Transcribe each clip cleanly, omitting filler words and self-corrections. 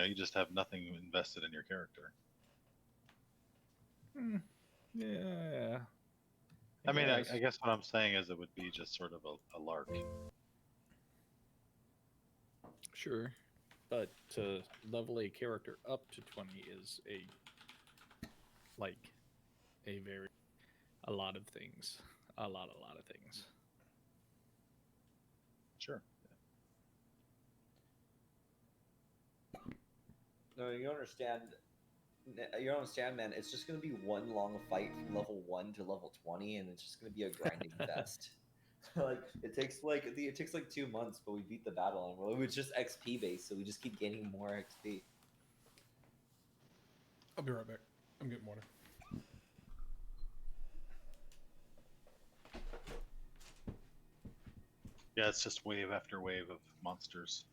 you just have nothing invested in your character. Yeah. I mean, I guess what I'm saying is it would be just sort of a lark. Sure, but to level a character up to 20 is a lot of things, a lot of things. Sure. No, you understand. You don't understand, man. It's just gonna be one long fight from level 1 to level 20, and it's just gonna be a grinding fest. Like it takes like 2 months, but we beat the battle, and it was just XP based, so we just keep gaining more XP. I'll be right back. I'm getting water. Yeah, it's just wave after wave of monsters.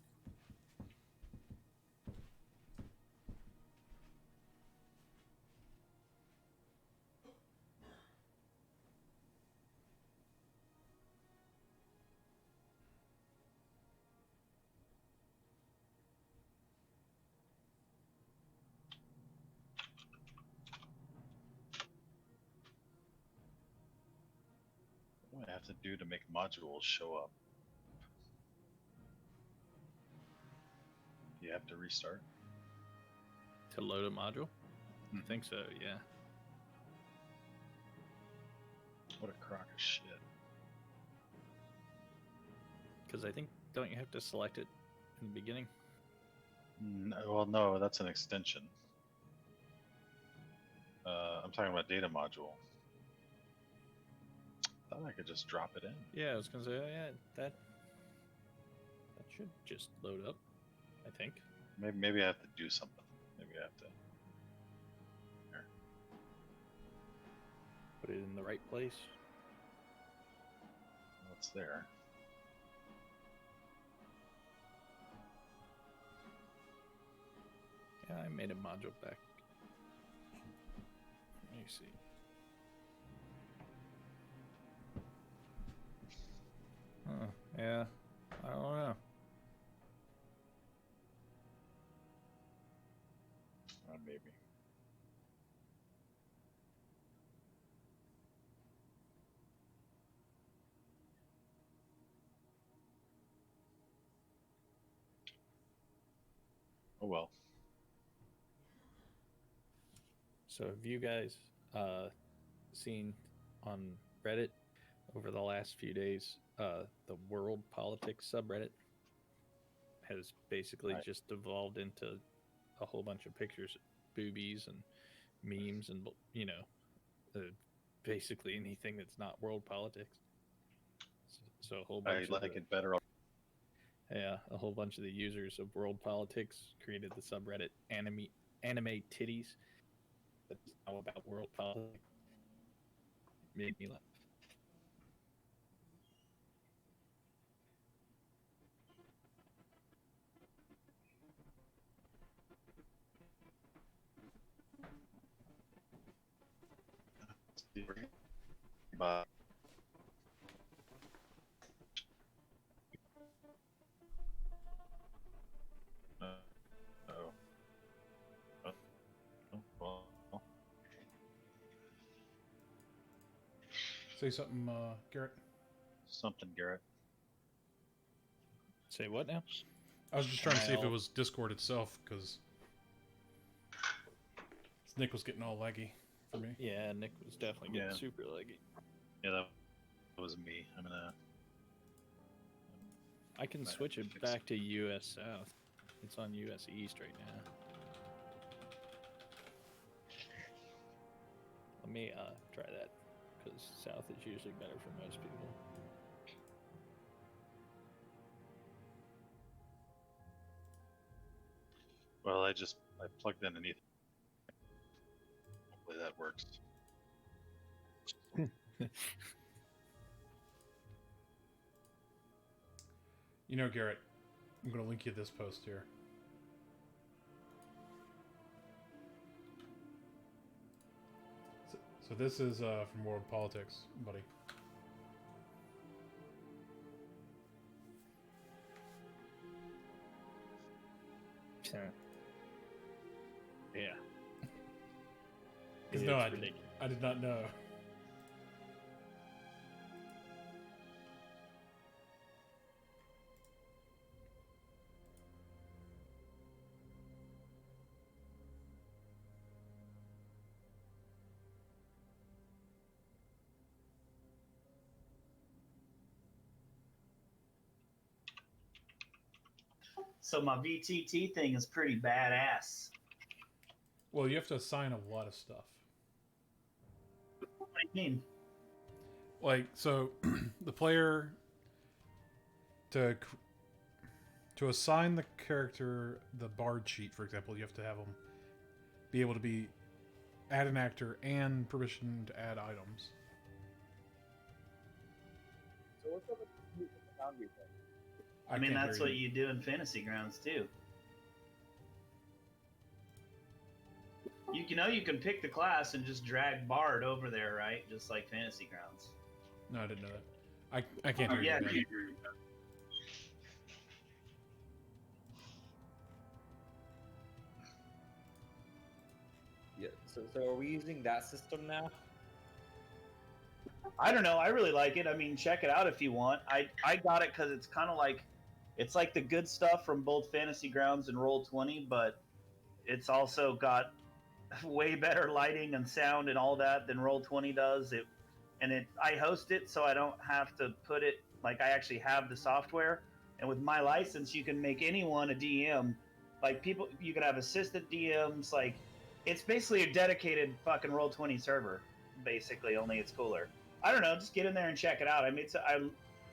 What do I have to do to make modules show up? Do you have to restart? To load a module? I think so, yeah. What a crock of shit. Because I think, don't you have to select it in the beginning? No, well, no, that's an extension. I'm talking about data module. Thought I could just drop it in. Yeah, I was gonna say, yeah, that should just load up, I think. Maybe I have to do something. Maybe I have to. Here. Put it in the right place. What's there? Yeah, I made a module back. Let me see. Yeah, I don't know. Maybe. Oh well. So have you guys seen on Reddit over the last few days, the world politics subreddit has basically just evolved into a whole bunch of pictures of boobies and memes and, basically anything that's not world politics. So a whole bunch I like it better. Yeah, a whole bunch of the users of world politics created the subreddit anime titties. That's now about world politics. It made me laugh. But Say something, Garrett. Something, Garrett. Say what now? I was just trying to see if it was Discord itself, because Nick was getting all laggy for me. Yeah, Nick was definitely getting super laggy. Yeah, that was me. I can switch it back to US South. It's on US East right now. Let me try that, because South is usually better for most people. Well, I plugged in an Ethernet. Hopefully that works. You know, Garrett, I'm going to link you this post here. So this is from World Politics, buddy. Yeah. Because It's no, ridiculous. I did not know. So my VTT thing is pretty badass. Well, you have to assign a lot of stuff. What do you mean? Like, so the player to assign the character the bard sheet, for example, you have to have them be able to be add an actor and permission to add items. So what's up with the Foundry thing? I mean, can't that's hear what you do in Fantasy Grounds too. You can pick the class and just drag Bard over there, right? Just like Fantasy Grounds. No, I didn't know that. I can't hear Yeah, you. you- Yeah. So are we using that system now? I don't know. I really like it. I mean, check it out if you want. I got it because it's kind of like, it's like the good stuff from both Fantasy Grounds and Roll20, but it's also got way better lighting and sound and all that than Roll20 does. I host it, so I don't have to put it, like, I actually have the software, and with my license you can make anyone a DM. Like, people, you can have assistant DMs. Like, it's basically a dedicated fucking Roll20 server, basically, only it's cooler. I don't know, just get in there and check it out. I mean,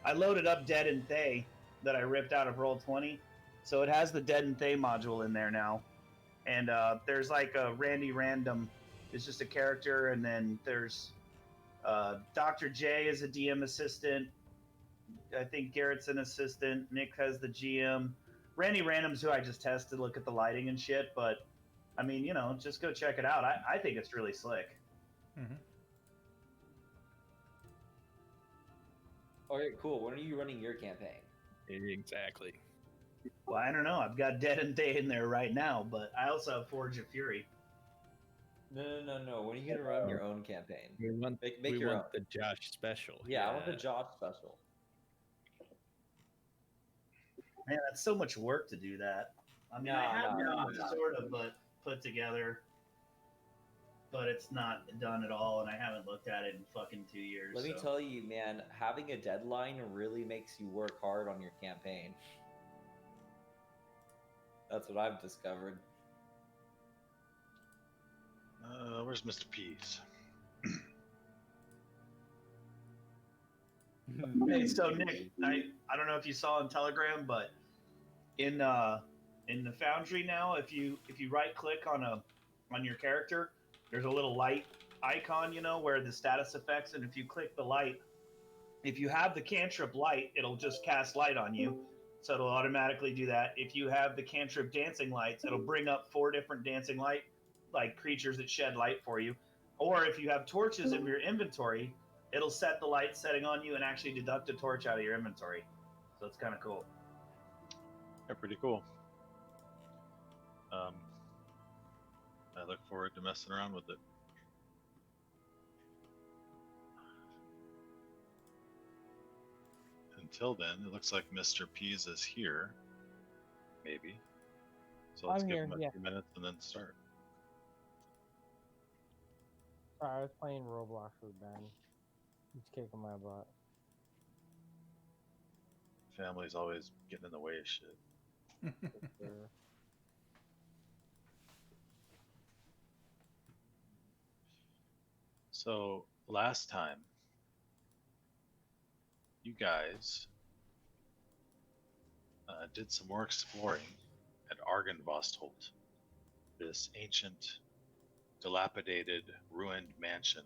I loaded up Dead and Thay that I ripped out of Roll20, so it has the Dead and Thay module in there now. And there's like a Randy Random, it's just a character, and then there's Dr. J is a DM assistant. I think Garrett's an assistant. Nick has the GM. Randy Random's who I just tested, look at the lighting and shit. But I mean, just go check it out. I think it's really slick. Mm-hmm. Okay, cool. When are you running your campaign? Exactly. Well, I don't know. I've got Dead and Day in there right now, but I also have Forge of Fury. No. When are you gonna run your own campaign? We want, Make your own. the Josh special. Yeah, I want the Josh special. Man, that's so much work to do that. I mean, I have it sort of put together, but it's not done at all, and I haven't looked at it in fucking 2 years. Let me tell you, man, having a deadline really makes you work hard on your campaign. That's what I've discovered. Where's Mr. Pease? Hey, so Nick, I don't know if you saw on Telegram, but in the Foundry now, if you right click on your character, there's a little light icon, where the status effects, and if you click the light, if you have the cantrip light, it'll just cast light on you, so it'll automatically do that. If you have the cantrip dancing lights, it'll bring up 4 different dancing light, like, creatures that shed light for you. Or if you have torches in your inventory, it'll set the light setting on you and actually deduct a torch out of your inventory. So it's kind of cool. Yeah, pretty cool. I look forward to messing around with it. Until then, it looks like Mr. Pease is here. Maybe. So let's I'm give here, him a yeah. few minutes and then start. Sorry, I was playing Roblox with Ben. He's kicking my butt. Family's always getting in the way of shit. For sure. So last time, you guys did some more exploring at Argynvostholt, this ancient, dilapidated, ruined mansion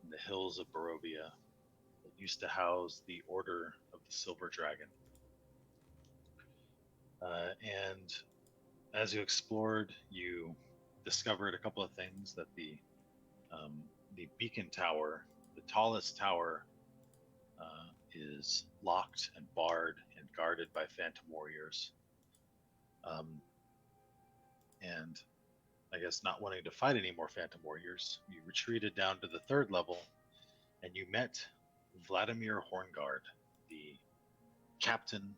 in the hills of Barovia that used to house the Order of the Silver Dragon. And as you explored, you discovered a couple of things: that the beacon tower, the tallest tower, is locked and barred and guarded by phantom warriors. and I guess not wanting to fight any more Phantom Warriors, you retreated down to the 3rd level, and you met Vladimir Horngard, the captain,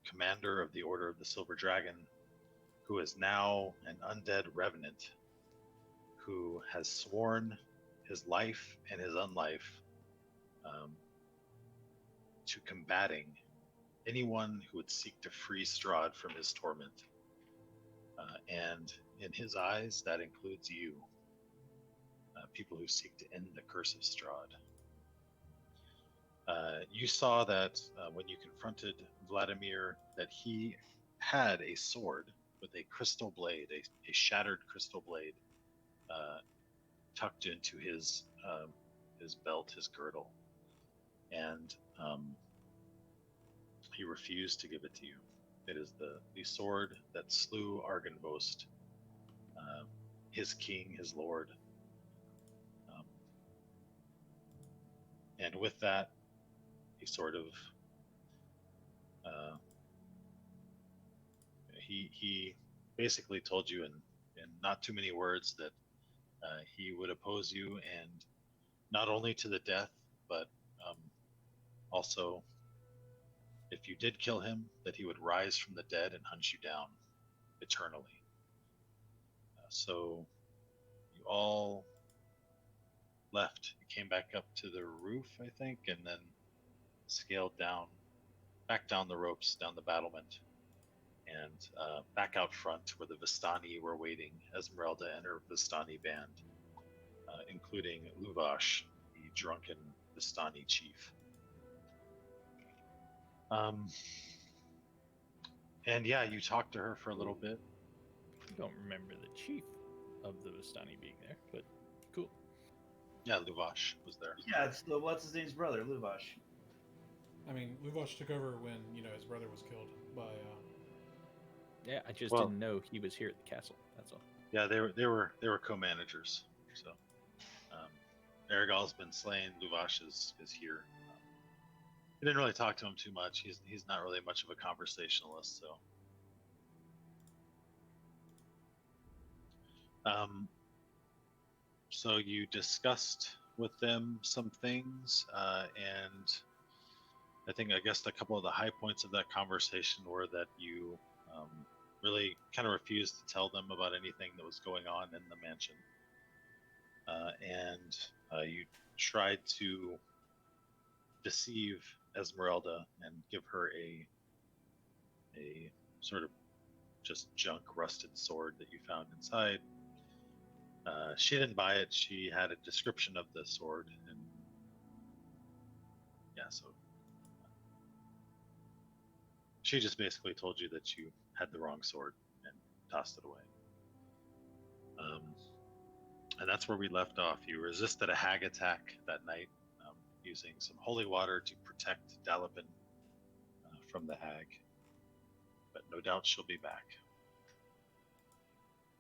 commander of the Order of the Silver Dragon, who is now an undead revenant, who has sworn his life and his unlife to combating anyone who would seek to free Strahd from his torment. And in his eyes, that includes you, people who seek to end the curse of Strahd. You saw that when you confronted Vladimir, that he had a sword with a crystal blade, a shattered crystal blade, tucked into his belt, his girdle, and he refused to give it to you. It is the sword that slew Argynvost, his king, his lord. And with that, he sort of he basically told you in not too many words that he would oppose you, and not only to the death, but also, if you did kill him, that he would rise from the dead and hunt you down eternally. So you all left. You came back up to the roof, I think, and then scaled back down the ropes, down the battlement, and back out front where the Vistani were waiting, Esmeralda and her Vistani band, including Luvash, the drunken Vistani chief. And yeah, you talked to her for a little bit. I don't remember the chief of the Vistani being there, but cool. Yeah, Luvash was there. Yeah, it's the what's his name's brother, Luvash. I mean, Luvash took over when his brother was killed by. Yeah, I just Well- didn't know he was here at the castle. That's all. Yeah, they were co-managers. So Aragal's been slain. Luvash is here. I didn't really talk to him too much. He's not really much of a conversationalist. So you discussed with them some things, and I guess a couple of the high points of that conversation were that you really kind of refused to tell them about anything that was going on in the mansion, and you tried to deceive Esmeralda and give her a sort of just junk rusted sword that you found inside. She didn't buy it. She had a description of the sword, and yeah, so she just basically told you that you had the wrong sword and tossed it away. And that's where we left off. You resisted a hag attack that night, using some holy water to protect Dalipin from the hag. But no doubt she'll be back.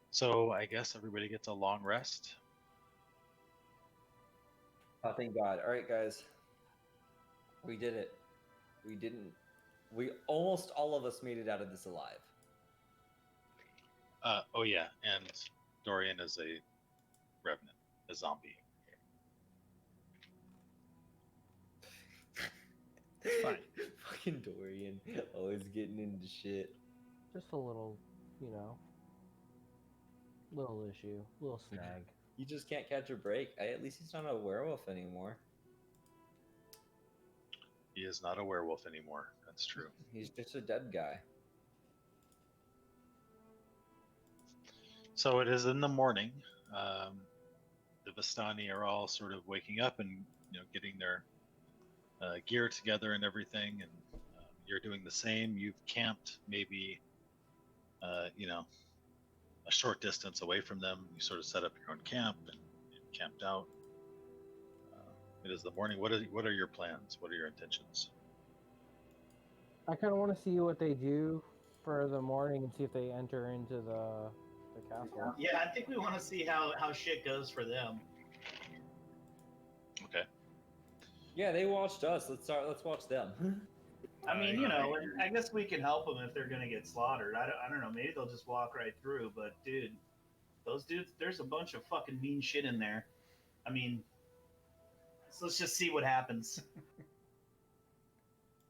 So I guess everybody gets a long rest. Oh, thank God. All right, guys. We did it. We almost all of us made it out of this alive. Oh yeah, and Dorian is a revenant, a zombie. Fine. Fucking Dorian, always getting into shit. Just a little, little issue, little snag. You just can't catch a break. At least he's not a werewolf anymore. He is not a werewolf anymore. That's true. He's just a dead guy. So it is in the morning. The Vistani are all sort of waking up and getting their gear together and everything, and you're doing the same. You've camped maybe a short distance away from them. You sort of set up your own camp and camped out. It is the morning. What are your plans? What are your intentions? I kind of want to see what they do for the morning and see if they enter into the castle. Yeah, I think we want to see how shit goes for them. Okay. Yeah, they watched us. Let's watch them. I mean, and I guess we can help them if they're gonna get slaughtered. I don't know. Maybe they'll just walk right through. But dude, those dudes, there's a bunch of fucking mean shit in there. I mean, so let's just see what happens.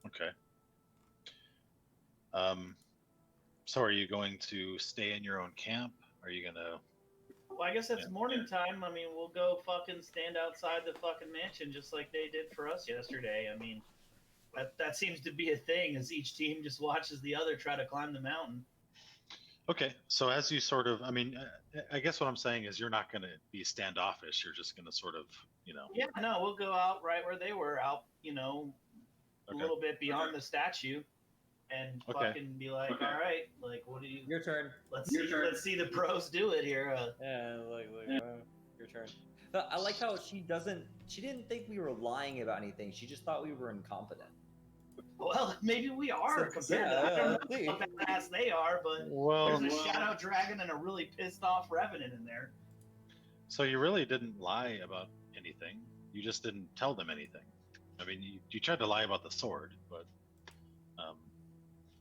Okay. So are you going to stay in your own camp? Are you gonna? Well, I guess it's Yeah. morning time. I mean, we'll go fucking stand outside the fucking mansion just like they did for us yesterday. I mean, that seems to be a thing, as each team just watches the other try to climb the mountain. Okay. So as you sort of, I mean, I guess what I'm saying is you're not gonna be standoffish. You're just gonna sort of, Yeah, no, we'll go out right where they were, out, a Okay. little bit beyond the statue, and Okay. fucking be like, all right, like, what do you? Your turn. Let's see the pros do it here. Yeah, your turn. But I like how she didn't think we were lying about anything. She just thought we were incompetent. Well, maybe we are So, compared yeah, to I don't yeah, know how badass they are, but Well, there's a shadow dragon and a really pissed off revenant in there. so you really didn't lie about anything. You just didn't tell them anything. I mean, you tried to lie about the sword, but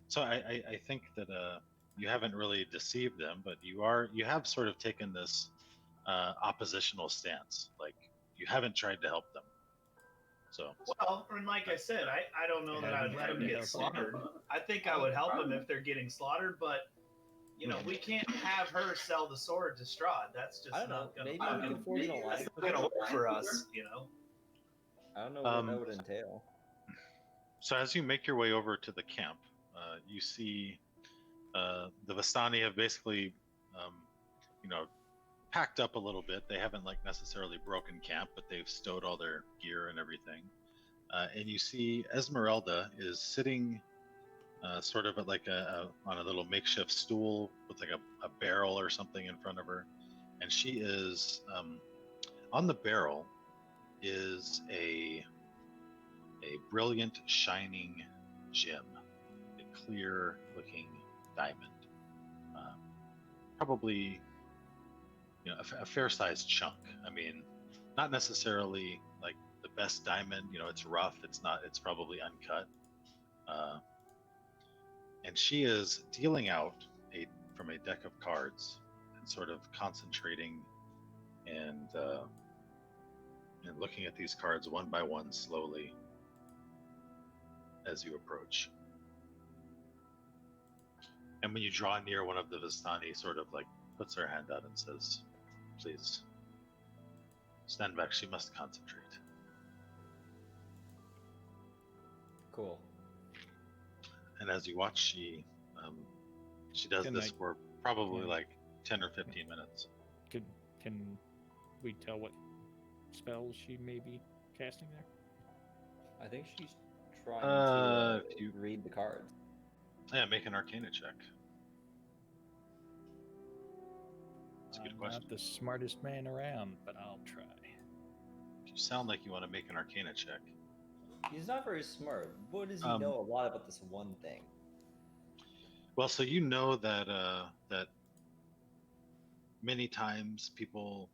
so I think that you haven't really deceived them, but you have sort of taken this oppositional stance. Like you haven't tried to help them. So Well, and like I said, I don't know that I'd let them get slaughtered. I think I would help them if they're getting slaughtered, but we can't have her sell the sword to Strahd. That's just I don't know. not gonna Maybe we can forge an alliance. that's not gonna work for us. I don't know what that would entail. So as you make your way over to the camp, you see the Vistani have basically, packed up a little bit. They haven't necessarily broken camp, but they've stowed all their gear and everything. And you see Esmeralda is sitting sort of at on a little makeshift stool with a barrel or something in front of her, and she is on the barrel is a brilliant shining gem, a clear looking diamond, probably a fair sized chunk. I mean, not necessarily like the best diamond. It's rough. It's probably uncut. And she is dealing out from a deck of cards and sort of concentrating and looking at these cards one by one slowly as you approach. And when you draw near, one of the Vistani sort of puts her hand out and says, "Please stand back. She must concentrate." Cool. And as you watch, she does Can this I- for probably yeah. 10 or 15 minutes. Can we tell what spells she may be casting there? I think she's trying if to you- read the cards. Yeah, make an Arcana check. That's a good I'm question. not the smartest man around, but I'll try. You sound like you want to make an Arcana check. He's not very smart. What does he Um, know a lot about this one thing? Well, so you know that that many times people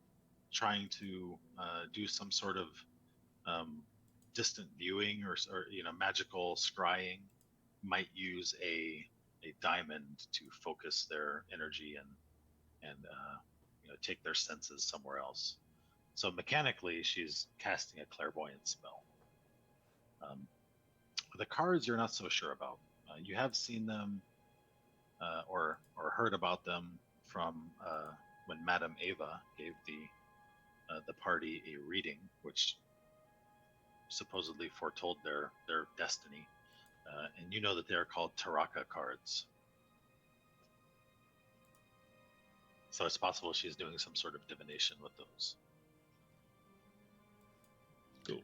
trying to do some sort of distant viewing or magical scrying might use a diamond to focus their energy and take their senses somewhere else. So mechanically, she's casting a clairvoyance spell. The cards you're not so sure about. You have seen them or heard about them from when Madame Ava gave the party a reading, which supposedly foretold their destiny, and you know that they're called Taraka cards. So it's possible she's doing some sort of divination with those. Cool.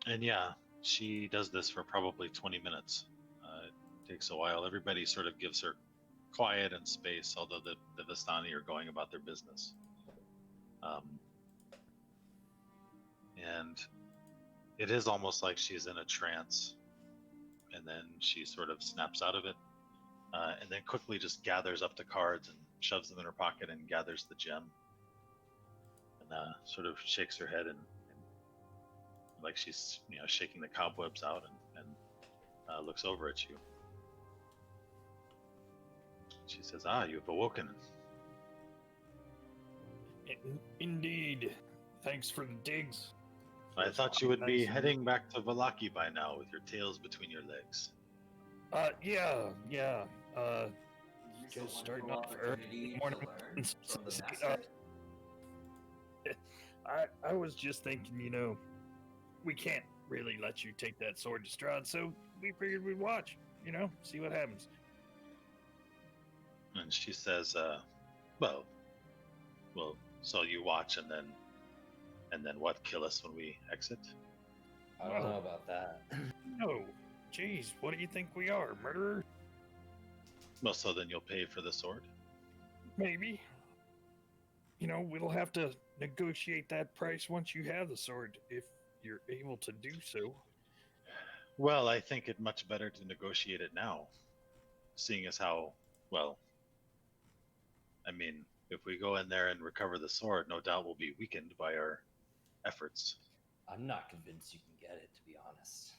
And yeah, she does this for probably 20 minutes. It takes a while. Everybody sort of gives her quiet and space, although the Vistani are going about their business. And it is almost like she's in a trance, and then she sort of snaps out of it, and then quickly just gathers up the cards and shoves them in her pocket and gathers the gem, and sort of shakes her head and like she's shaking the cobwebs out and looks over at you. She says, "Ah, you've awoken." Indeed. Thanks for the digs. I thought you would be Nice and- heading back to Valaki by now with your tails between your legs. Yeah. It's a Just starting wonderful off early opportunity morning. to learn from the master. I was just thinking, we can't really let you take that sword to Strahd, so we figured we'd watch, see what happens. And she says, well, so you watch and then what? Kill us when we exit? I don't know about that. No, jeez, what do you think we are, murderer? Well, so then you'll pay for the sword? Maybe. We'll have to negotiate that price once you have the sword, if you're able to do so. Well, I think it much better to negotiate it now, seeing as how, well, I mean, if we go in there and recover the sword, no doubt we'll be weakened by our efforts. I'm not convinced you can get it, to be honest.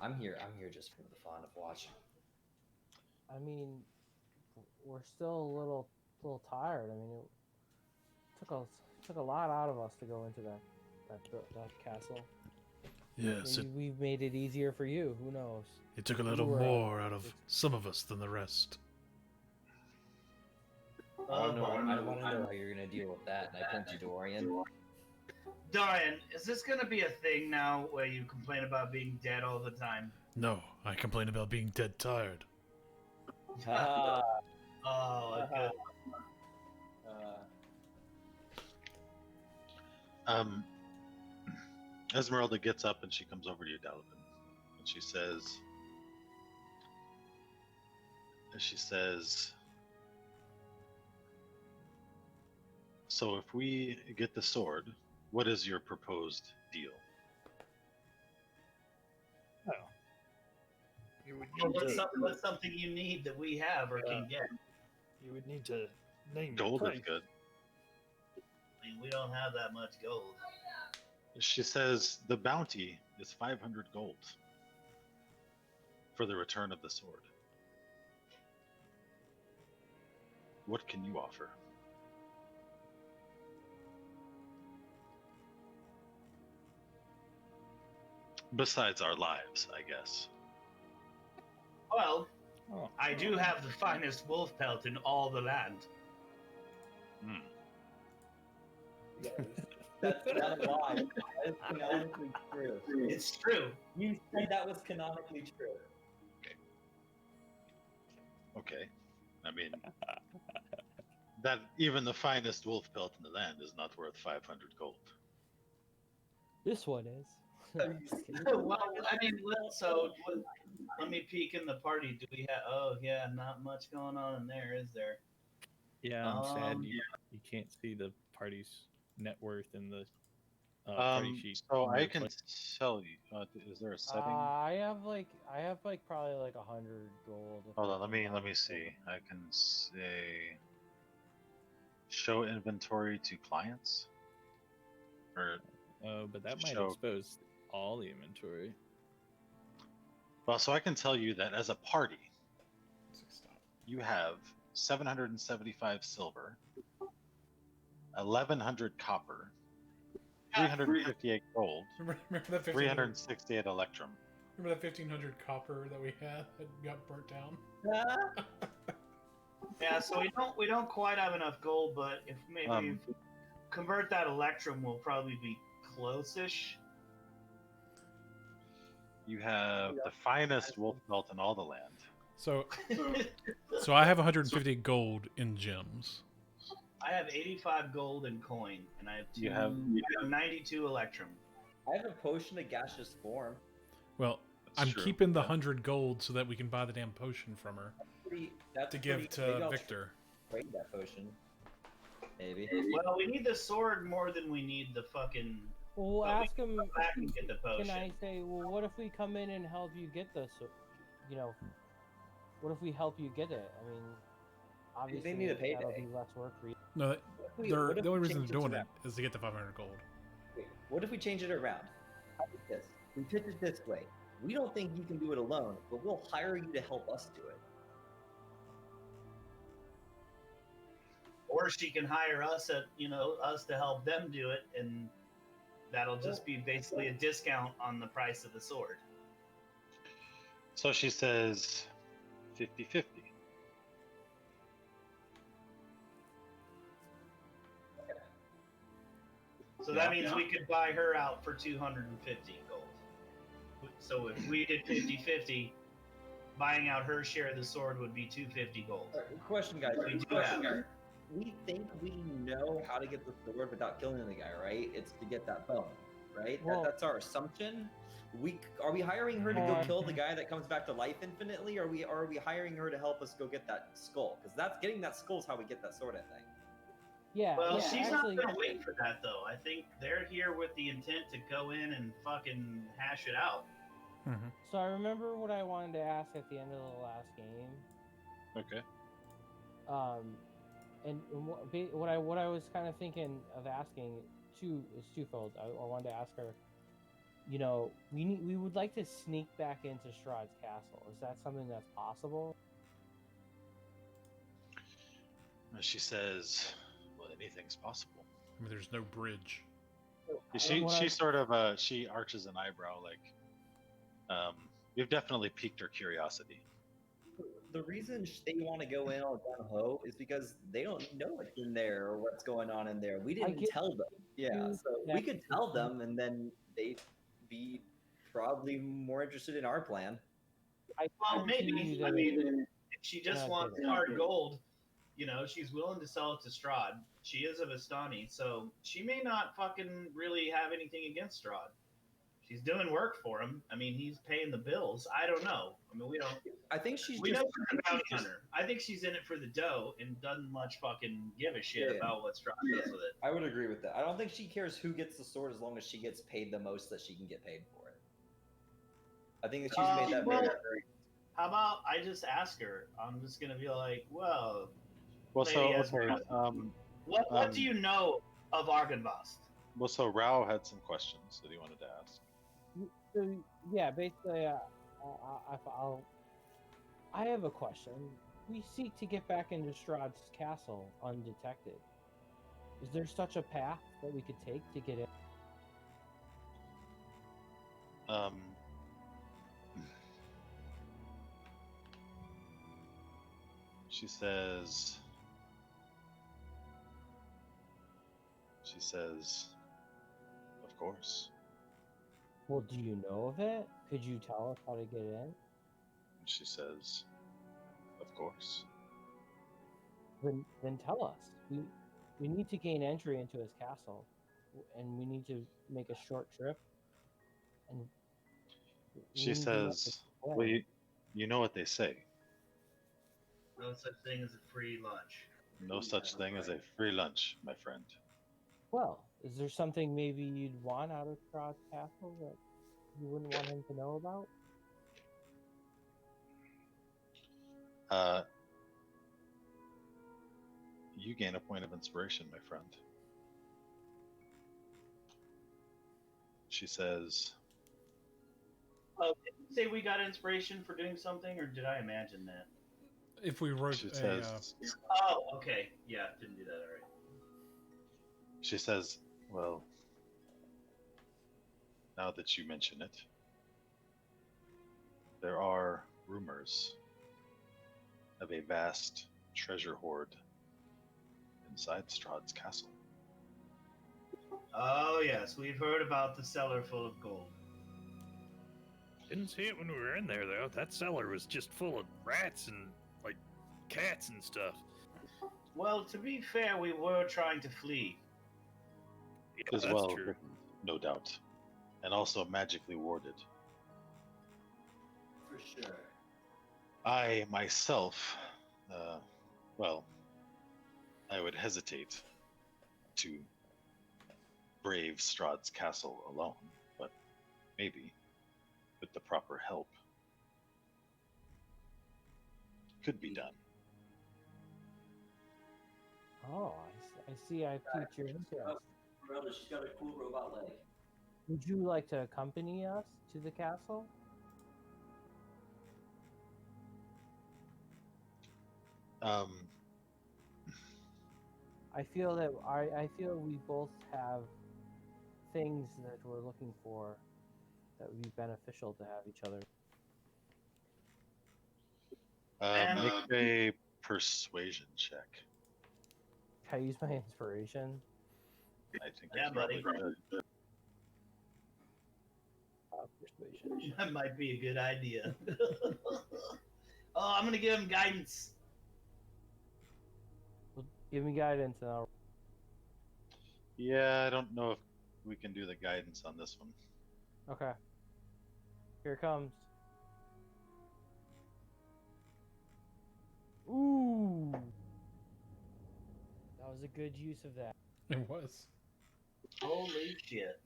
I'm here just for the fun of watching. I mean, we're still a little tired. I mean, it took a lot out of us to go into that castle. Yes, Maybe we've made it easier for you. Who knows? it took a little We're, more out of some of us than the rest. I don't know. I want to know how you're gonna deal with that, and I point to Dorian. Dorian, is this gonna be a thing now where you complain about being dead all the time? No, I complain about being dead tired. Ah, Oh, good. Esmeralda gets up and she comes over to you, Dalvin, and she says, so if we get the sword, what is your proposed deal? Well, you would Well, need what's something you need that we have or can get? you would need to name Gold your is price. good. I mean, we don't have that much gold. She says the bounty is 500 gold for the return of the sword. What can you offer? Besides our lives, I guess. Well, Oh, I do have the finest wolf pelt in all the land. Hmm. that's not a lie. That is canonically true. It's true. You said that was canonically true. Okay. I mean, that even the finest wolf pelt in the land is not worth 500 gold. This one is. Well, I mean, let me peek in the party. Do we have? Oh, yeah, not much going on in there, is there? yeah, I'm sad you can't see the party's net worth in the party sheet. So in I your can play- tell you. Is there a setting? I have probably like 100 gold. if Hold I on. Let can me see. I can say show inventory to clients. Or Oh, but that might show- expose all the inventory. well, so I can tell you that as a party, you have 775 silver, 1,100 copper, 358 gold, Remember that 1500, 368 electrum. remember that 1500 copper that we had that got burnt down? Yeah, so we don't quite have enough gold, but if maybe Um, if we convert that electrum, we'll probably be close-ish. You have the finest wolf pelt in all the land. So I have 150 gold in gems. I have 85 gold in coin, and I have You have- 92 electrum. I have a potion of gaseous form. Well, That's I'm true. keeping the 100 gold so that we can buy the damn potion from her That's to give pretty big. to I'll Victor. trade that potion. Maybe. Well, we need the sword more than we need the fucking. Well, we'll But we ask him. Go back and get the potion. Can I say, well, what if we come in and help you get this? What if we help you get it? I mean, obviously, need a that'll payday. be less work for you. No, What if the only we reason change they're it doing to it is to get the 500 gold. Wait, what if we change it around? How about this? We pitch it this way. We don't think you can do it alone, but we'll hire you to help us do it. Or she can hire us us to help them do it, and that'll just be basically a discount on the price of the sword. So she says 50-50. So that means we could buy her out for 250 gold. So if we did 50-50, buying out her share of the sword would be 250 gold. Question, guys. We do have. We think we know how to get the sword without killing the guy, right? It's to get that bone, right? Well- That's our assumption. Are we hiring her to go Well, kill the guy that comes back to life infinitely, or are we hiring her to help us go get that skull? Because that's getting that skull is how we get that sword, I think. Yeah. Well, yeah, she's actually, not gonna wait for that though. I think they're here with the intent to go in and fucking hash it out. So I remember what I wanted to ask at the end of the last game. Okay. And what I was kind of thinking of asking is twofold. I wanted to ask her. You know, we would like to sneak back into Strahd's castle. Is that something that's possible? She says, "Well, anything's possible." I mean, there's no bridge. She sort of she arches an eyebrow, like, you've definitely piqued her curiosity. The reason they want to go in all gung ho is because they don't know what's in there or what's going on in there. We didn't get tell them. Yeah, you so we that- could tell them, and then they'd be probably more interested in our plan. Well, guarantee maybe. you I that- mean, if she just not wants kidding. hard gold, she's willing to sell it to Strahd. She is a Vistani, so she may not fucking really have anything against Strahd. She's doing work for him. I mean, he's paying the bills. I don't know. I mean, we don't. I think she's We just. know she's a bounty hunter. I think she's in it for the dough and doesn't much fucking give a shit Yeah. about what Strahd does with it. I would agree with that. I don't think she cares who gets the sword as long as she gets paid the most that she can get paid for it. I think that she's made that well- very. How about I just ask her? I'm just gonna be like, well, Well, so Lady okay. Esmeralda. what do you know of Argynvost? Well, so Rao had some questions that he wanted to ask. So yeah, basically, I have a question. We seek to get back into Strahd's castle undetected. Is there such a path that we could take to get in? She says. Of course. Well, do you know of it? Could you tell us how to get in? She says, of course. Then tell us. We need to gain entry into his castle, and we need to make a short trip. And we She need to let says, this well, play. you know what they say. No such thing as a free lunch. No such thing as a free lunch, my friend. Well, is there something maybe you'd want out of Strahd's castle that you wouldn't want him to know about? You gain a point of inspiration, my friend. She says, Oh, did you say we got inspiration for doing something, or did I imagine that? If we wrote she a, says, Oh, okay. Yeah, didn't do that. All right. she says, well, now that you mention it, there are rumors of a vast treasure hoard inside Strahd's castle. Oh yes, we've heard about the cellar full of gold. Didn't see it when we were in there, though. That cellar was just full of rats and, like, cats and stuff. Well, to be fair, we were trying to flee. Yeah, As that's well, true. no doubt. And also magically warded. For sure. I myself, I would hesitate to brave Strahd's castle alone, but maybe with the proper help, could be done. Oh, I see. I piqued your interest. She's got a cool robot leg. Would you like to accompany us to the castle? Um, I feel that I feel we both have things that we're looking for that would be beneficial to have each other. And- make a persuasion check. Can I use my inspiration? I think Yeah, you probably buddy. could. Persuasion. That might be a good idea. Oh, I'm gonna give him guidance. Well, give me guidance and I'll. Yeah, I don't know if we can do the guidance on this one. Okay. Here it comes. Ooh. That was a good use of that. It was. Holy shit!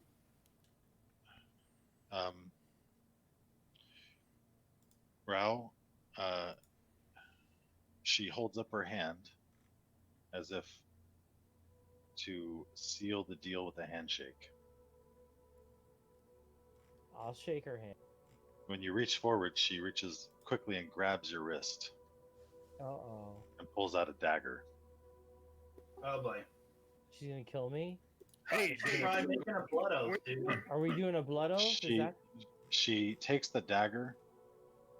Rao, she holds up her hand as if to seal the deal with a handshake. I'll shake her hand. When you reach forward, she reaches quickly and grabs your wrist Uh-oh. and pulls out a dagger. Oh boy. She's gonna kill me? Hey, She's probably making a blood oath, dude. Are we doing a blood oath? Is She, that she takes the dagger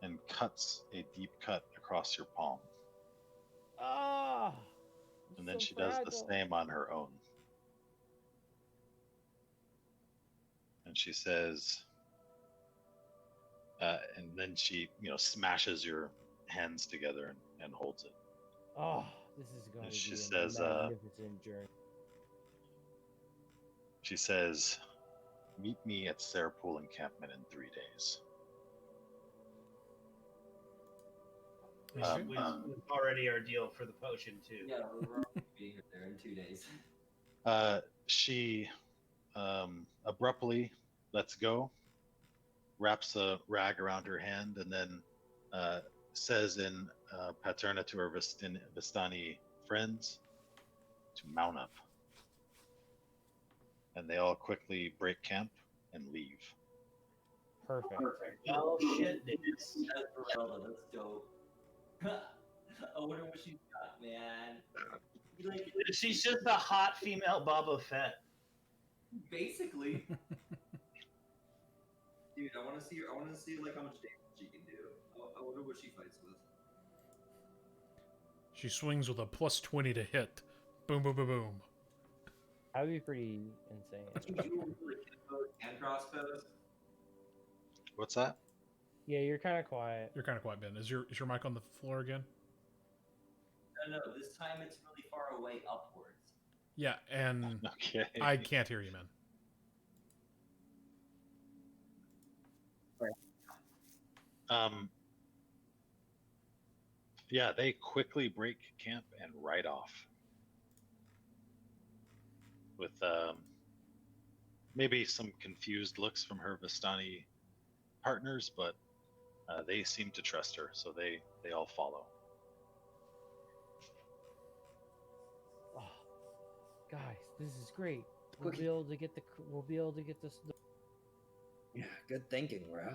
and cuts a deep cut across your palm. ah? And then she does the same on her own. And she says, and then she, smashes your hands together and holds it. Oh, this is going And to she be says, a magnificent journey. She says, meet me at Sarahpool encampment in 3 days. Which Um, was already our deal for the potion too. Yeah, we're be there in 2 days. She abruptly lets go, wraps a rag around her hand, and then says in Paterna to her Vistani friends to mount up. And they all quickly break camp and leave. Perfect. Oh shit, dude. Esmeralda, that's dope. I wonder what she's got, man. Like, She's just a hot female Boba Fett. basically. Dude, I want to see like how much damage she can do. I wonder what she fights with. She swings with a +20 to hit. Boom, boom, boom, boom. That would be pretty insane. And crossbows. What's that? Yeah, you're kind of quiet. You're kind of quiet, Ben. Is your mic on the floor again? No, this time it's really far away upwards. Yeah, and Okay. I can't hear you, man. Yeah, they quickly break camp and ride off. With maybe some confused looks from her Vistani partners, but they seem to trust her, so they all follow. Oh, guys, this is great. We'll be able to get this. Yeah, good thinking, bro.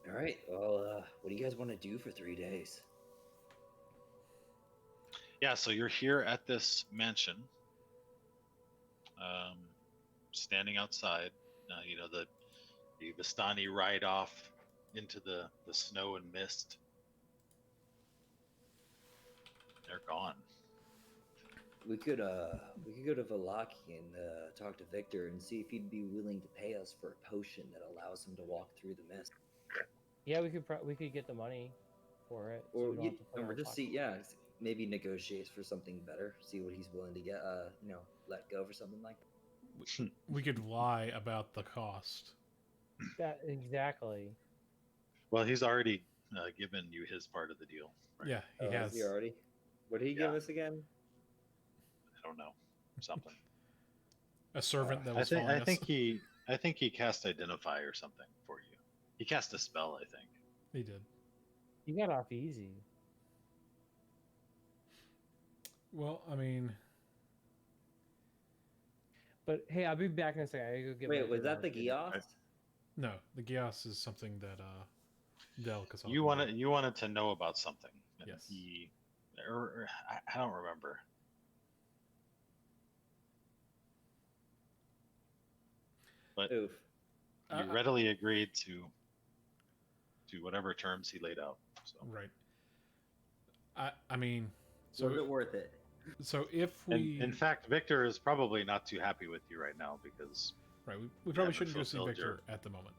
All right. Well, what do you guys want to do for 3 days? Yeah, so you're here at this mansion, standing outside. The Vistani ride off into the snow and mist. They're gone. We could go to Valaki and talk to Victor and see if he'd be willing to pay us for a potion that allows him to walk through the mist. Yeah, we could get the money for it. so Or we don't have to put it or out of just pocket. see, maybe negotiate for something better. See what he's willing to get, let go for something like that. We could lie about the cost. That exactly. Well, he's already given you his part of the deal. Right? Yeah, he Is has. he already? What did he give Yeah. us again? I don't know, something. A servant that I was think following I think he cast Identify or something for you. He cast a spell, I think. He did. You got off easy. Well, I mean, But hey, I'll be back in a second. I gotta go get Wait, my was that the dinner. Gios? no. The Gios is something that Del Casal. You wanted to know about something. And Yes. I don't remember. But Oof. you readily agreed to whatever terms he laid out. So. Right. I mean, Was so it worth it? if we In fact, Victor is probably not too happy with you right now because right, we probably haven't shouldn't go see fulfilled Victor at the moment.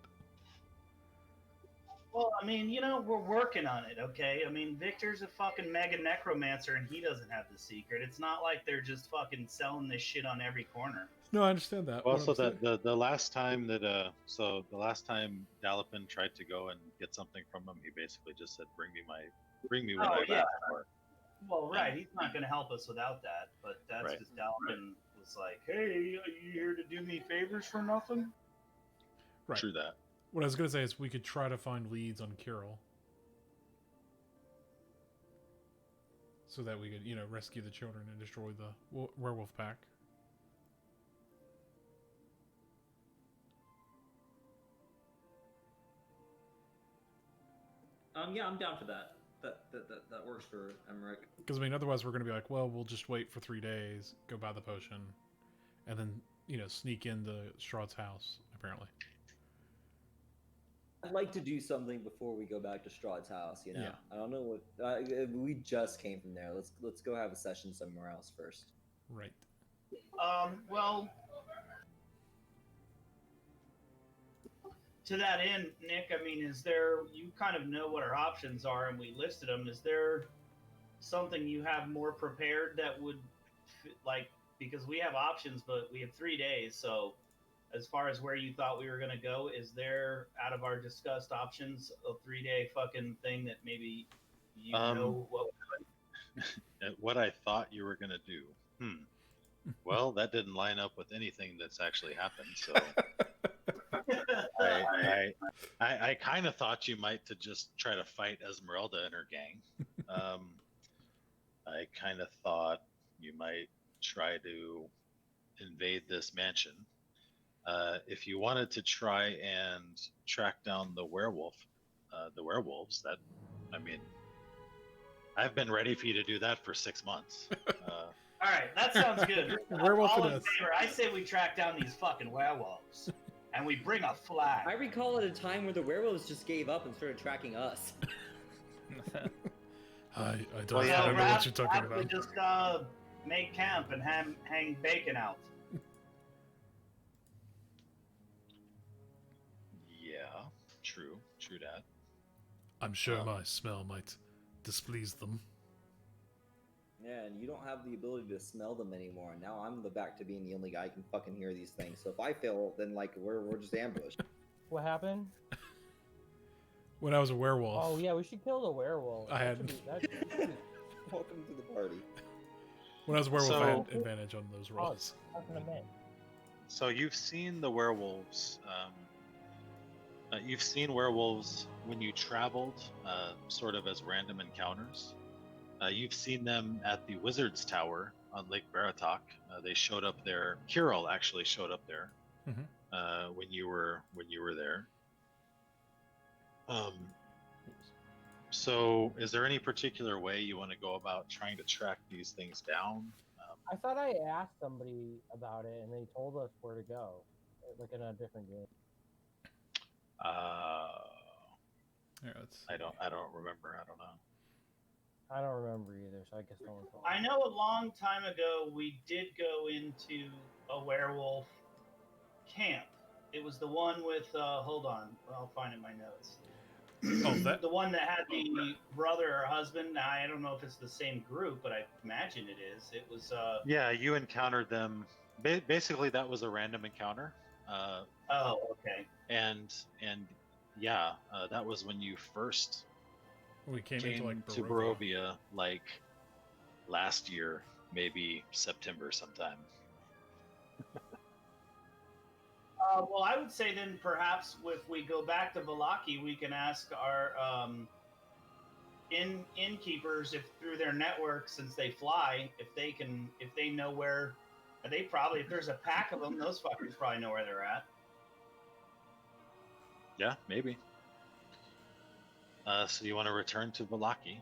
Well, I mean, we're working on it, okay? I mean, Victor's a fucking mega necromancer and he doesn't have the secret. It's not like they're just fucking selling this shit on every corner. No, I understand that. well, What so I'm saying- the last time that the last time Dalipin tried to go and get something from him, he basically just said, "Bring me what Oh, I've yeah. asked for." Well, right, he's not going to help us without that, but that's Right. because Dalvin was like, hey, are you here to do me favors for nothing? right. True that. What I was gonna say is we could try to find leads on Kirill, so that we could, rescue the children and destroy the werewolf pack. Yeah, I'm down for that. That works for Emmerich. Because I mean, otherwise we're gonna be like, well, we'll just wait for 3 days, go buy the potion, and then sneak into Strahd's house. Apparently, I'd like to do something before we go back to Strahd's house. Yeah. I don't know what we just came from there. Let's go have a session somewhere else first. right? Well, to that end, Nick, I mean, you kind of know what our options are and we listed them. Is there something you have more prepared that would, because we have options, but we have 3 days. So as far as where you thought we were going to go, is there, out of our discussed options, a 3-day fucking thing that maybe know What I thought you were gonna do. Well, that didn't line up with anything that's actually happened. So I kind of thought you might to just try to fight Esmeralda and her gang. I kind of thought you might try to invade this mansion. If you wanted to try and track down the werewolves, I've been ready for you to do that for 6 months. All right, that sounds good. Werewolf All it in is. favor. I say we track down these fucking werewolves, and we bring a flag. I recall at a time where the werewolves just gave up and started tracking us. I don't, Well, yeah, I don't know what you're talking We about. just make camp and hang bacon out. Yeah, true that. I'm sure my smell might displease them. Yeah, and you don't have the ability to smell them anymore. Now I'm back to being the only guy who can fucking hear these things. So if I fail, then we're just ambushed. What happened? When I was a werewolf, Oh yeah, we should kill the werewolf. I That had- should be- that should be- Welcome to the party. when I was a werewolf, I So- had advantage on those rolls. How can I make? So you've seen the werewolves. You've seen werewolves when you traveled, sort of as random encounters. You've seen them at the Wizard's Tower on Lake Baratok. They showed up there. Kirill actually showed up there when you were there. So, is there any particular way you want to go about trying to track these things down? I thought I asked somebody about it and they told us where to go, like in a different game. Here, let's I don't remember. I don't know. I don't remember either, so I guess no one told I me. know a long time ago we did go into a werewolf camp. It was the one with hold on, I'll find it in my notes. Oh, that. The one that had the brother or husband. Now, I don't know if it's the same group, but I imagine it is. It was Yeah, you encountered them. Basically, that was a random encounter. oh, okay. And yeah, that was when you first We came came into to Barovia. Barovia, like last year, maybe September sometime. Well, I would say then perhaps if we go back to Valaki, we can ask our innkeepers if through their network, since they fly, if they know where. They probably, if there's a pack of them, those fuckers probably know where they're at. Yeah, maybe. So you want to return to Valaki?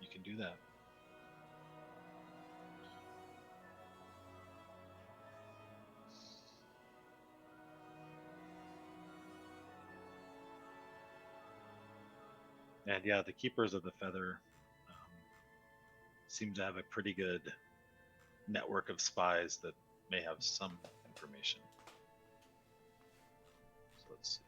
You can do that. And yeah, the Keepers of the Feather seem to have a pretty good network of spies that may have some information. So let's see.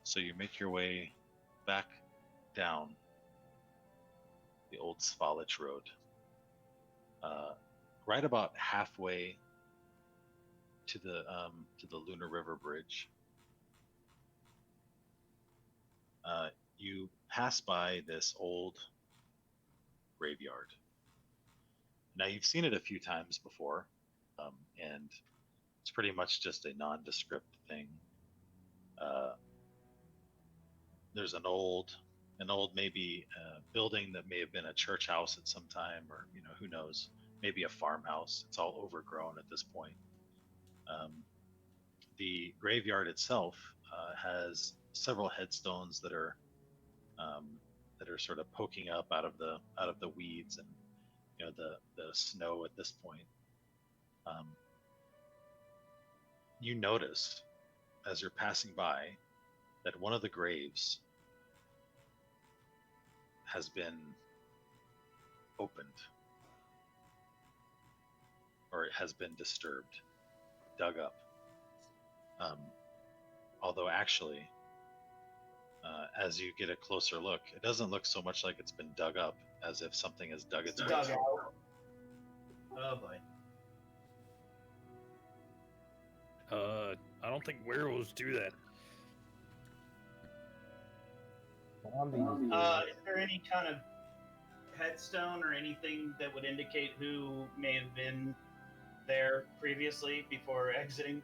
So you make your way back down the old Svalich Road. Right about halfway to the Lunar River Bridge, you pass by this old graveyard. Now you've seen it a few times before, and it's pretty much just a nondescript thing. There's an old maybe building that may have been a church house at some time, or who knows, maybe a farmhouse. It's all overgrown at this point. The graveyard itself has several headstones that are sort of poking up out of the weeds and the snow at this point. You notice as you're passing by that one of the graves has been opened, or it has been disturbed, dug up. Although actually, as you get a closer look, it doesn't look so much like it's been dug up as if something has dug its way Dug through. out. Oh boy. I don't think werewolves do that. Zombies. Is there any kind of headstone or anything that would indicate who may have been there previously before exiting?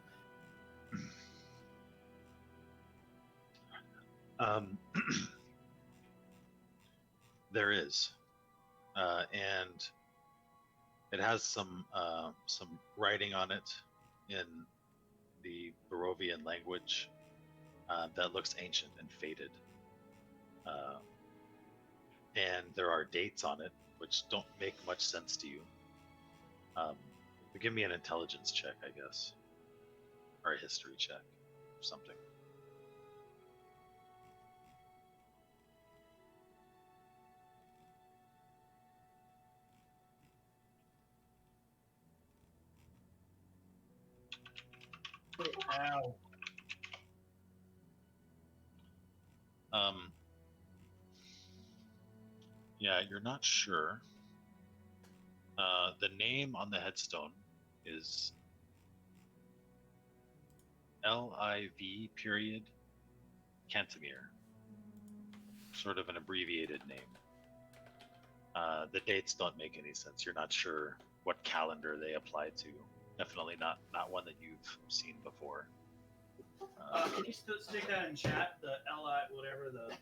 There is, and it has some writing on it in the Barovian language that looks ancient and faded. And there are dates on it which don't make much sense to you. But give me an intelligence check, I guess, or a history check, or something. Ow. Yeah, you're not sure. The name on the headstone is Liv period Cantemir, sort of an abbreviated name. The dates don't make any sense. You're not sure what calendar they apply to. Definitely not one that you've seen before. Can you stick that in chat? The Li, whatever the.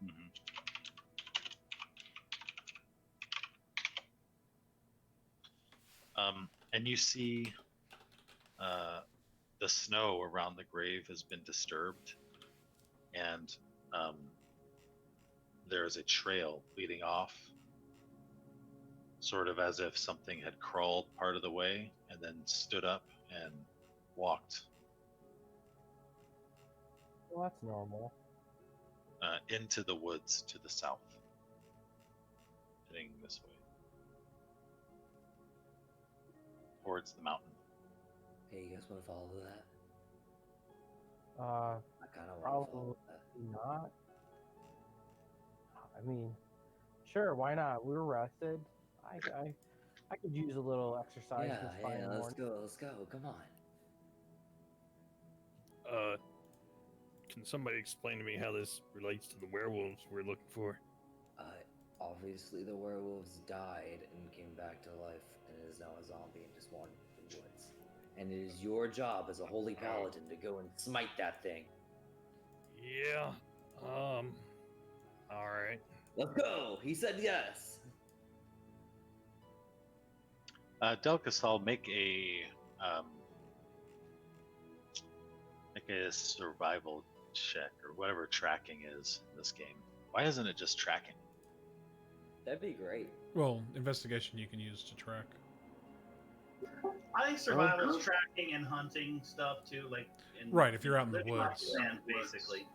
Mhm. And you see the snow around the grave has been disturbed, and there's a trail leading off, sort of as if something had crawled part of the way and then stood up and walked Well, that's normal. into the woods to the south, heading this way towards the mountain. Hey, you guys want to follow that? Uh, I kind of want to follow probably that. not. I mean, sure, why not? We were rested. I could use a little exercise Yeah, this fine yeah, let's morning. go, let's go. Come on. Can somebody explain to me how this relates to the werewolves we're looking for? Obviously the werewolves died and came back to life and is now a zombie and just wandering and it is your job as a holy paladin to go and smite that thing. Yeah. All right. Let's go! He said yes! Delcasol, make a survival check or whatever tracking is in this game. Why isn't it just tracking? That'd be great. Well, investigation you can use to track. I think survival's tracking and hunting stuff too, like Right, if you're out in the living off woods. the land, basically.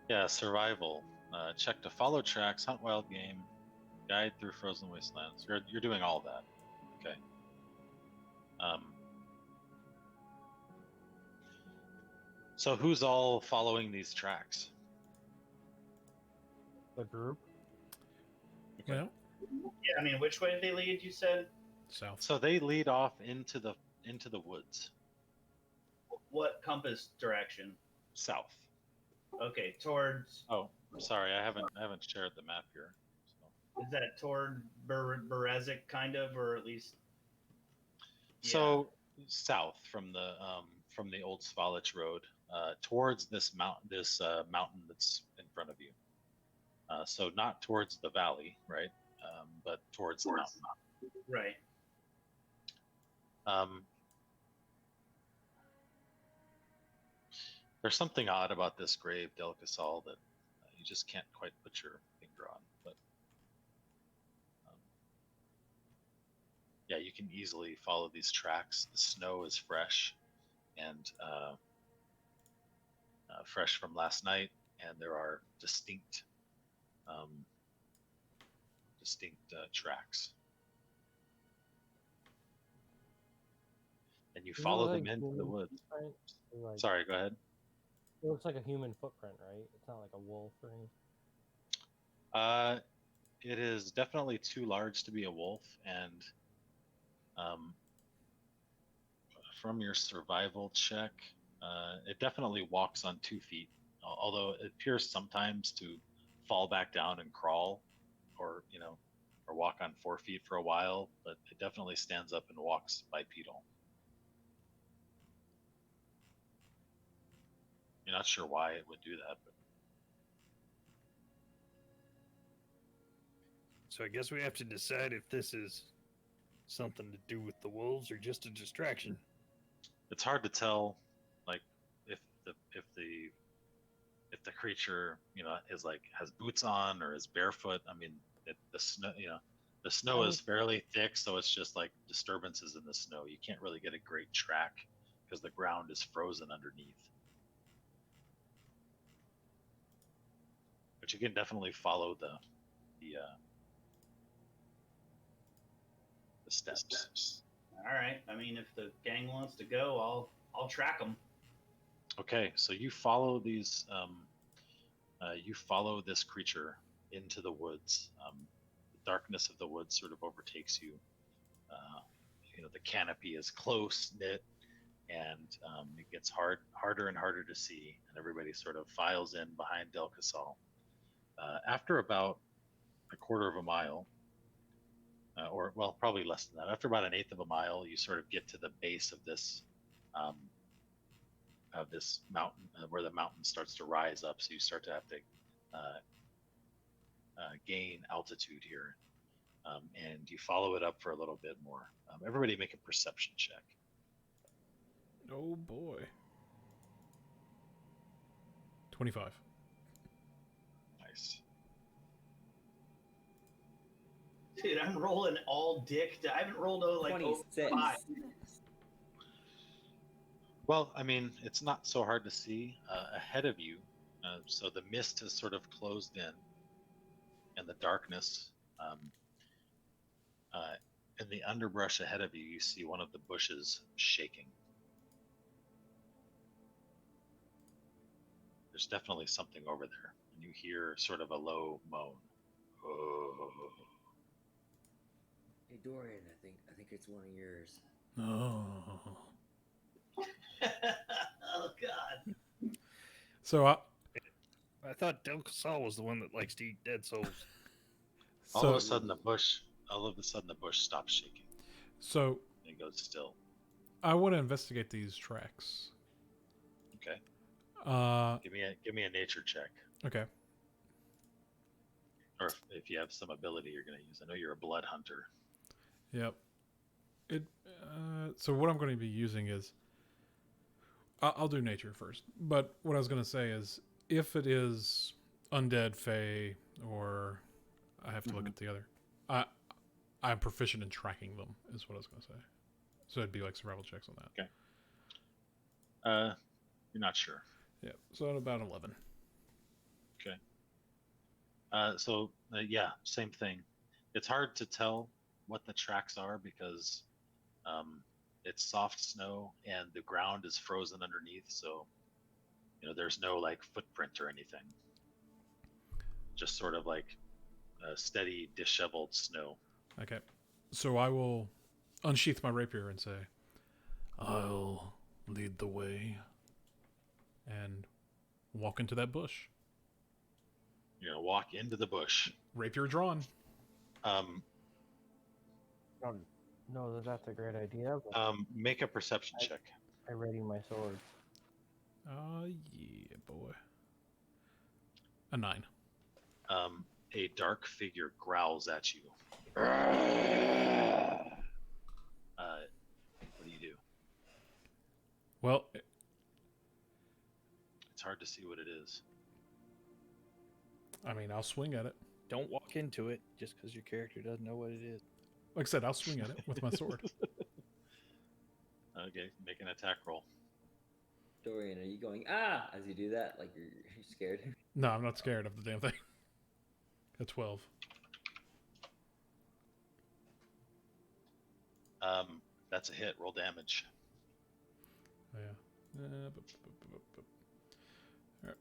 Yeah, survival. Check to follow tracks, hunt wild game, guide through frozen wastelands. You're doing all that. Okay. So who's all following these tracks? The group. Well, Yeah, I mean, which way did they lead? You said south. So they lead off into the woods, what compass direction? south. Okay, towards. Oh, sorry, I haven't shared the map here. So, Is that toward Berezek, kind of, or at least? so south from the old Svalich road, towards this mountain that's in front of you. So not towards the valley, right? But towards the mountain. Right. There's something odd about this grave, Delcasol, that you just can't quite put your finger on. But yeah, you can easily follow these tracks. The snow is fresh and fresh from last night, and there are distinct tracks. And you follow them into the woods. Right? Like, Sorry, go ahead. it looks like a human footprint, right? It's not like a wolf or anything. It is definitely too large to be a wolf, and from your survival check, it definitely walks on 2 feet, although it appears sometimes to fall back down and crawl, or walk on 4 feet for a while, but it definitely stands up and walks bipedal. You're not sure why it would do that, but So I guess we have to decide if this is something to do with the wolves or just a distraction. it's hard to tell, like if the creature is like has boots on or is barefoot. I mean, the snow is fairly thick, so it's just like disturbances in the snow. You can't really get a great track because the ground is frozen underneath. But you can definitely follow the steps. All right. I mean, if the gang wants to go, I'll track them. Okay, so you follow these. You follow this creature into the woods. The darkness of the woods sort of overtakes you. The canopy is close knit, and it gets harder and harder to see. And everybody sort of files in behind Delcasol. After about a quarter of a mile, or well, probably less than that. After about an eighth of a mile, you sort of get to the base of this mountain, where the mountain starts to rise up. So you start to have to gain altitude here, and you follow it up for a little bit more. Everybody make a perception check. Oh boy. 25. Nice. Dude, I'm rolling all dick. I haven't rolled like 26. 5. Well, I mean, it's not so hard to see ahead of you. So the mist has sort of closed in, and the darkness. In the underbrush ahead of you, you see one of the bushes shaking. There's definitely something over there, and you hear sort of a low moan. Oh. Hey Dorian, I think it's one of yours. Oh. Oh God. So I thought Delcasol was the one that likes to eat dead souls. All of a sudden, the bush stops shaking. So And it goes still. I want to investigate these tracks. Okay. Uh, Give me a nature check, okay. or if you have some ability you're going to use. I know you're a blood hunter. Yep. It. So what I'm going to be using is, I'll do nature first. But what I was going to say is, if it is undead, fey, or I have to look Mhm. at the other. I'm proficient in tracking them. Is what I was going to say. So it'd be like survival checks on that. Okay. You're not sure. Yeah. So at about 11. Okay. Yeah, same thing. It's hard to tell what the tracks are because it's soft snow and the ground is frozen underneath, so there's no like footprint or anything. Just sort of like steady, disheveled snow. Okay. So I will unsheath my rapier and say, I'll lead the way and walk into that bush. You're gonna walk into the bush. Rapier drawn. Um, No, that's a great idea. But make a perception check. I ready my sword. Yeah, boy. A 9. A dark figure growls at you. What do you do? Well, It's hard to see what it is. I mean, I'll swing at it. Don't walk into it just because your character doesn't know what it is. Like I said, I'll swing at it with my sword. Okay, make an attack roll. Dorian, are you going as you do that? Like you're scared? No, I'm not scared of the damn thing. A 12. That's a hit. Roll damage. Oh, yeah. All right.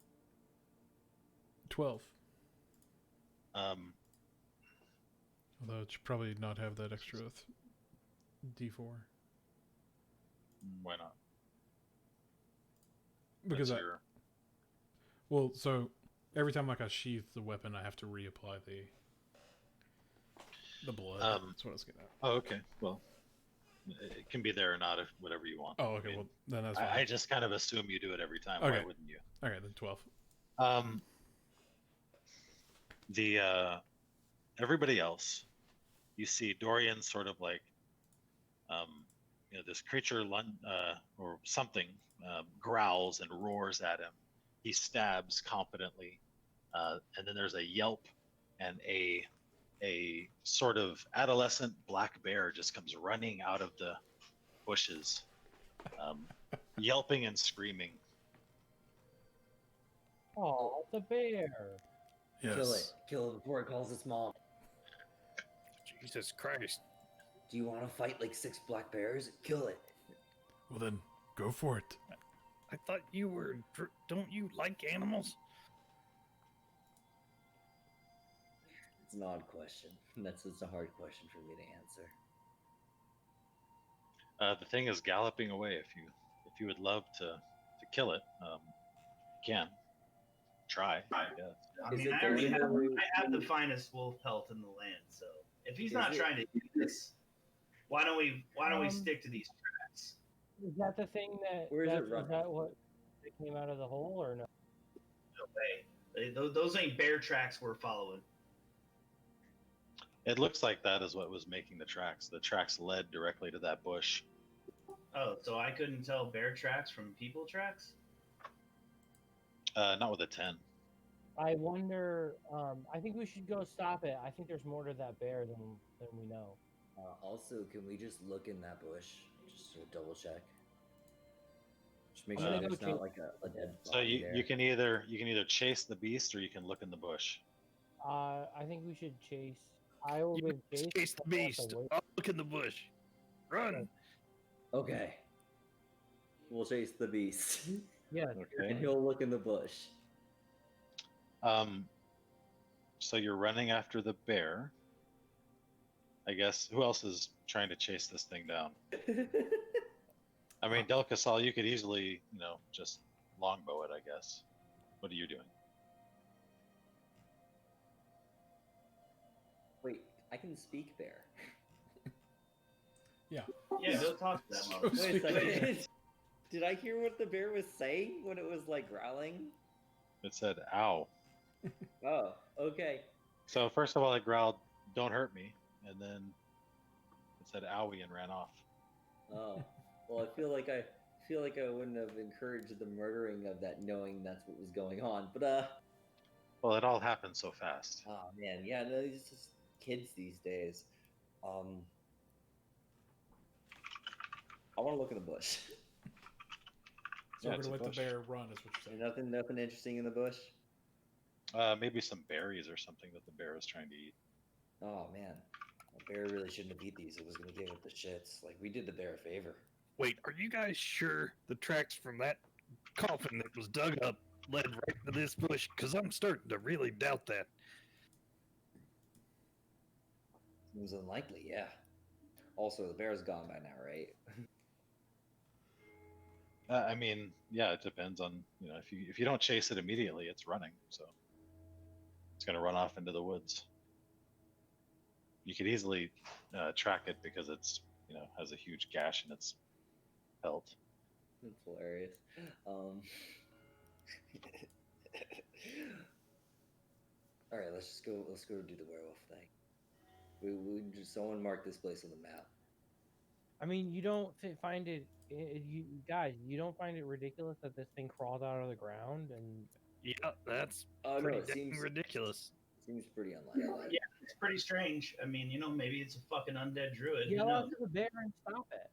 12. Although it should probably not have that extra D4. Why not? Because That's your- well, so every time like I sheath the weapon, I have to reapply the blood. That's what I was getting at. Oh, okay. Well, it can be there or not, if whatever you want. Oh, okay. I mean, Well, then that's fine. I just kind of assume you do it every time. Okay. Why wouldn't you? Okay, then 12. The everybody else, you see Dorian sort of like, this creature or something growls and roars at him. He stabs confidently, and then there's a yelp, and a sort of adolescent black bear just comes running out of the bushes, yelping and screaming. Oh, the bear. Yes. Kill it. Kill it before it calls its mom. Jesus Christ. Do you want to fight like 6 black bears? Kill it. Well, then go for it. I thought you were. Don't you like animals? It's an odd question. That's just a hard question for me to answer. The thing is galloping away. If you would love to kill it, you can try. I guess. I Is mean, it I already going have, to- I have the finest wolf pelt in the land, so if he's Is not it- trying to do this, why don't we stick to these tracks? Is that the thing that? Where is it Is running? that what that came out of the hole or no? No way. Those ain't bear tracks we're following. It looks like that is what was making the tracks. The tracks led directly to that bush. Oh, so I couldn't tell bear tracks from people tracks? Not with a 10. I wonder. I think we should go stop it. I think there's more to that bear than we know. Also, can we just look in that bush just to double check? Just make I'm sure gonna there's go not check- like a dead So body there. you can either chase the beast or you can look in the bush. I think we should chase. I will You give chase the beast. away. I'll look in the bush. Run. Okay. We'll chase the beast. Yes. And Okay. he'll look in the bush. So you're running after the bear. I guess who else is trying to chase this thing down? I mean, Del Casal, you could easily, just longbow it. I guess. What are you doing? Wait, I can speak bear. Yeah, go talk to that Go motherfucker. speak Wait a to the second. Did I hear what the bear was saying when it was like growling? It said, "Ow." Oh, okay. So first of all, it growled, "Don't hurt me," and then it said, "Owie," and ran off. Oh, well, I feel like I wouldn't have encouraged the murdering of that, knowing that's what was going on. But Well, it all happened so fast. oh man, yeah, no, these just kids these days. Um, I want to look in the bush. So Yeah, we're it's gonna a let the bush. bear run, is what you're saying. Nothing interesting in the bush. Maybe some berries or something that the bear is trying to eat. Oh man, a bear really shouldn't have eat these. It was gonna give it the shits. Like we did the bear a favor. Wait, are you guys sure the tracks from that coffin that was dug up led right to this bush? Because I'm starting to really doubt that. Seems unlikely, yeah. Also, the bear's gone by now, right? I mean, yeah, it depends on if you don't chase it immediately, it's running, so it's going to run off into the woods. You could easily track it because it's has a huge gash in its pelt. That's hilarious. All right, let's go. Let's go do the werewolf thing. We just someone mark this place on the map. I mean, you don't find it, you guys, you don't find it ridiculous that this thing crawled out of the ground and Yeah, that's Oh no, pretty it dang seems ridiculous. seems pretty unlikely. Yeah, it's pretty strange. I mean, maybe it's a fucking undead druid. Who yell knows? out to the bear and stop it.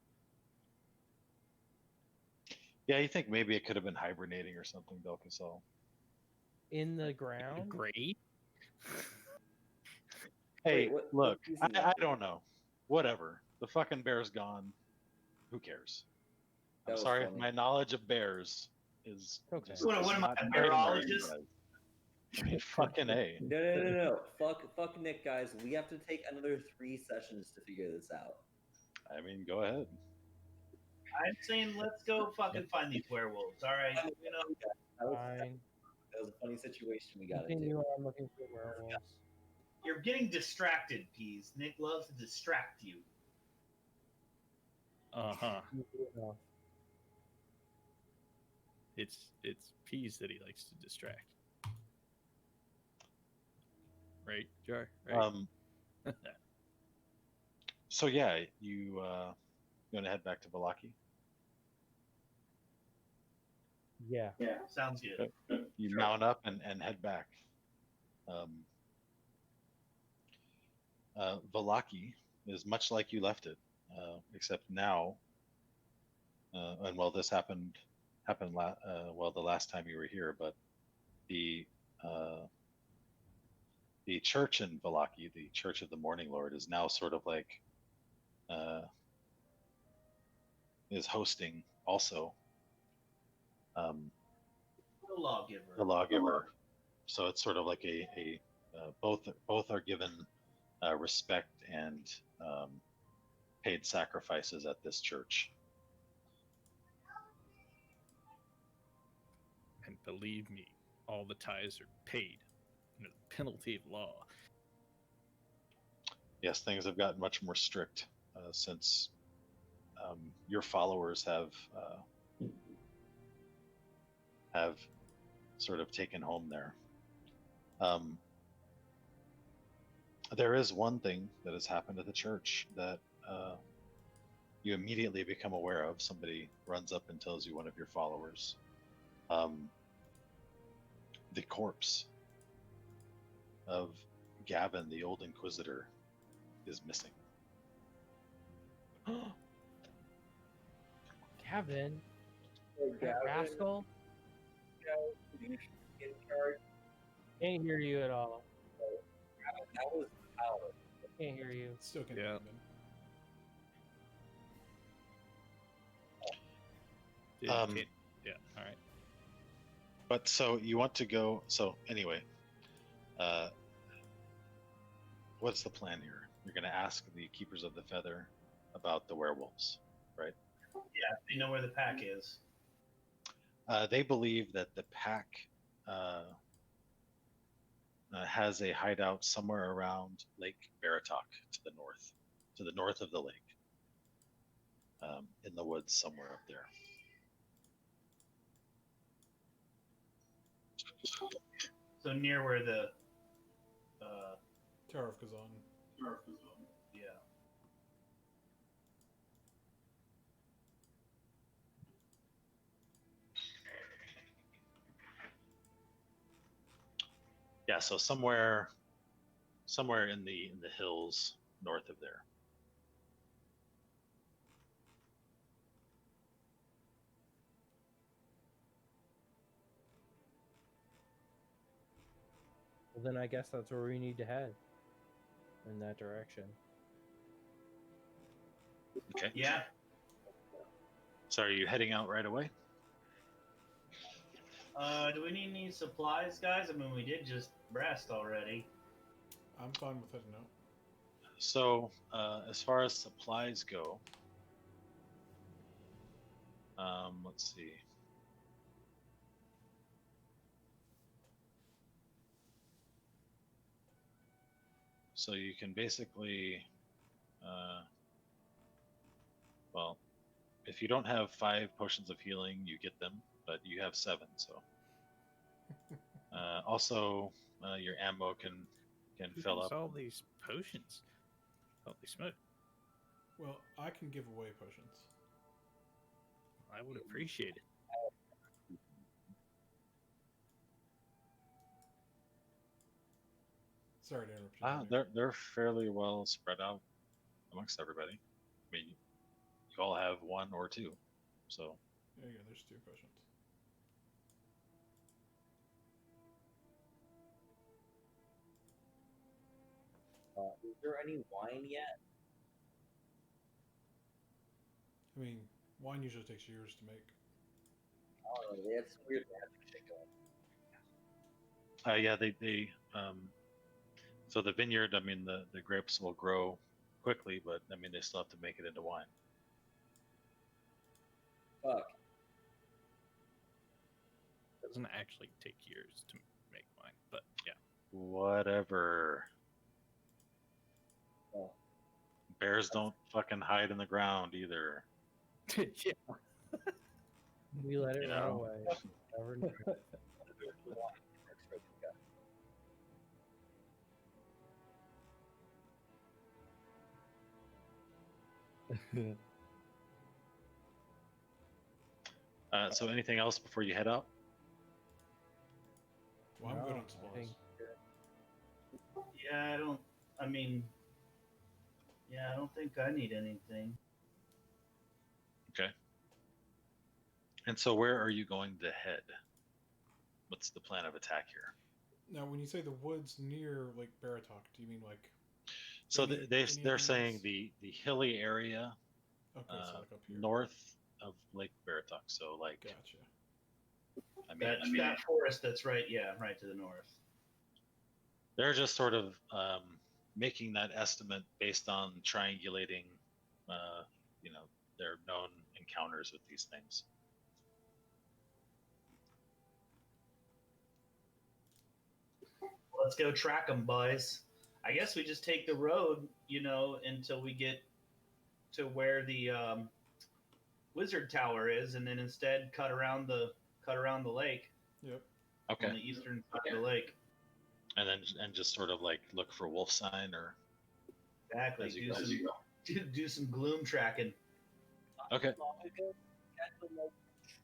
Yeah, you think maybe it could have been hibernating or something, Belkacel. In the ground? Great. Hey, Wait, what look, piece I, is that? I don't know. Whatever. The fucking bear's gone. Who cares? That I'm was sorry if funny. my knowledge of bears is Okay. just What am I, not a very much, bearologist? guys. I mean, fucking A. No. Fuck Nick, guys. We have to take another 3 sessions to figure this out. I mean, go ahead. I'm saying let's go fucking find these werewolves. All right, That was, Fine. that was a funny situation we got Continue into. on looking for werewolves. you're getting distracted, Peas. Nick loves to distract you. Uh-huh. Easy enough. It's peas that he likes to distract. Right, Jar? Right. So yeah, you going to head back to Valaki? Yeah. Yeah, sounds good. You Sure. mount up and head back. Valaki is much like you left it, except now. And well, this happened the last time you were here, but the church in Valaki, the Church of the Morning Lord, is now sort of like is hosting also The lawgiver. the lawgiver. So it's sort of like a both are given respect and paid sacrifices at this church. And believe me, all the tithes are paid under the penalty of law. Yes, things have gotten much more strict since your followers have sort of taken home there. There is one thing that has happened at the church that you immediately become aware of. Somebody runs up and tells you one of your followers. The corpse of Gavin, the old Inquisitor, is missing. Gavin, that Gavin, rascal, in charge. can't hear you at all. That was power. Can't hear you. Still can Yeah. hear him. Yeah, all right. But so you want to go. So anyway, what's the plan here? You're going to ask the Keepers of the Feather about the werewolves, right? Yeah, they know where the pack is. They believe that the pack has a hideout somewhere around Lake Baratok to the north of the lake. in the woods somewhere up there. So near where the Tower of Kazan. yeah. Yeah, so somewhere in the hills north of there. Well, then I guess that's where we need to head. In that direction. Okay. Yeah. So are you heading out right away? Do we need any supplies, guys? I mean, we did just rest already. I'm fine with heading out. So as far as supplies go, let's see. So you can basically, well, if you don't have 5 potions of healing, you get them, but you have 7. So also, your ammo can Who fill has up. all these potions? Holy smoke! Well, I can give away potions. I would appreciate it. Sorry to interrupt you. They're fairly well spread out amongst everybody. I mean, you all have 1 or 2, so There you go. There's 2 potions. Is there any wine yet? I mean, wine usually takes years to make. I don't know. They had some weird magic shit going. yeah, they so the vineyard. I mean, the grapes will grow quickly, but I mean, they still have to make it into wine. Fuck. Doesn't actually take years to make wine, but yeah. Whatever. Oh. Bears don't fucking hide in the ground either. Yeah. We let it You run know. away. Never knew. So anything else before you head out? Well, I'm good No, on I supplies. think- Yeah, I don't. I mean, yeah, I don't think I need anything. Okay. And so where are you going to head? What's the plan of attack here? Now, when you say the woods near Lake Baratok, do you mean like? So Any- they're any saying enemies? the hilly area Okay, so like up here. north of Lake Baratok. So like, Gotcha. I mean, That forest that's right to the north. they're just sort of making that estimate based on triangulating, you know, their known encounters with these things. Let's go track them, boys. I guess we just take the road, until we get to where the wizard tower is, and then instead cut around the lake Yep. Okay. on the eastern side of the lake. And just sort of like look for wolf sign or Exactly. As you go. Do some gloom tracking. Okay. Not long ago, Captain Lake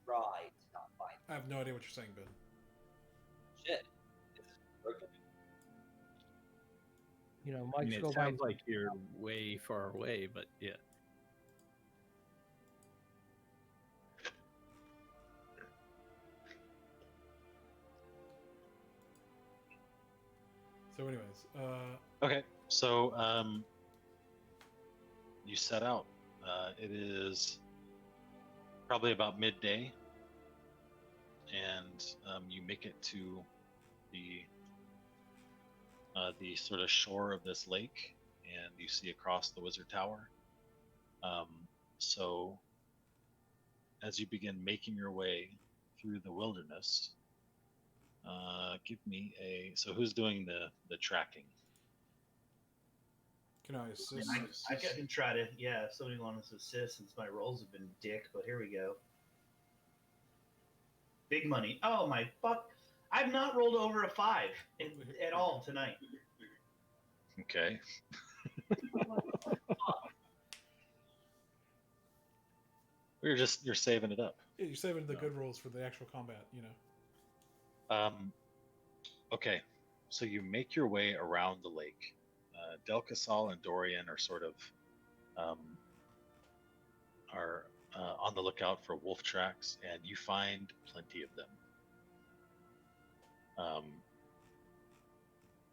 tried to not find I have no idea what you're saying, Ben. shit. This is broken. You know, I Mike's mean, go it by. sounds like you're way far away, but yeah. So, anyways, Okay. So you set out. It is probably about midday, and you make it to the sort of shore of this lake, and you see across the wizard tower. So as you begin making your way through the wilderness, give me a. So who's doing the tracking? Can I I, assist? mean, I can try to, yeah, if somebody wants to assist since my rolls have been dick, but here we go. Big money. Oh my fuck. I've not rolled over a 5 at all tonight. Okay. You're saving it up. Yeah, you're saving the No. good rolls for the actual combat, you know. Okay, so you make your way around the lake. Delcasol and Dorian are sort of are on the lookout for wolf tracks, and you find plenty of them.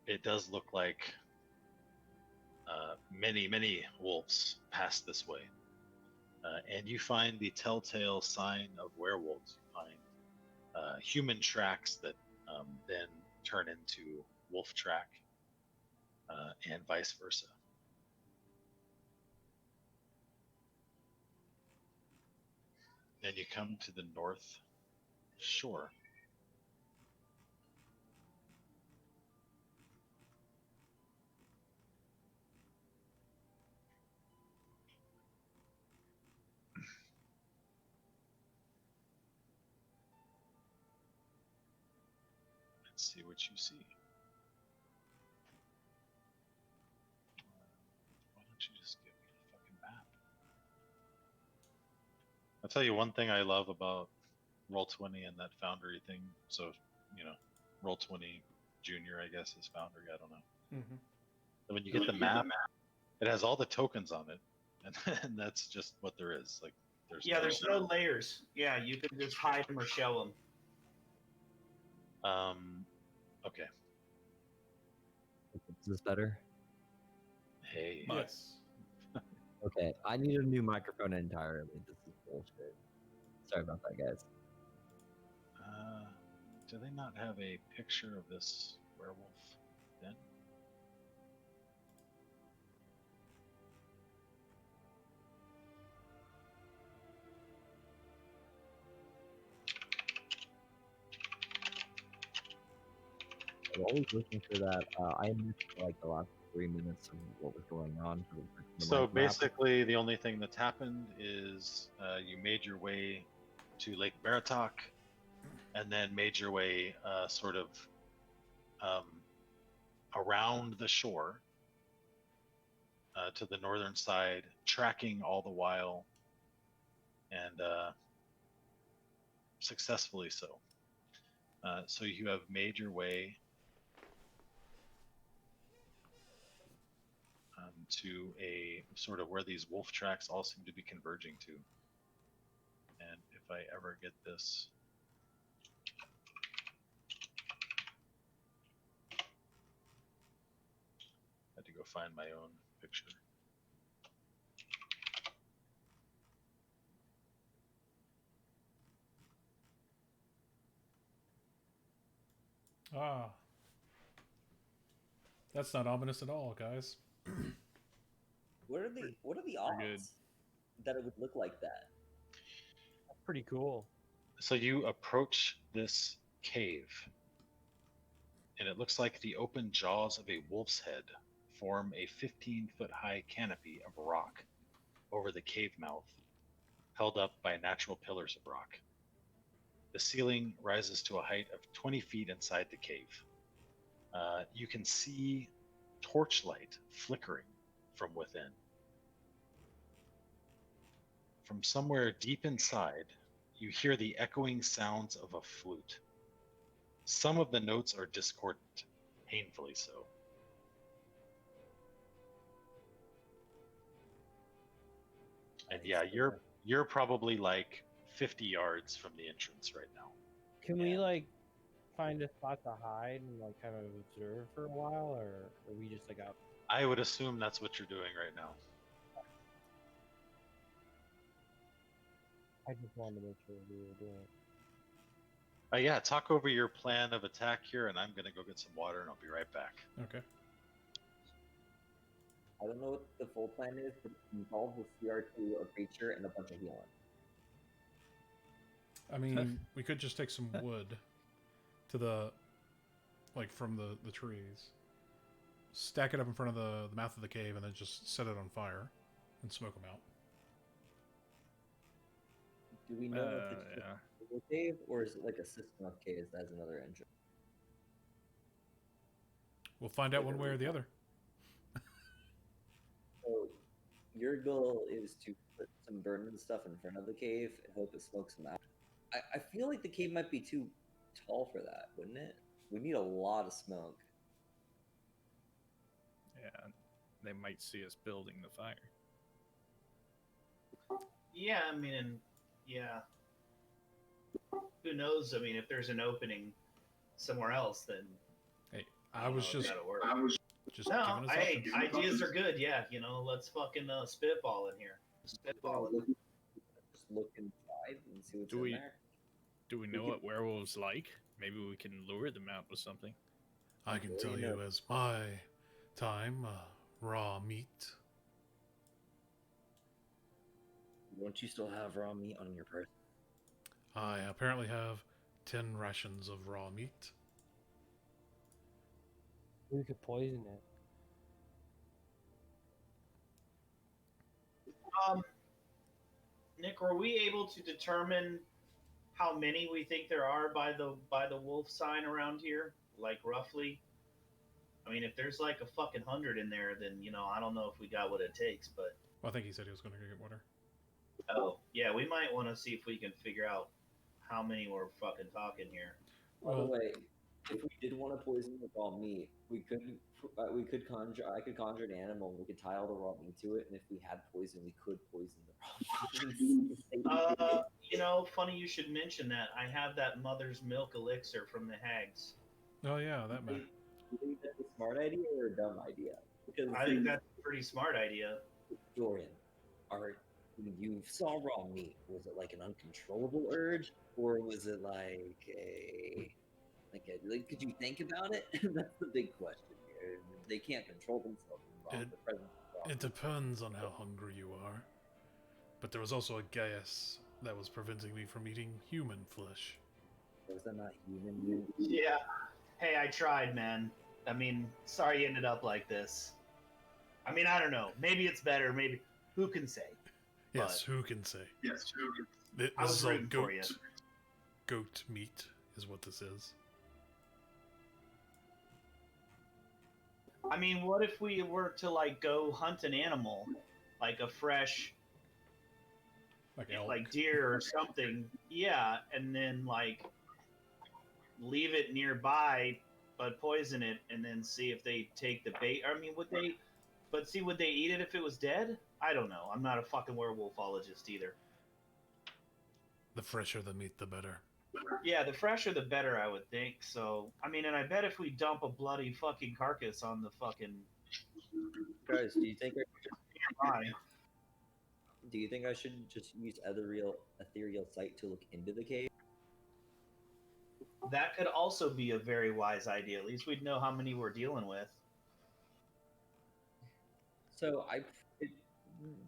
It does look like many wolves pass this way, and you find the telltale sign of werewolves. You find human tracks that then turn into wolf track, and vice versa. And you come to the north shore. Let's see what you see. Why don't you just give me the fucking map? I'll tell you one thing I love about Roll20 and that Foundry thing. So, you know, Roll20 Junior, I guess, is Foundry. I don't know. Mm-hmm. And when you get the map, it has all the tokens on it, and that's just what there is. Like, There's no layers. Yeah, you can just hide them or show them. Okay. Is this better? Hey. Yes. Okay, I need a new microphone entirely. This is bullshit. Sorry about that, guys. Do they not have a picture of this werewolf then? I'm always looking for that. I missed like the last 3 minutes of what was going on. So basically, the only thing that's happened is you made your way to Lake Baratok, and then made your way sort of around the shore to the northern side, tracking all the while, and successfully so. So you have made your way to a sort of where these wolf tracks all seem to be converging to. And if I ever get this, I had to go find my own picture. Ah. That's not ominous at all, guys. What are the good. odds that it would look like that? That's pretty cool. So you approach this cave, and it looks like the open jaws of a wolf's head form a 15-foot high canopy of rock over the cave mouth, held up by natural pillars of rock. The ceiling rises to a height of 20 feet inside the cave. You can see torchlight flickering from within. From somewhere deep inside, you hear the echoing sounds of a flute. Some of the notes are discordant, painfully so. And yeah, you're probably like 50 yards from the entrance right now. Can we like find a spot to hide and like kind of observe for a while, or are we just like out? I would assume that's what you're doing right now. I just wanted to make sure we were doing it. Yeah, talk over your plan of attack here, and I'm gonna go get some water, and I'll be right back. Okay. I don't know what the full plan is, but it involves a CR2, a creature, and a bunch of healing. I mean, we could just take some wood to the, like, from the trees. stack it up in front of the mouth of the cave and then just set it on fire and smoke them out. Do we know if it's Yeah. just a cave or is it like a system of caves that has another engine? We'll find out one way or the other. So your goal is to put some burning stuff in front of the cave and hope it smokes them out. I feel like the cave might be too tall for that, wouldn't it? We need a lot of smoke. Yeah. They might see us building the fire. Yeah, I mean, yeah. Who knows? I mean, if there's an opening somewhere else, then Hey, I I don't was know if just that'll work. just No, giving us hey, options. ideas are good. Yeah, let's fucking spitball in here. Spitball in. Just look inside and see what's Do in we- there. Do we know what werewolves like? Maybe we can lure them out with something. I can Well, tell you you know- as my time, raw meat. Don't you still have raw meat on your person? I apparently have 10 rations of raw meat. We could poison it. Nick, were we able to determine how many we think there are by the wolf sign around here? Like roughly? I mean, if there's like a fucking 100 in there, then I don't know if we got what it takes. But Well, I think he said he was going to go get water. yeah, we might want to see if we can figure out how many we're fucking talking here. By the Well, way, if we did want to poison the raw meat, we could conjure. I could conjure an animal. We could tie all the raw meat to it, and if we had poison, we could poison the raw meat. Funny you should mention that. I have that mother's milk elixir from the hags. oh yeah, that man. Do you think that's a smart idea or a dumb idea? Because I think that's a pretty smart idea. Dorian, when you saw raw meat, was it like an uncontrollable urge, or was it like could you think about it? That's the big question here. They can't control themselves in the presence of raw It depends on how hungry you are. But there was also a gas that was preventing me from eating human flesh. Was that not human meat? Yeah. Hey, I tried, man. I mean, sorry you ended up like this. I mean, I don't know. Maybe it's better. Maybe who can say? Yes, who can say? Yes, who can? This I was is all rooting for you. goat meat is what this is. I mean, what if we were to go hunt an animal, like a fresh, Like elk. like deer or something? Yeah, and then leave it nearby, but poison it, and then see if they take the bait. I mean, would they? But see, would they eat it if it was dead? I don't know. I'm not a fucking werewolfologist either. The fresher the meat, the better. Yeah, the fresher the better, I would think. So, I mean, and I bet if we dump a bloody fucking carcass on the fucking Guys, do you think nearby, I should just use ethereal sight to look into the cave? that could also be a very wise idea. At least we'd know how many we're dealing with. So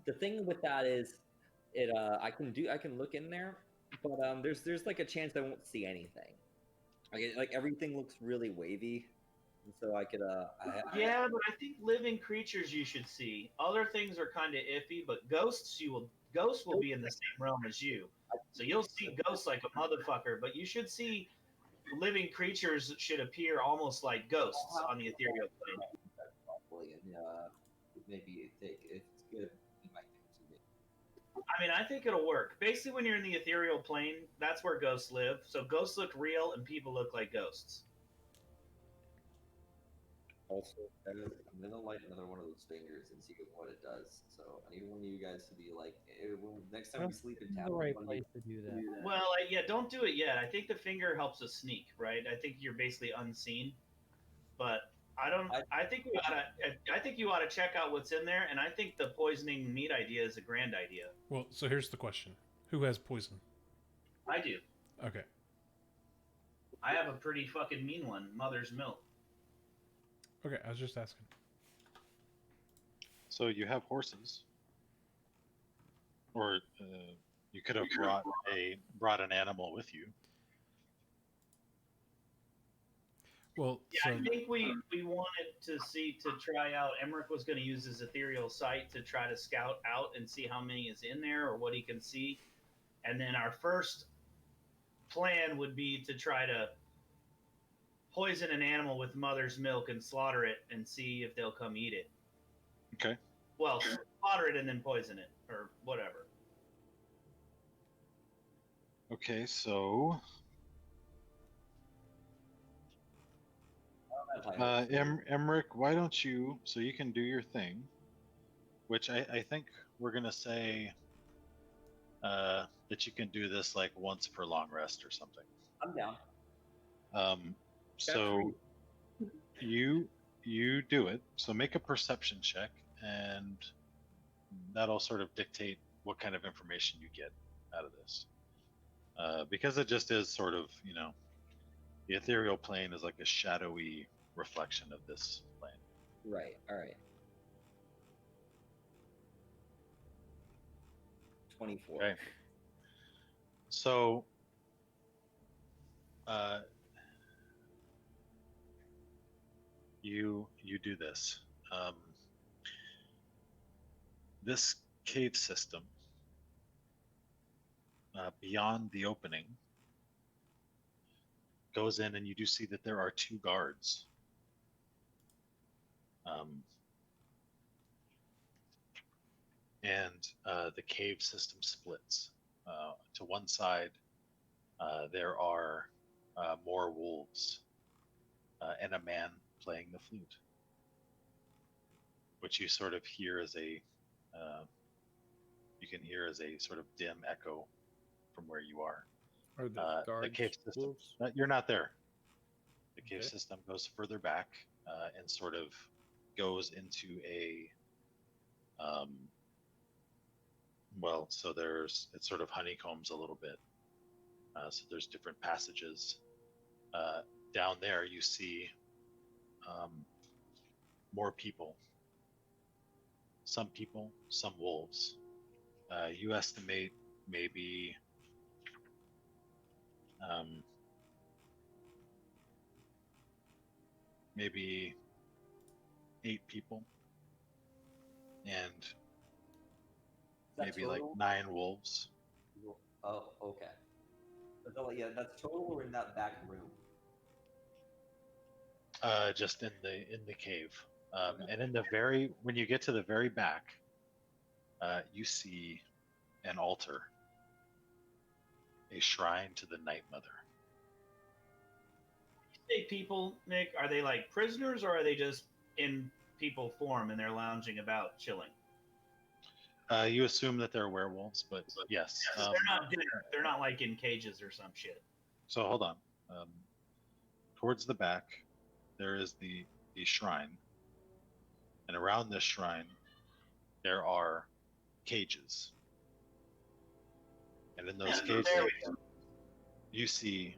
the thing with that is, I can look in there, but there's like a chance I won't see anything. Like everything looks really wavy, and so I could Yeah, but I think living creatures you should see. Other things are kind of iffy, but ghosts will be in the same realm as you. So you'll see ghosts like a motherfucker, but you should see living creatures should appear almost like ghosts on the ethereal plane. probably, and maybe if it's good, you might think it's I mean, I think it'll work. Basically, when you're in the ethereal plane, that's where ghosts live. So ghosts look real and people look like ghosts. Also, I'm gonna light another one of those fingers and see what it does. So I need one of you guys to be like, next time we sleep in This is town, the right one of place to do that. Well, yeah, don't do it yet. I think the finger helps us sneak, right? I think you're basically unseen. But I think you ought to check out what's in there, and I think the poisoning meat idea is a grand idea. Well, so here's the question. Who has poison? I do. Okay. I have a pretty fucking mean one, mother's milk. Okay, I was just asking. So you have horses, or you could have brought an animal with you. Well, Yeah, so I think we wanted to try out. Emmerich was going to use his ethereal sight to try to scout out and see how many is in there or what he can see, and then our first plan would be to try to poison an animal with mother's milk and slaughter it and see if they'll come eat it. Okay. Well, slaughter it and then poison it or whatever. Okay, so Emmerich, why don't you? So you can do your thing, which I think we're gonna say that you can do this like once per long rest or something. I'm down. So you do it. So make a perception check, and that'll sort of dictate what kind of information you get out of this. Because it just is sort of, the ethereal plane is like a shadowy reflection of this plane. Right. All right. 24. Okay. So, you do this. This cave system, beyond the opening, goes in, and you do see that there are 2 guards. And the cave system splits. To one side, there are more wolves and a man playing the flute, which you sort of hear as you can hear as a sort of dim echo from where you are. Are the The guards cave system. wolves? You're not there. The cave Okay. system goes further back and sort of goes into a so it sort of honeycombs a little bit. So there's different passages. Down there you see more people. Some people, some wolves. You estimate maybe maybe 8 people, and maybe like 9 wolves. Oh, okay. Yeah, that's total. Or in that back room. Just in the cave. Okay. And when you get to the very back, you see an altar, a shrine to the Night Mother. Hey, people, Nick, are they like prisoners or are they just in people form and they're lounging about chilling? You assume that they're werewolves, but yes. They're not dinner. They're not like in cages or some shit. So hold on. Towards the back, there is the shrine, and around this shrine, there are cages, and in those cages, you see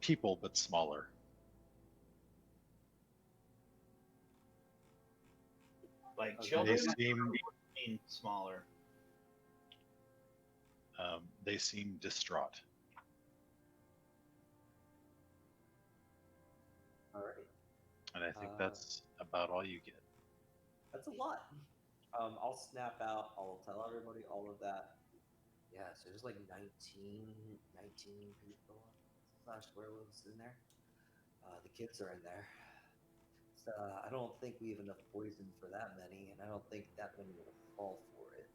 people, but smaller. Like children? They seem smaller. They seem distraught. All right. And I think that's about all you get. That's a lot. I'll snap out. I'll tell everybody all of that. Yeah, so there's like 19 people / werewolves in there. The kids are in there. So I don't think we have enough poison for that many, and I don't think that many will fall for it.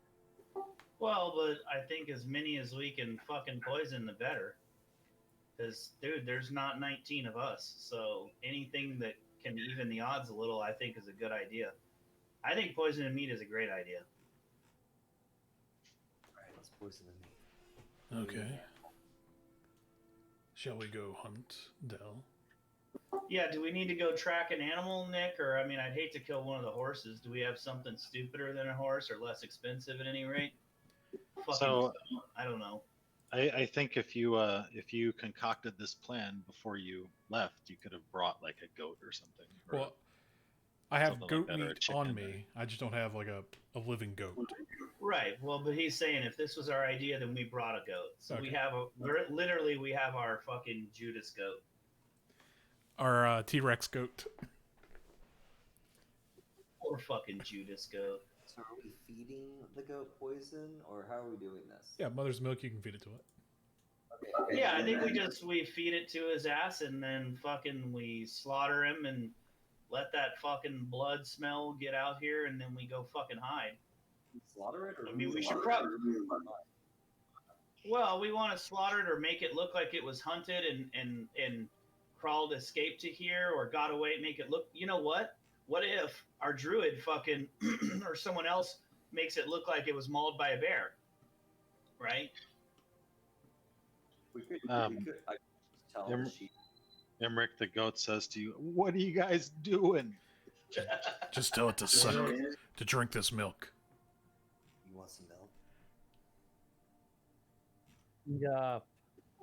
Well, but I think as many as we can fucking poison, the better. Because, dude, there's not 19 of us, so anything that can even the odds a little, I think, is a good idea. I think poisoning meat is a great idea. All right, let's poison the meat. okay. Shall we go hunt, Dell? Yeah, do we need to go track an animal, Nick? Or, I mean, I'd hate to kill one of the horses. Do we have something stupider than a horse or less expensive at any rate? I don't know. I think if you concocted this plan before you left, you could have brought like a goat or something. Well, I have something goat like that, or a meat chicken on or- me. I just don't have like a living goat. Right. Well, but he's saying if this was our idea, then we brought a goat. So we Okay. have we have our fucking Judas goat. Our T-Rex goat. Poor fucking Judas goat. So are we feeding the goat poison, or how are we doing this? Yeah, mother's milk. You can feed it to it. Okay. Yeah, I think we feed it to his ass and then fucking we slaughter him and let that fucking blood smell get out here and then we go fucking hide. Slaughter it, or I mean, we should probably. Well, we want to slaughter it or make it look like it was hunted and crawled, escaped to here, or got away. Make it look. You know what? What if our druid fucking or someone else makes it look like it was mauled by a bear, right? We could. I just tell Em- the sheep. Emmerich the goat says to you, "What are you guys doing?" Just tell it to suck, to drink this milk. You want some milk? Yeah.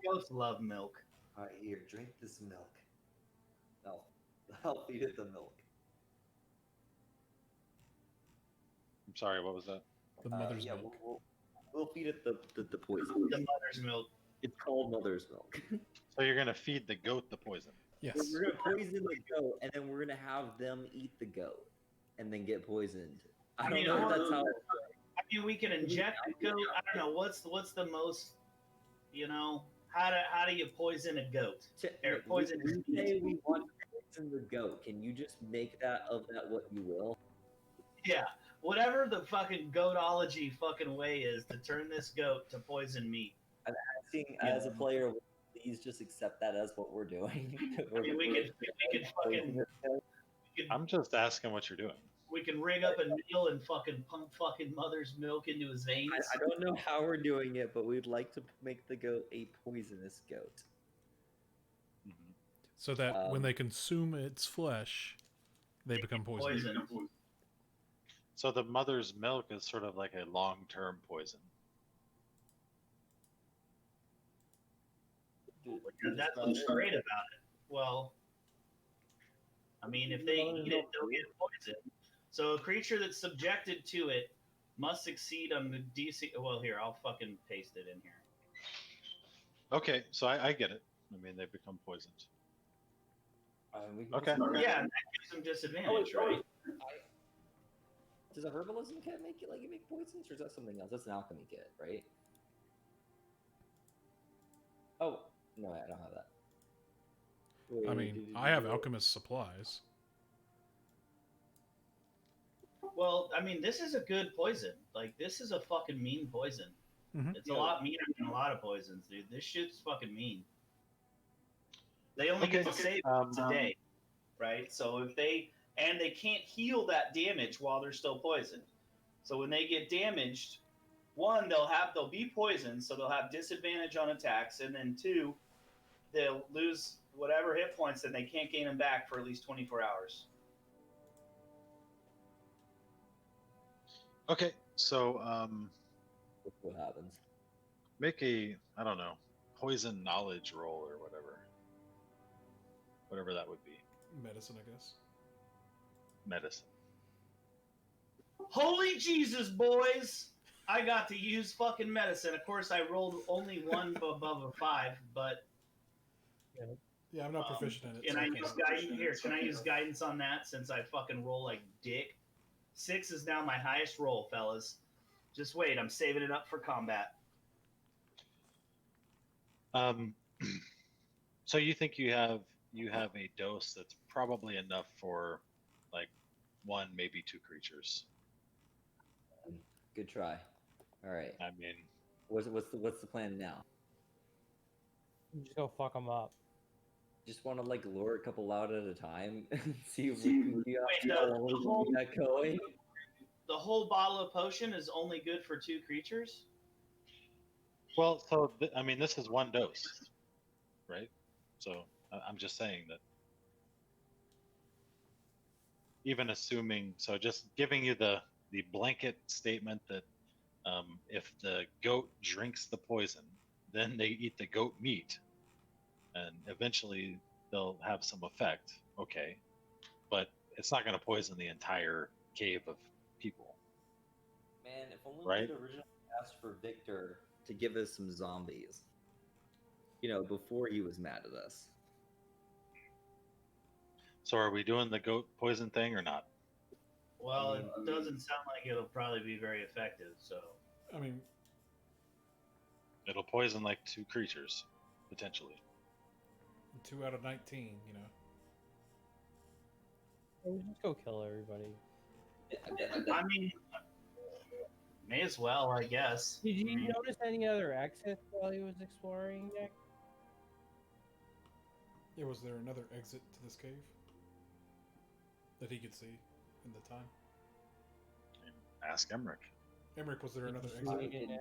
Goats love milk. All right, here, drink this milk. No, I'll feed it the milk. I'm sorry, what was that? The mother's yeah, milk. we'll feed it the poison. The mother's milk. It's called mother's milk. So you're gonna feed the goat the poison. Yes. We're gonna poison the goat, and then we're gonna have them eat the goat, and then get poisoned. I don't know if that's how. I mean, we can inject the goat. I don't know what's the most, you know, how do you poison a goat? Or poison We say we want to poison the goat. Can you just make that of that what you will? Yeah, whatever the fucking goatology fucking way is to turn this goat to poison meat. Asking as a player, please just accept that as what we're doing. I mean, we could fucking I'm just asking what you're doing. we can rig up a needle and fucking pump fucking mother's milk into his veins. I don't know how we're doing it, but we'd like to make the goat a poisonous goat. Mhm. So that when they consume its flesh, they become poisoned. Poison. So the mother's milk is sort of like a long-term poison. That's what's great about it. Well, I mean, if they eat it, they'll get poisoned. So a creature that's subjected to it must succeed on the DC. Well, here, I'll fucking paste it in here. Okay, so I get it. I mean, they become poisoned. We can Okay. just- Yeah, and that gives them disadvantage, right? Does a herbalism kit make it let you make poisons, or is that something else? That's an alchemy kit, right? Oh no, I don't have that. I mean, I have alchemist supplies. Well, I mean, this is a good poison. Like, this is a fucking mean poison. Mhm. It's a lot meaner than a lot of poisons, dude. This shit's fucking mean. They only get to save today, right? So if they can't heal that damage while they're still poisoned. So when they get damaged, one, they'll be poisoned, so they'll have disadvantage on attacks, and then two, they'll lose whatever hit points and they can't gain them back for at least 24 hours. Okay, so That's what happens. make a, I don't know, poison knowledge roll or whatever that would be. Medicine, I guess. Medicine. Holy Jesus, boys! I got to use fucking medicine. Of course, I rolled only one above a 5, but Yeah, I'm not proficient in it. can so I can't- use guidance here? Can I use guidance on that since I fucking roll like dick? 6 is now my highest roll, fellas. Just wait, I'm saving it up for combat. So you think you have a dose that's probably enough for like one, maybe two creatures. Good try. All right. I mean, What's the plan now? You just go fuck them up. Just want to like lure a couple out at a time and see if we can get Wait, how long we can get going. The whole bottle of potion is only good for 2 creatures? well, so I mean, this is one dose, right? So I'm just saying that even assuming, so just giving you the blanket statement that if the goat drinks the poison, then they eat the goat meat, and eventually they'll have some effect. Okay, but it's not going to poison the entire cave of people. Man, if only Right? we'd originally asked for Victor to give us some zombies. You know, before he was mad at us. So are we doing the goat poison thing or not? Well, it doesn't sound like it'll probably be very effective. So I mean, It'll poison like 2 creatures, potentially. 2 out of 19. You know. Or we just go kill everybody. I mean, may as well, I guess. Did I you mean, notice any other exits while he was exploring, Nick? Yeah, was there another exit to this cave that he could see in the time? Ask Emmerich. Emmerich, was there another I I exit? did not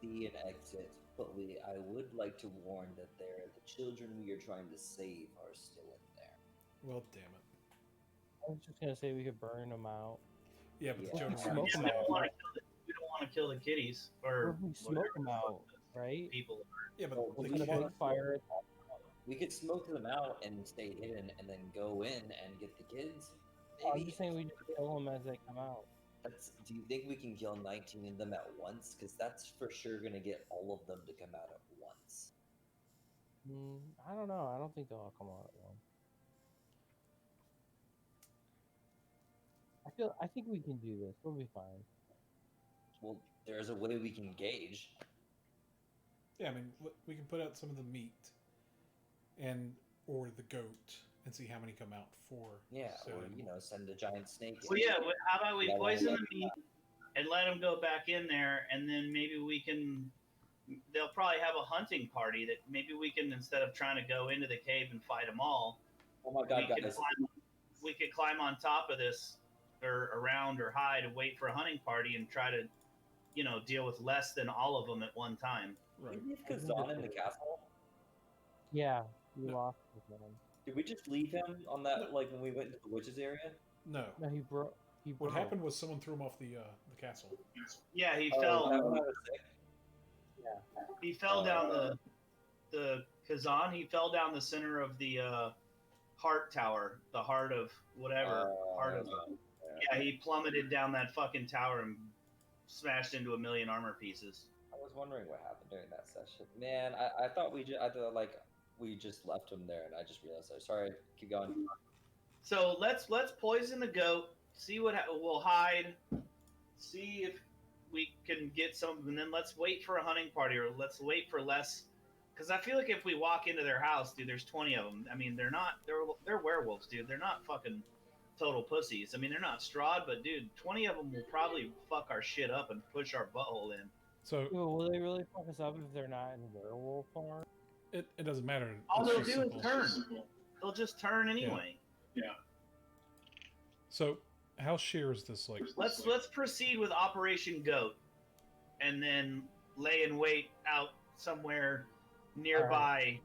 see an exit, but I would like to warn that the children we are trying to save are still in there. Well, damn it. I was just gonna say we could burn them out. Yeah, but Yeah. the children Smoke yeah, them we out. don't want to kill we don't want to kill the kitties Or or if we whatever smoke them the fuck out, right? people. Yeah, but Well, We'll the put a kid, big fire. We could smoke them out and stay hidden, and then go in and get the kids. I'm Maybe. just saying we just kill them as they come out. Do you think we can kill 19 of them at once? Because that's for sure gonna get all of them to come out at once. I don't know. I don't think they'll all come out at once. I think we can do this. We'll be fine. Well, there's a way we can gauge. yeah, I mean, we can put out some of the meat, or the goat, and see how many come out for. Yeah, or so- send a giant snake. Well, yeah. How about we Yeah, poison yeah. the meat and let them go back in there, and then maybe we can. They'll probably have a hunting party that maybe we can, instead of trying to go into the cave and fight them all, Oh my god, we could guys! climb on top of this or around or hide and wait for a hunting party and try to, deal with less than all of them at one time. Right. Did we leave Kazan in the castle? Yeah, we lost this man. Did we just leave him on that, like when we went into the witches area? No. No, he broke. What happened was someone threw him off the castle. Yeah, he Oh, fell. that one I was sick? He fell down the Kazan. He fell down the center of the heart tower, the heart of whatever. Heart of. Yeah, he plummeted down that fucking tower and smashed into 1,000,000 armor pieces. I was wondering what happened during that session. Man, I thought we just left him there, and I just realized. Sorry, keep going. So let's poison the goat. See what we'll hide. See if we can get some, and then let's wait for a hunting party, or let's wait for less. Because I feel like if we walk into their house, dude, there's 20 of them. I mean, they're werewolves, dude. They're not fucking total pussies. I mean, they're not Strahd, but dude, 20 of them will probably fuck our shit up and push our butthole in. So Will they really fuck us up if they're not in werewolf form? it doesn't matter. All It's they'll just do simple. is turn. They'll just turn anyway. So how sheer is this? Like, Let's proceed with Operation Goat, and then lay in wait out somewhere nearby.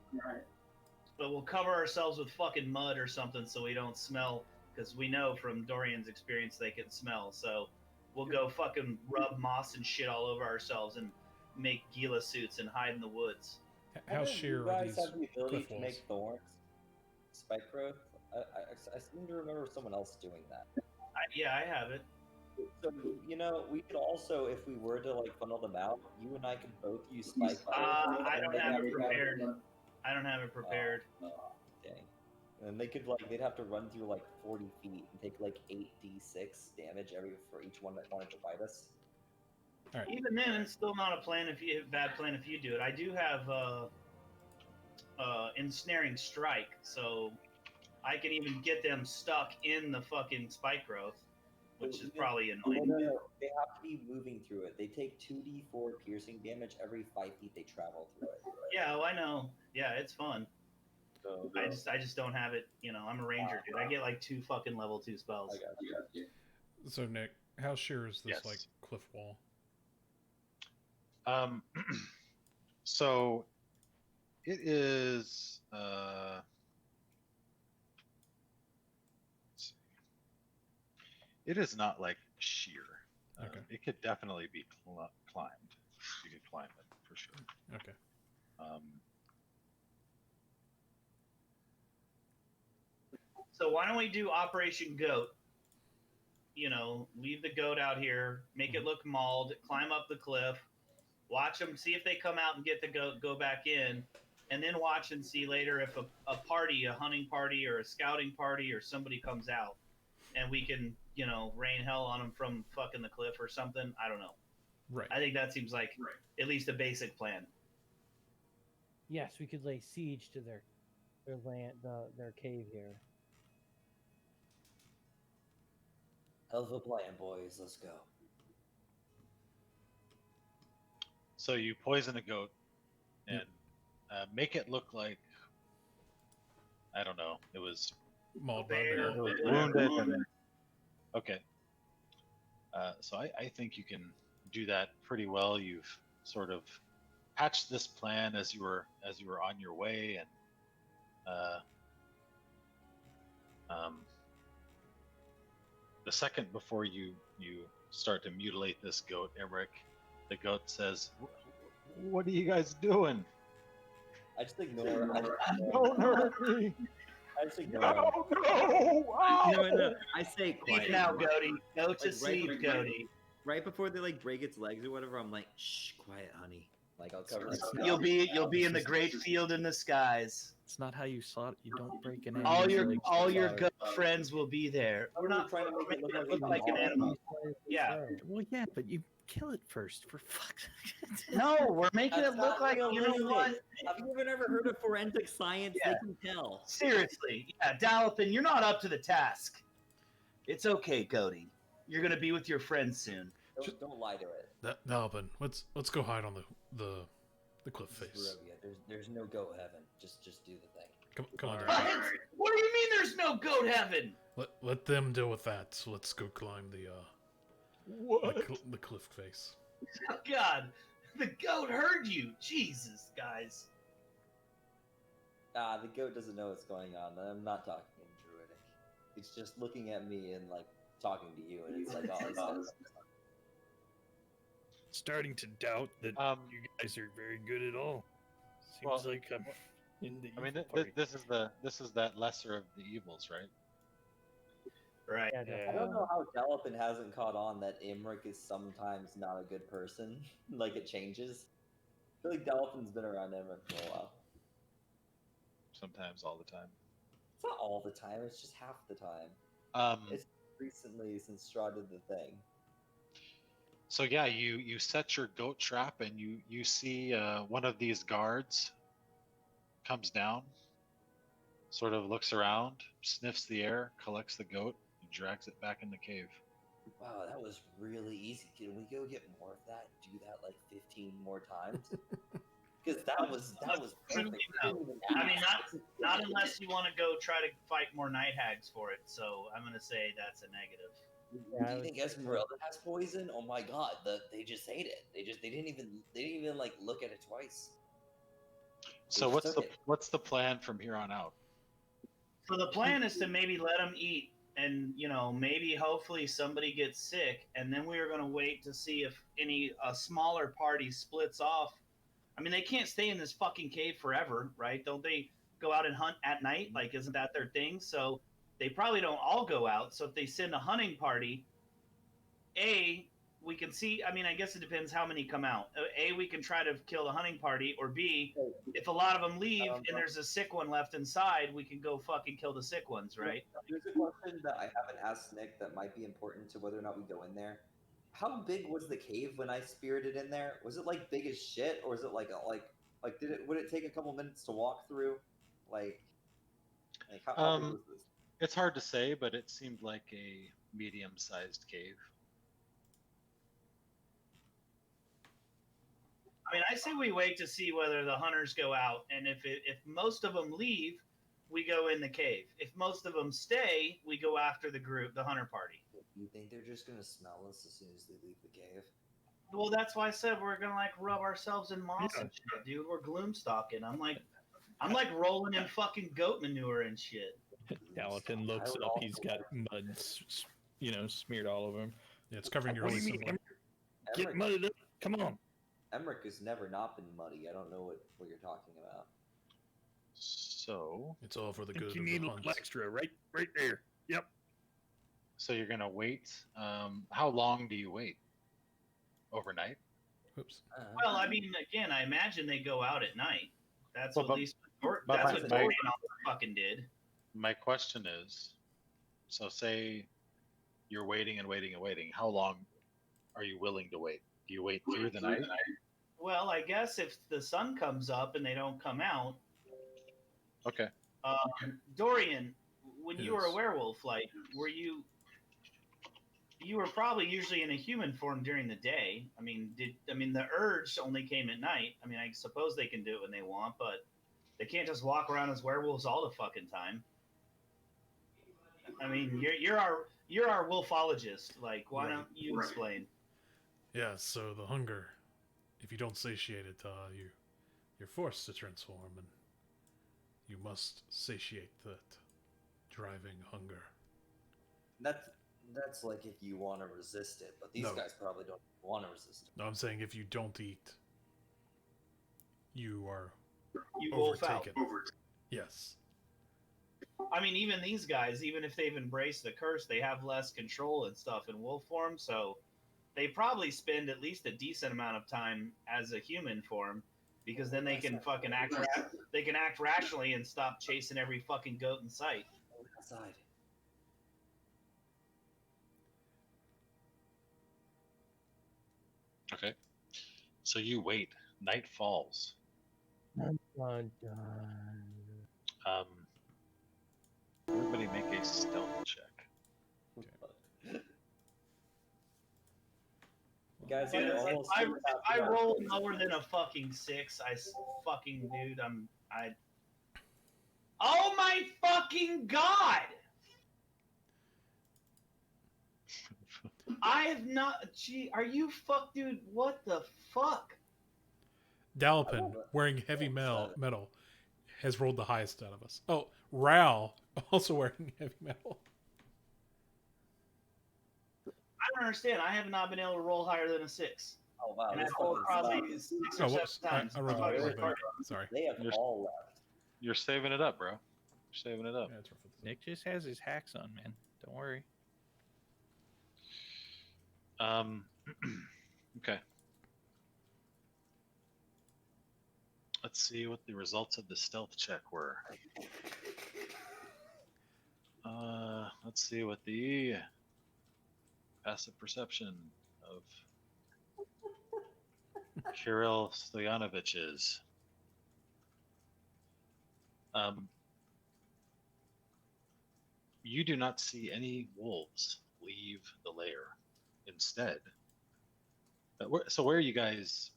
But we'll cover ourselves with fucking mud or something so we don't smell, because we know from Dorian's experience they can smell. So we'll go fucking rub moss and shit all over ourselves and make Gila suits and hide in the woods. how Haven't sheer you are guys these have the ability cliff to walls? make thorns? Spike growth? I seem to remember someone else doing that. Yeah, I have it. So, we could also, if we were to like funnel them out, you and I could both use spike growth. I don't and have then it prepared. I don't have it prepared. Dang. And they'd have to run through like 40 feet and take like 8d6 damage for each one that wanted to fight us. All right. Even then, it's still not a bad plan if you do it. I do have ensnaring strike, so I can even get them stuck in the fucking spike growth, which is probably annoying. No. They have to be moving through it. They take 2d4 piercing damage every 5 feet they travel through it. Yeah, well, I know. Yeah, it's fun. So, I just don't have it. I'm a ranger, dude. I get like 2 fucking level 2 spells. I got you. So Nick, how sheer is this Yes. like cliff wall? So it is. Let's see. It is not like sheer. Okay. It could definitely be climbed. You could climb it for sure. Okay. So why don't we do Operation Goat? Leave the goat out here, make it look mauled, climb up the cliff, watch them, see if they come out and get the goat, go back in, and then watch and see later if a party, a hunting party or a scouting party or somebody comes out, and we can, rain hell on them from fucking the cliff or something. I don't know. Right. I think that seems like at least a basic plan. Yes, we could lay siege to their land, their cave here. Hell of a plan, boys. Let's go. So you poison a goat and make it look like, I don't know, it was Mauled by a bear. it was wounded. And, okay. So I think you can do that pretty well. You've sort of hatched this plan as you were on your way, and the second before you start to mutilate this goat, Emmerich, the goat says, "What are you guys doing? I just ignore. Don't hurt me! I just ignore. No, no! No. I say Sleep quiet. now, Goaty. Go to Like, sleep, right- Goaty. Right before they like break its legs or whatever, I'm like, shh, quiet, honey. Like I'll cover. It's my- You'll be in the great field in the skies. It's not how you saw it. You don't break an All animal's your legs. all your Sorry. goat friends will be there. We're not trying to make it look like an animal. Yeah. Well, yeah, but you kill it first, for fuck's sake. No, we're making That's it look not like, you know realistic. what? Have you ever heard of forensic science? Yeah. They can tell. Seriously, yeah, Dallopin, you're not up to the task. It's okay, Goaty. You're gonna be with your friends soon. Don't lie to it. Dalvin, let's go hide on the cliff face. Barovia, there's no go heaven. Just do the thing. Come on, What? Dalvin. What do you mean there's no goat heaven? Let them deal with that. So let's go climb the cliff face. Oh, God, the goat heard you. Jesus, guys. The goat doesn't know what's going on. I'm not talking in Druidic. It's just looking at me and like talking to you, and it's like all this. Starting to doubt that you guys are very good at all. Seems Well, like I'm in the. I mean, evil party. this is that lesser of the evils, right? Right. Yeah, I don't know how Galopin hasn't caught on that Imric is sometimes not a good person. Like it changes. I feel like Galopin's been around Imric for a while. Sometimes, all the time. It's not all the time. It's just half the time. It's recently since Strahd did the thing. So yeah, you set your goat trap, and you see one of these guards comes down, sort of looks around, sniffs the air, collects the goat, and drags it back in the cave. Wow, that was really easy. Can we go get more of that? Do that like 15 more times? Because that was perfect. I mean, not unless you want to go try to fight more night hags for it. So I'm gonna say that's a negative. Do you think Esmeralda has poison? Oh my god, they just ate it. They didn't even like look at it twice. So just took it. what's the plan from here on out? So the plan is to maybe let them eat, and maybe hopefully somebody gets sick, and then we are going to wait to see if a smaller party splits off. I mean, they can't stay in this fucking cave forever, right? Don't they go out and hunt at night? Like, isn't that their thing? So they probably don't all go out. So if they send a hunting party, we can see. I mean, I guess it depends how many come out. We can try to kill the hunting party, or B, if a lot of them leave and there's a sick one left inside, we can go fucking kill the sick ones, right? There's a question that I haven't asked Nick that might be important to whether or not we go in there. How big was the cave when I spirited in there? Was it like big as shit, or is it like would it take a couple minutes to walk through? Like how big was this? It's hard to say, but it seemed like a medium-sized cave. I mean, I say we wait to see whether the hunters go out, and if most of them leave, we go in the cave. If most of them stay, we go after the group, the hunter party. You think they're just gonna smell us as soon as they leave the cave? Well, that's why I said we're gonna like rub ourselves in moss and shit, dude. We're gloom stalking. I'm like rolling in fucking goat manure and shit. Gallatin looks up. He's got mud, smeared all over him. Yeah, it's covering your What do whole you mean? assembly. Get mudded up. Come on. Emmerich has never not been muddy. I don't know what you're talking about. So It's all for the Think good you of need the a hunt. little extra, right there. Yep. so you're gonna wait. How long do you wait? Overnight? Oops. Well, I mean, again, I imagine they go out at night. That's Well, what but- at least but that's my- what my- Dorian fucking did. My question is, so say you're waiting and waiting and waiting. How long are you willing to wait? Do you wait through the night? Well, I guess if the sun comes up and they don't come out, Okay. Dorian, when you were a Yes. werewolf, like, were you? You were probably usually in a human form during the day. I mean, the urge only came at night. I mean, I suppose they can do it when they want, but they can't just walk around as werewolves all the fucking time. I mean, you're our wolfologist. Like, why Right. don't you explain? Yeah, so the hunger, if you don't satiate it, you're forced to transform, and you must satiate that driving hunger. That's like if you want to resist it, but these No. guys probably don't want to resist it. No, I'm saying if you don't eat, you are You wolf out. overtaken. Yes. I mean, even these guys, even if they've embraced the curse, they have less control and stuff in wolf form, so they probably spend at least a decent amount of time as a human form, because then they can fucking they can act rationally and stop chasing every fucking goat in sight. Outside. Okay. So you wait. Night falls. Dun, dun, dun. Everybody make a stealth check. Guys, Dude, I if almost I, threw if half I the roll arcade. lower than a fucking 6, dude, Oh my fucking god! I have not. Gee, are you dude? What the fuck? Dalpin, wearing heavy metal, has rolled the highest out of us. Oh, Ral, also wearing heavy metal. I don't understand. I have not been able to roll higher than a 6. Oh wow, And I've this rolled fucking probably sucks. 6 Oh, or 7 whoops. times. I rolled Oh, it really? back. Sorry. They have You're- all left. You're saving it up, bro. You're saving it up. Yeah, it's rough with this. Nick just has his hacks on, man. Don't worry. Okay. Let's see what the results of the stealth check were. Let's see what the passive perception of Kirill Stoyanovich is. You do not see any wolves leave the lair. Instead, so where are you guys?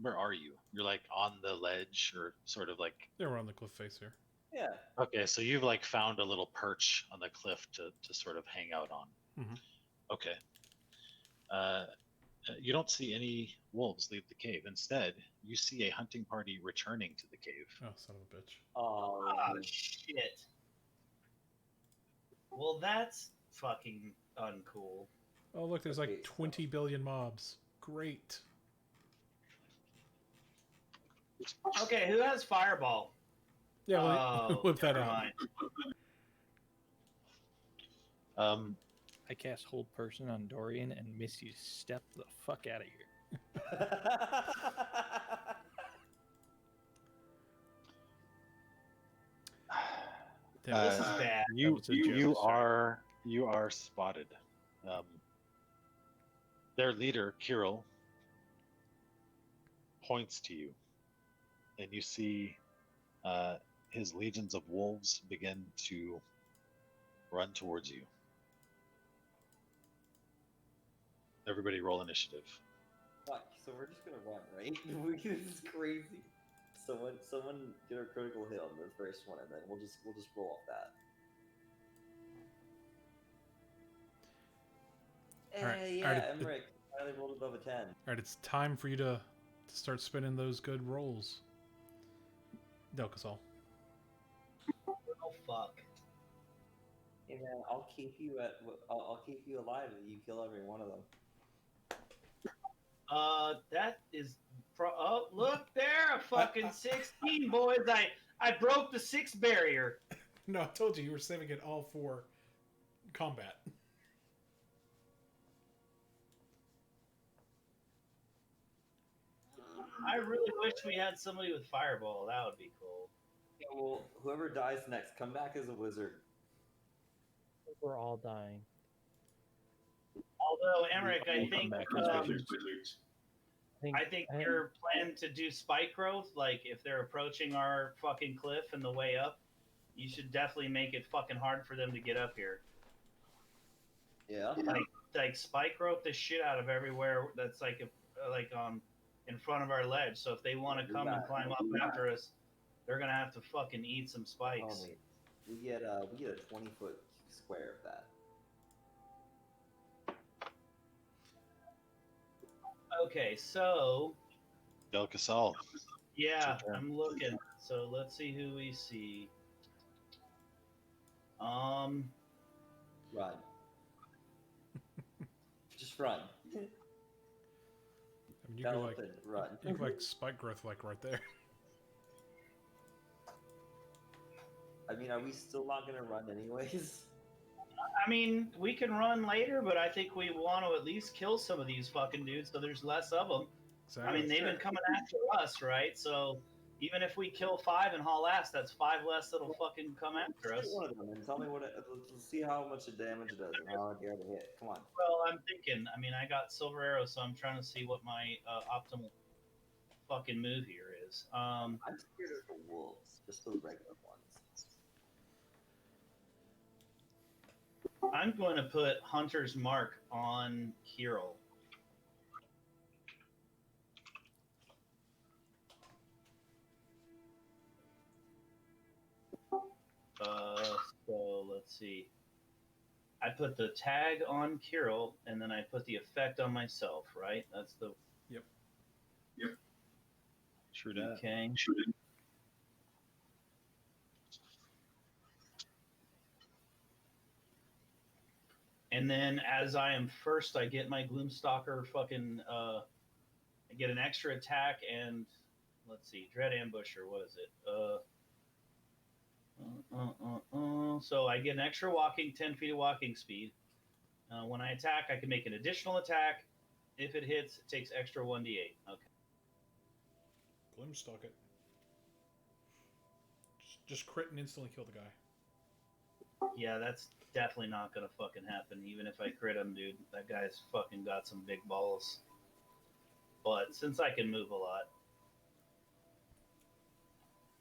Where are you? You're like on the ledge, or sort of like. Yeah, we're on the cliff face here. Yeah. Okay, so you've like found a little perch on the cliff to sort of hang out on. Mhm. Okay. You don't see any wolves leave the cave. Instead, you see a hunting party returning to the cave. Oh, son of a bitch. Oh, Oh shit. Well, that's fucking uncool. Oh, look, there's Okay, like 20 billion mobs. Great. Okay, who has fireball? Yeah, well, Oh, whip that never out. mind. I cast Hold Person on Dorian and Misty step the fuck out of here. Damn, This is bad. You was a you, joke, you sorry. are spotted. Their leader, Kirill, points to you, and you see his legions of wolves begin to run towards you. Everybody roll initiative. Fuck, so we're just gonna run, right? This is crazy. Someone get a critical hit on the first one, and then we'll just roll off that. Alright, Yeah, alright, Emmerich finally rolled above a 10. All right, it's time for you to start spinning those good rolls. Delcasol. Oh fuck. Hey man, I'll keep you alive if you kill every one of them. That is. Oh, look there, a fucking 16, boys. I broke the 6 barrier. No, I told you were saving it all for combat. I really wish we had somebody with fireball. That would be cool. Yeah, well, whoever dies next, come back as a wizard. We're all dying. Although, Emmerich, I We'll come think back as wizards. I think your plan to do spike growth, like if they're approaching our fucking cliff and the way up, you should definitely make it fucking hard for them to get up here. Yeah. Like spike growth the shit out of everywhere that's like in front of our ledge. So if they want to come and climb up after us, they're gonna have to fucking eat some spikes. Oh, wait. We get a 20-foot square of that. Okay, so Del Casal. yeah, It's your turn. I'm looking. So let's see who we see. Run. Just run. I mean, you could like Elephant, run. you could like spike growth like right there. I mean, are we still not gonna run anyways? I mean, we can run later, but I think we want to at least kill some of these fucking dudes so there's less of them. Exactly. I mean, they've been coming after us, right? So even if we kill 5 and haul ass, that's 5 less that'll fucking come after us. Shoot one of them and tell me let's see how much the damage it does and how I dare to hit. Come on. Well, I'm thinking. I mean, I got silver arrows, so I'm trying to see what my optimal fucking move here is. I'm scared of the wolves, just the regular ones. I'm going to put Hunter's Mark on Kirill. So let's see. I put the tag on Kirill, and then I put the effect on myself, right? That's the... Yep. True that. Okay. And then as I am first, I get my Gloomstalker fucking... I get an extra attack and... Let's see. Dread Ambusher, what is it? So I get an extra 10 feet of walking speed. When I attack, I can make an additional attack. If it hits, it takes extra 1d8. Okay. Gloomstalk it. Just crit and instantly kill the guy. Yeah, that's definitely not gonna fucking happen. Even if I crit him, dude, that guy's fucking got some big balls. But since I can move a lot,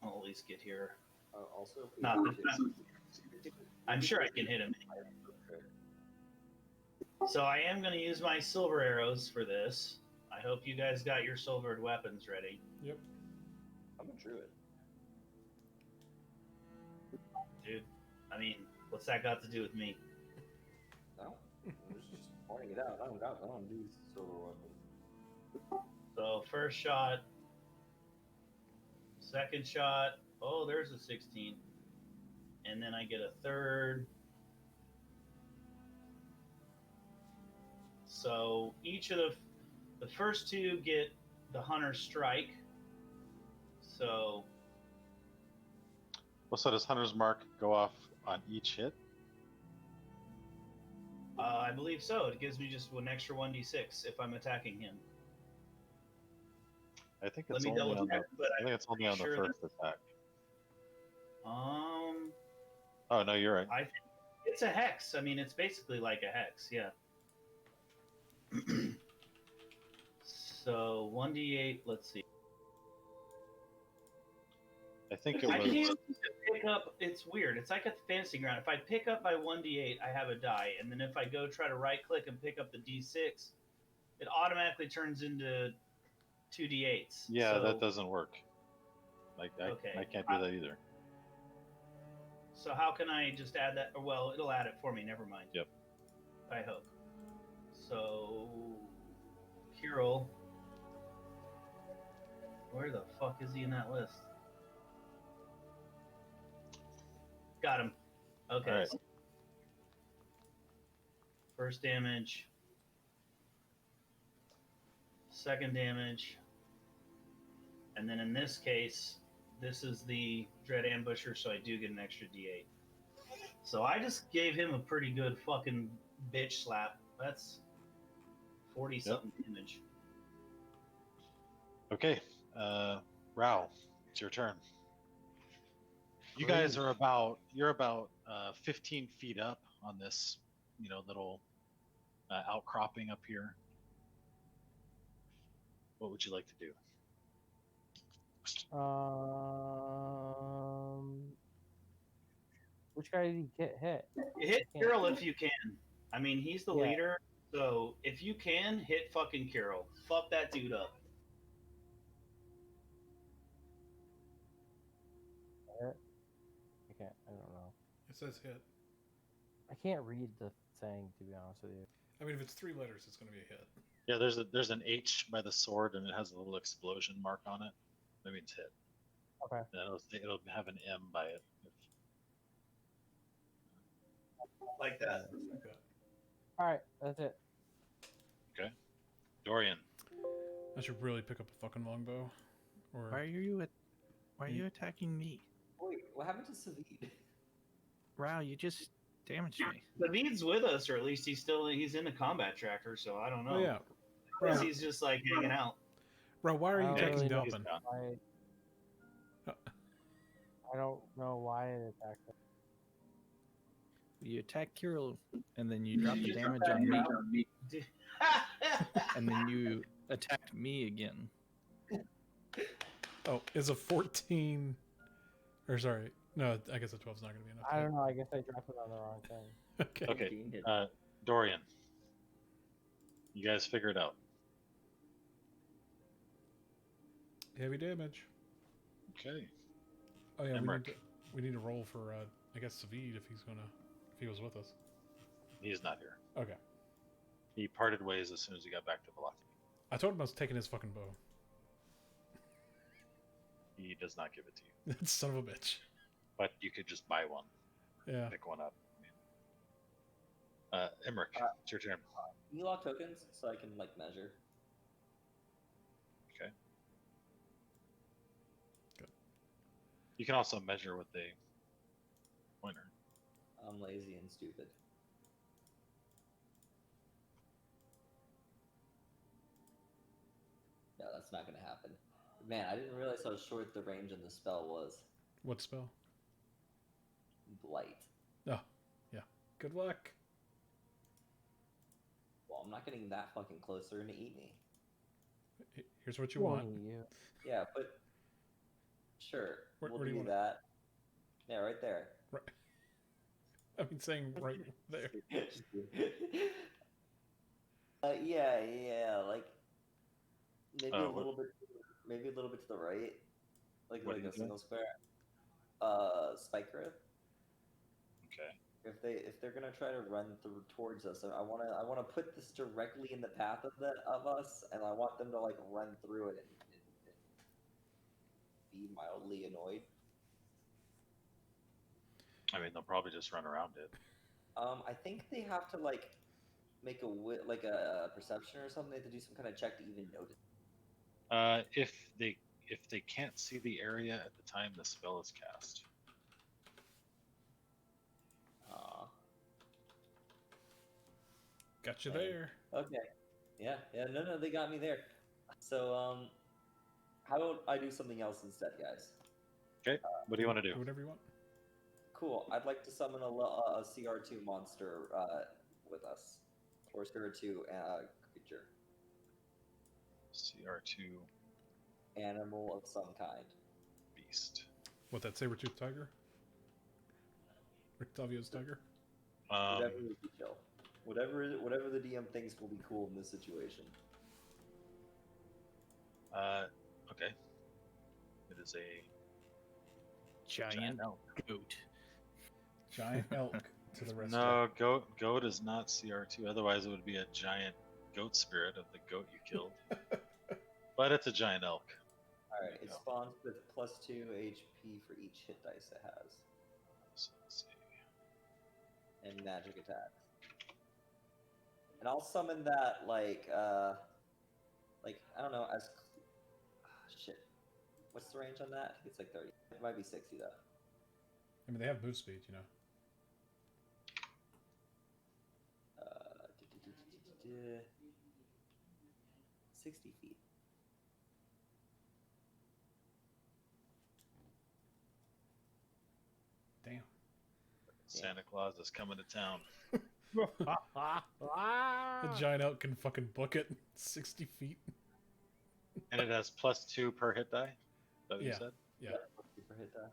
I'll at least get here. Also, if we Not do this time. I'm sure I can hit him. So I am going to use my silver arrows for this. I hope you guys got your silvered weapons ready. Yep. I'm a druid. Dude, I mean, what's that got to do with me? No, I'm just pointing it out. I don't do silver weapons. So first shot, second shot. Oh, there's a 16. And then I get a third. So each of the first two get the Hunter Strike. So Well, so does Hunter's Mark go off on each hit? I believe so. It gives me just an extra 1d6 if I'm attacking him. I think Let it's me only double on the, check, but I think it's only on the sure first attack. Oh no, you're right. I think it's a hex. I mean, it's basically like a hex, yeah. So 1d8. Let's see. I think it I was. can't pick up. It's weird. It's like at the fantasy ground. If I pick up by 1d8, I have a die, and then if I go try to right click and pick up the d6, it automatically turns into 2d8s. Yeah, so, that doesn't work. Like Okay. I can't do that either. So how can I just add that? Or, well, it'll add it for me. Never mind. Yep. I hope. So, Kirill, where the fuck is he in that list? Got him. Okay. All right. First damage. Second damage. And then in this case, this is the Dread Ambusher, so I do get an extra d8. So I just gave him a pretty good fucking bitch slap. That's 40-something damage. Okay, Rao, it's your turn. You guys are about 15 feet up on this, little outcropping up here. What would you like to do? Which guy did he get hit? Hit Can't- Kirill if you can. I mean, he's the Yeah. leader, so if you can, hit fucking Kirill. Fuck that dude up. I can't. I don't know. It says hit. I can't read the thing, to be honest with you. I mean, if it's 3 letters, it's going to be a hit. Yeah, there's an H by the sword, and it has a little explosion mark on it. That means hit. Okay. And it'll have an M by it. Like that. Like that. All right, that's it. Dorian. I should really pick up a fucking longbow. Or Why are you attacking me? Wait, what happened to Savid? Rao, you just damaged me. David's with us, or at least he's in the combat tracker, so I don't know. oh yeah, Unless Rao, he's just like hanging out. Rao, why are I you don't attacking really know Delphin? why- I don't know why it attacked him. You attack Kirill, and then you drop the damage on me, and then you attacked me again. Oh, is a 14? Or sorry, no, I guess a 12 is not going to be enough. I don't know. I guess I dropped it on the wrong thing. Okay. Okay, Dorian. You guys figure it out. Heavy damage. Okay. Oh yeah, Emmerich. we need to roll for I guess Savid if he was with us. He's not here. Okay. He parted ways as soon as he got back to Velocity. I told him I was taking his fucking bow. He does not give it to you. That son of a bitch. But you could just buy one. Yeah. Pick one up. Emmerich, it's your turn. Can you lock tokens so I can like measure? Okay. Good. You can also measure with a pointer. I'm lazy and stupid. No, that's not gonna happen. Man, I didn't realize how short the range on the spell was. What spell? Blight. Oh, yeah. Good luck. Well, I'm not getting that fucking close. They're gonna eat me. Here's what you Won't want. eat you. Yeah, but sure, Where we'll do you do want it? that. Yeah, right there. Right. I mean, saying right there. Yeah, like maybe a what- little bit, maybe a little bit to the right, like What are like you a doing? single square. Spike growth. Okay. If they're gonna try to run through towards us, I wanna put this directly in the path of us, and I want them to like run through it and be mildly annoyed. I mean, they'll probably just run around it. I think they have to like make like a perception or something. They have to do some kind of check to even notice. If they can't see the area at the time the spell is cast. Got you Dang. there. Okay. Yeah. No, they got me there. So, how about I do something else instead, guys? Okay. What do you want to do? Do whatever you want. Cool. I'd like to summon a CR2 monster with us, or CR2 creature, CR2 animal of some kind. beast. What, that saber-toothed tiger? Octavio's tiger? Whatever would be chill. Whatever the DM thinks will be cool in this situation. Okay. It is a Giant elk. goat. Giant elk to the rest No, goat is not CR2. Otherwise, it would be a giant goat spirit of the goat you killed. But it's a giant elk. Alright, There you it go. spawns with +2 HP for each hit dice it has, So let's see. and magic attacks. And I'll summon that like I don't know, as shit. What's the range on that? It's like 30. It might be 60 though. I mean, they have move speed, you know. 60 feet. Santa Claus is coming to town. The giant elk can fucking book it 60 feet. And it has +2 per hit die? Is that what you Yeah. said? Yeah. Super hit die.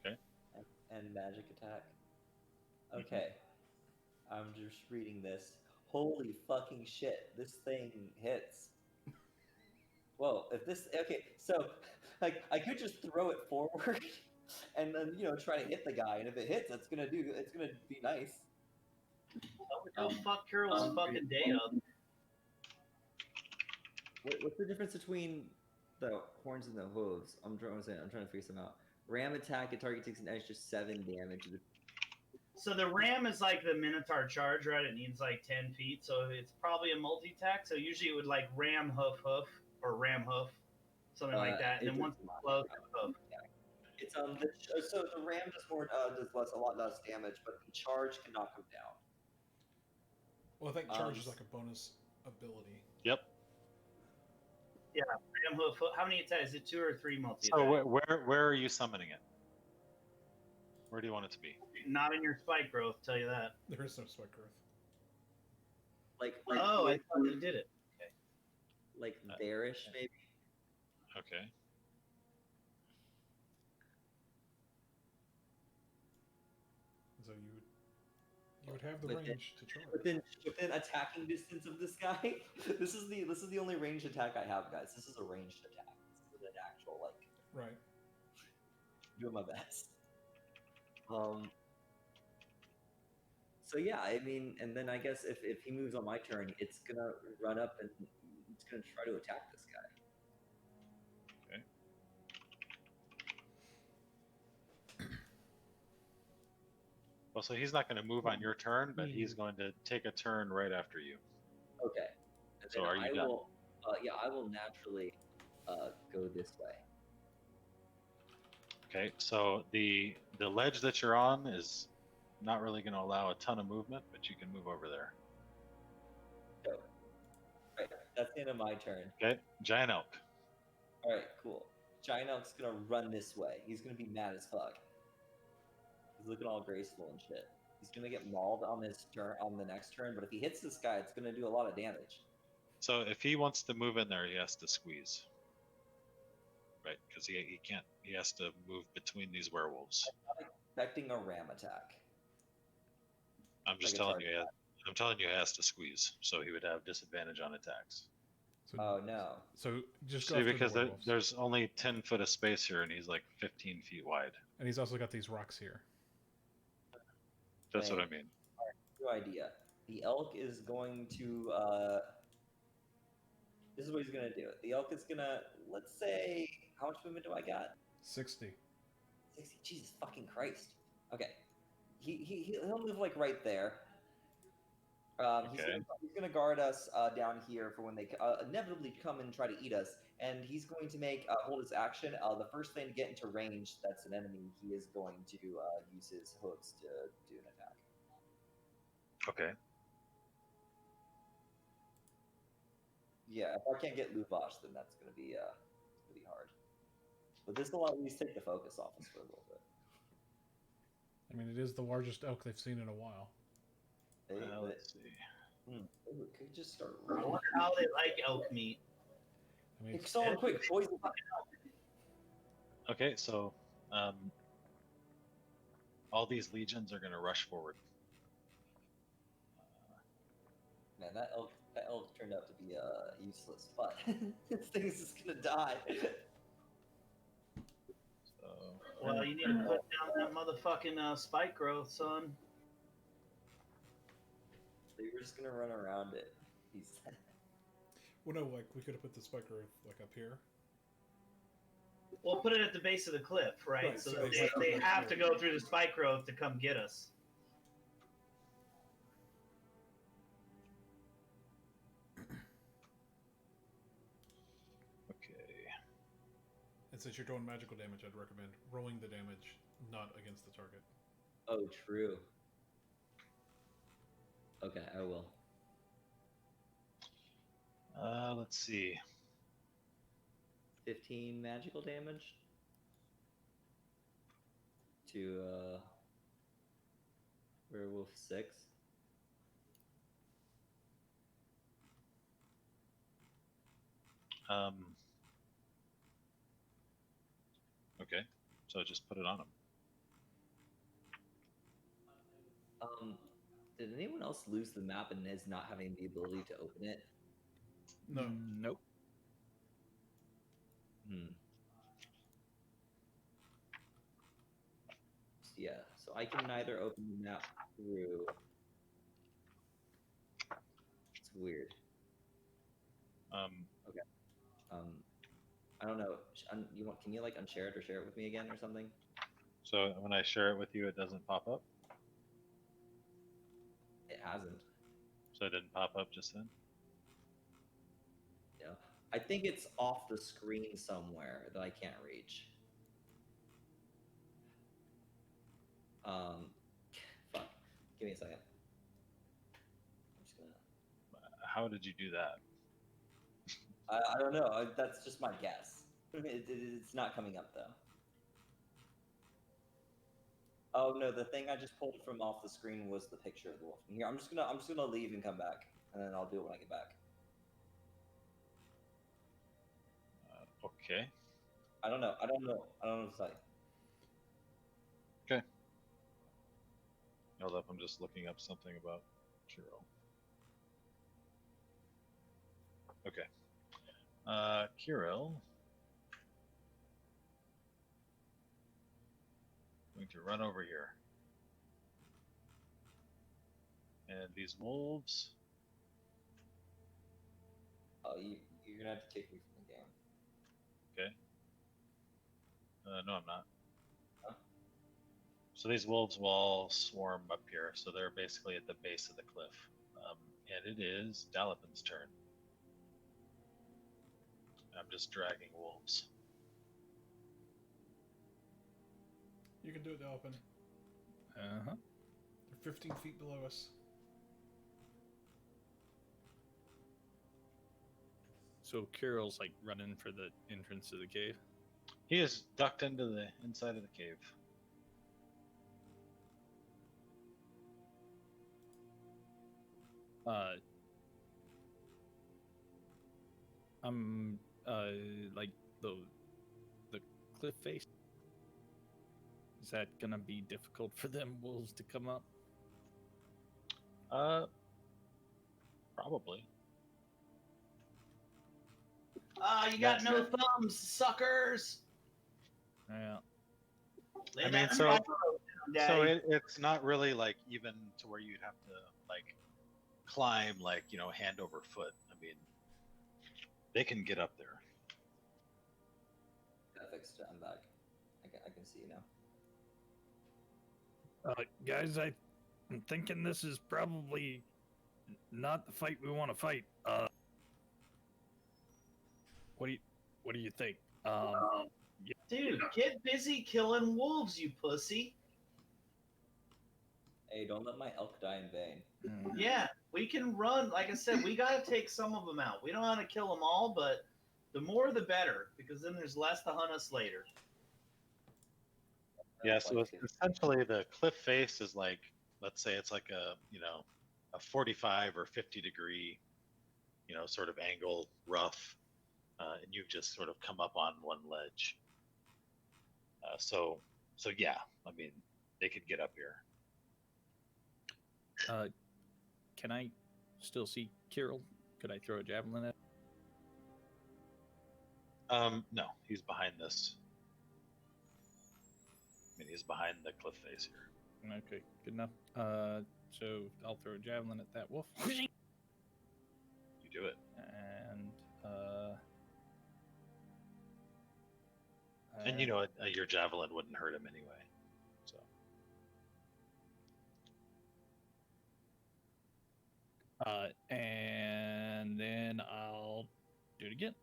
Okay. And magic attack. Okay. I'm just reading this. Holy fucking shit! This thing hits. Whoa! If this okay, so like I could just throw it forward, and then try to hit the guy, and if it hits, it's gonna be nice. Oh, fuck Carol's fucking day up. What's the difference between the horns and the hooves? I'm trying to figure some out. Ram attack, a target takes an extra 7 damage. So the ram is like the Minotaur charge, right? It needs like 10 feet, so it's probably a multi-attack. So usually it would like ram hoof hoof or ram hoof, something like that. And then once it's close, hoof. It's so the ram does a lot less damage, but the charge can knock him down. Well, I think charge is like a bonus ability. Yep. Yeah, ram hoof. How many attacks? Is it 2 or 3 multi? So where are you summoning it? Where do you want it to be? Not in your spike growth, tell you that. There is no spike growth. Like oh, I thought you did it. Okay. Like there-ish, maybe. Okay. So you would have the range to charge. Within attacking distance of this guy. This is the only ranged attack I have, guys. This is a ranged attack. This is an actual Right. doing my best. So yeah, I mean, and then I guess if he moves on my turn, it's gonna run up and it's gonna try to attack this guy. Well, so he's not going to move on your turn, but he's going to take a turn right after you. Okay. And So then are you done? will, I will naturally go this way. Okay, so the ledge that you're on is not really going to allow a ton of movement, but you can move over there. So, right, that's the end of my turn. Okay, giant elk. All right, cool. Giant Elk's gonna run this way. He's gonna be mad as fuck. He's looking all graceful and shit. He's gonna get mauled on his turn on the next turn, but if he hits this guy, it's gonna do a lot of damage. So if he wants to move in there, he has to squeeze. Right, because he can't. He has to move between these werewolves. I'm expecting a ram attack. I'm just Like a telling you. target. I'm telling you, he has to squeeze, so he would have disadvantage on attacks. So, Oh no. So just go See, after because the werewolves. there's only 10 foot of space here, and he's like 15 feet wide. And he's also got these rocks here. That's what I Right. mean. New idea. The elk is going to. This is what he's gonna do. The elk is gonna. Let's say, how much movement do I got? 60. 60. Jesus fucking Christ. Okay. He'll move like right there. Okay. He's gonna guard us down here for when they inevitably come and try to eat us, and he's going to make hold his action. The first thing to get into range that's an enemy, he is going to use his hooves to do an attack. Okay. Yeah, if I can't get Luvash, then that's gonna be hard. But this will at least take the focus off us for a little bit. I mean, it is the largest elk they've seen in a while. Let's see. Ooh, it could just start. I wonder how they like elk meat. I mean, Someone quick, poison. Okay, so all these legions are going to rush forward. Man, that elk turned out to be useless, but this thing is just gonna die. So Well, you need to put down that motherfucking spike growth, son. They were just gonna run around it. He said. well, no, like we could have put the spike growth like up here. We'll put it at the base of the cliff, right? Right, So so they have to go through the spike growth to come get us. okay. And since you're doing magical damage, I'd recommend rolling the damage not against the target. Oh, true. Okay, I will. Let's see. 15 magical damage to Werewolf 6. Okay, so just put it on him. Did anyone else lose the map and is not having the ability to open it? No. Nope. Yeah, so I can neither open the map through. It's weird. I don't know. Can you like unshare it or share it with me again or something? So when I share it with you, it doesn't pop up. It hasn't. So it didn't pop up just then. Yeah, I think it's off the screen somewhere that I can't reach. Fuck. Give me a second. I'm just gonna. How did you do that? I don't know. That's just my guess. It's not coming up though. Oh no, the thing I just pulled from off the screen was the picture of the wolf. Here, I'm just gonna leave and come back, and then I'll do it when I get back. Okay. I don't know. I don't know what to say. Okay. Hold up, I'm just looking up something about Kirill. Okay. Kirill. Going to run over here. And these wolves. Oh, you're gonna have to kick me from the game. Okay. No, I'm not. Huh? So these wolves will all swarm up here. So they're basically at the base of the cliff. And it is Dalipin's turn. I'm just dragging wolves. You can do it, Dalpin. Uh-huh. They're 15 feet below us. So Kirill's like running for the entrance of the cave. He is ducked into the inside of the cave. I'm like the cliff face. Is that gonna be difficult for them wolves to come up? Probably. You got no thumbs, suckers. Yeah. Lay I mean, that so- fire down, So Daddy. it's not really like even to where you'd have to like climb like hand over foot. I mean, they can get up there. I fixed it. I'm back. I can see you now. Guys, I'm thinking this is probably not the fight we want to fight. What do you think? Dude, get busy killing wolves, you pussy. Hey, don't let my elk die in vain. Yeah, we can run. Like I said, we gotta take some of them out. We don't want to kill them all, but the more the better, because then there's less to hunt us later. Yeah. So essentially, the cliff face is like, let's say it's like a 45 or 50 degree, sort of angle, rough, and you've just sort of come up on one ledge. So yeah, I mean, they could get up here. Can I still see Kirill? Could I throw a javelin at? No, he's behind this. I mean, he's behind the cliff face here. Okay, good enough. So I'll throw a javelin at that wolf. You do it. And your javelin wouldn't hurt him anyway. So. And then I'll do it again.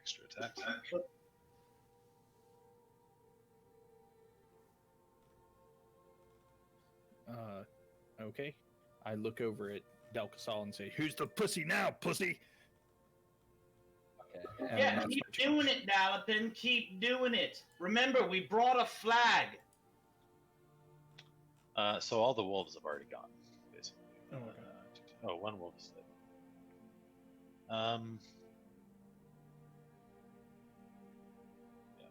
Extra attack. Okay. I look over at Delcasal and say, "Who's the pussy now, pussy?" Okay. And Yeah, that's keep my choice. doing it, Dalipin. Keep doing it. Remember, we brought a flag. So all the wolves have already gone, basically. Oh, okay. Oh, one wolf is dead. Yeah.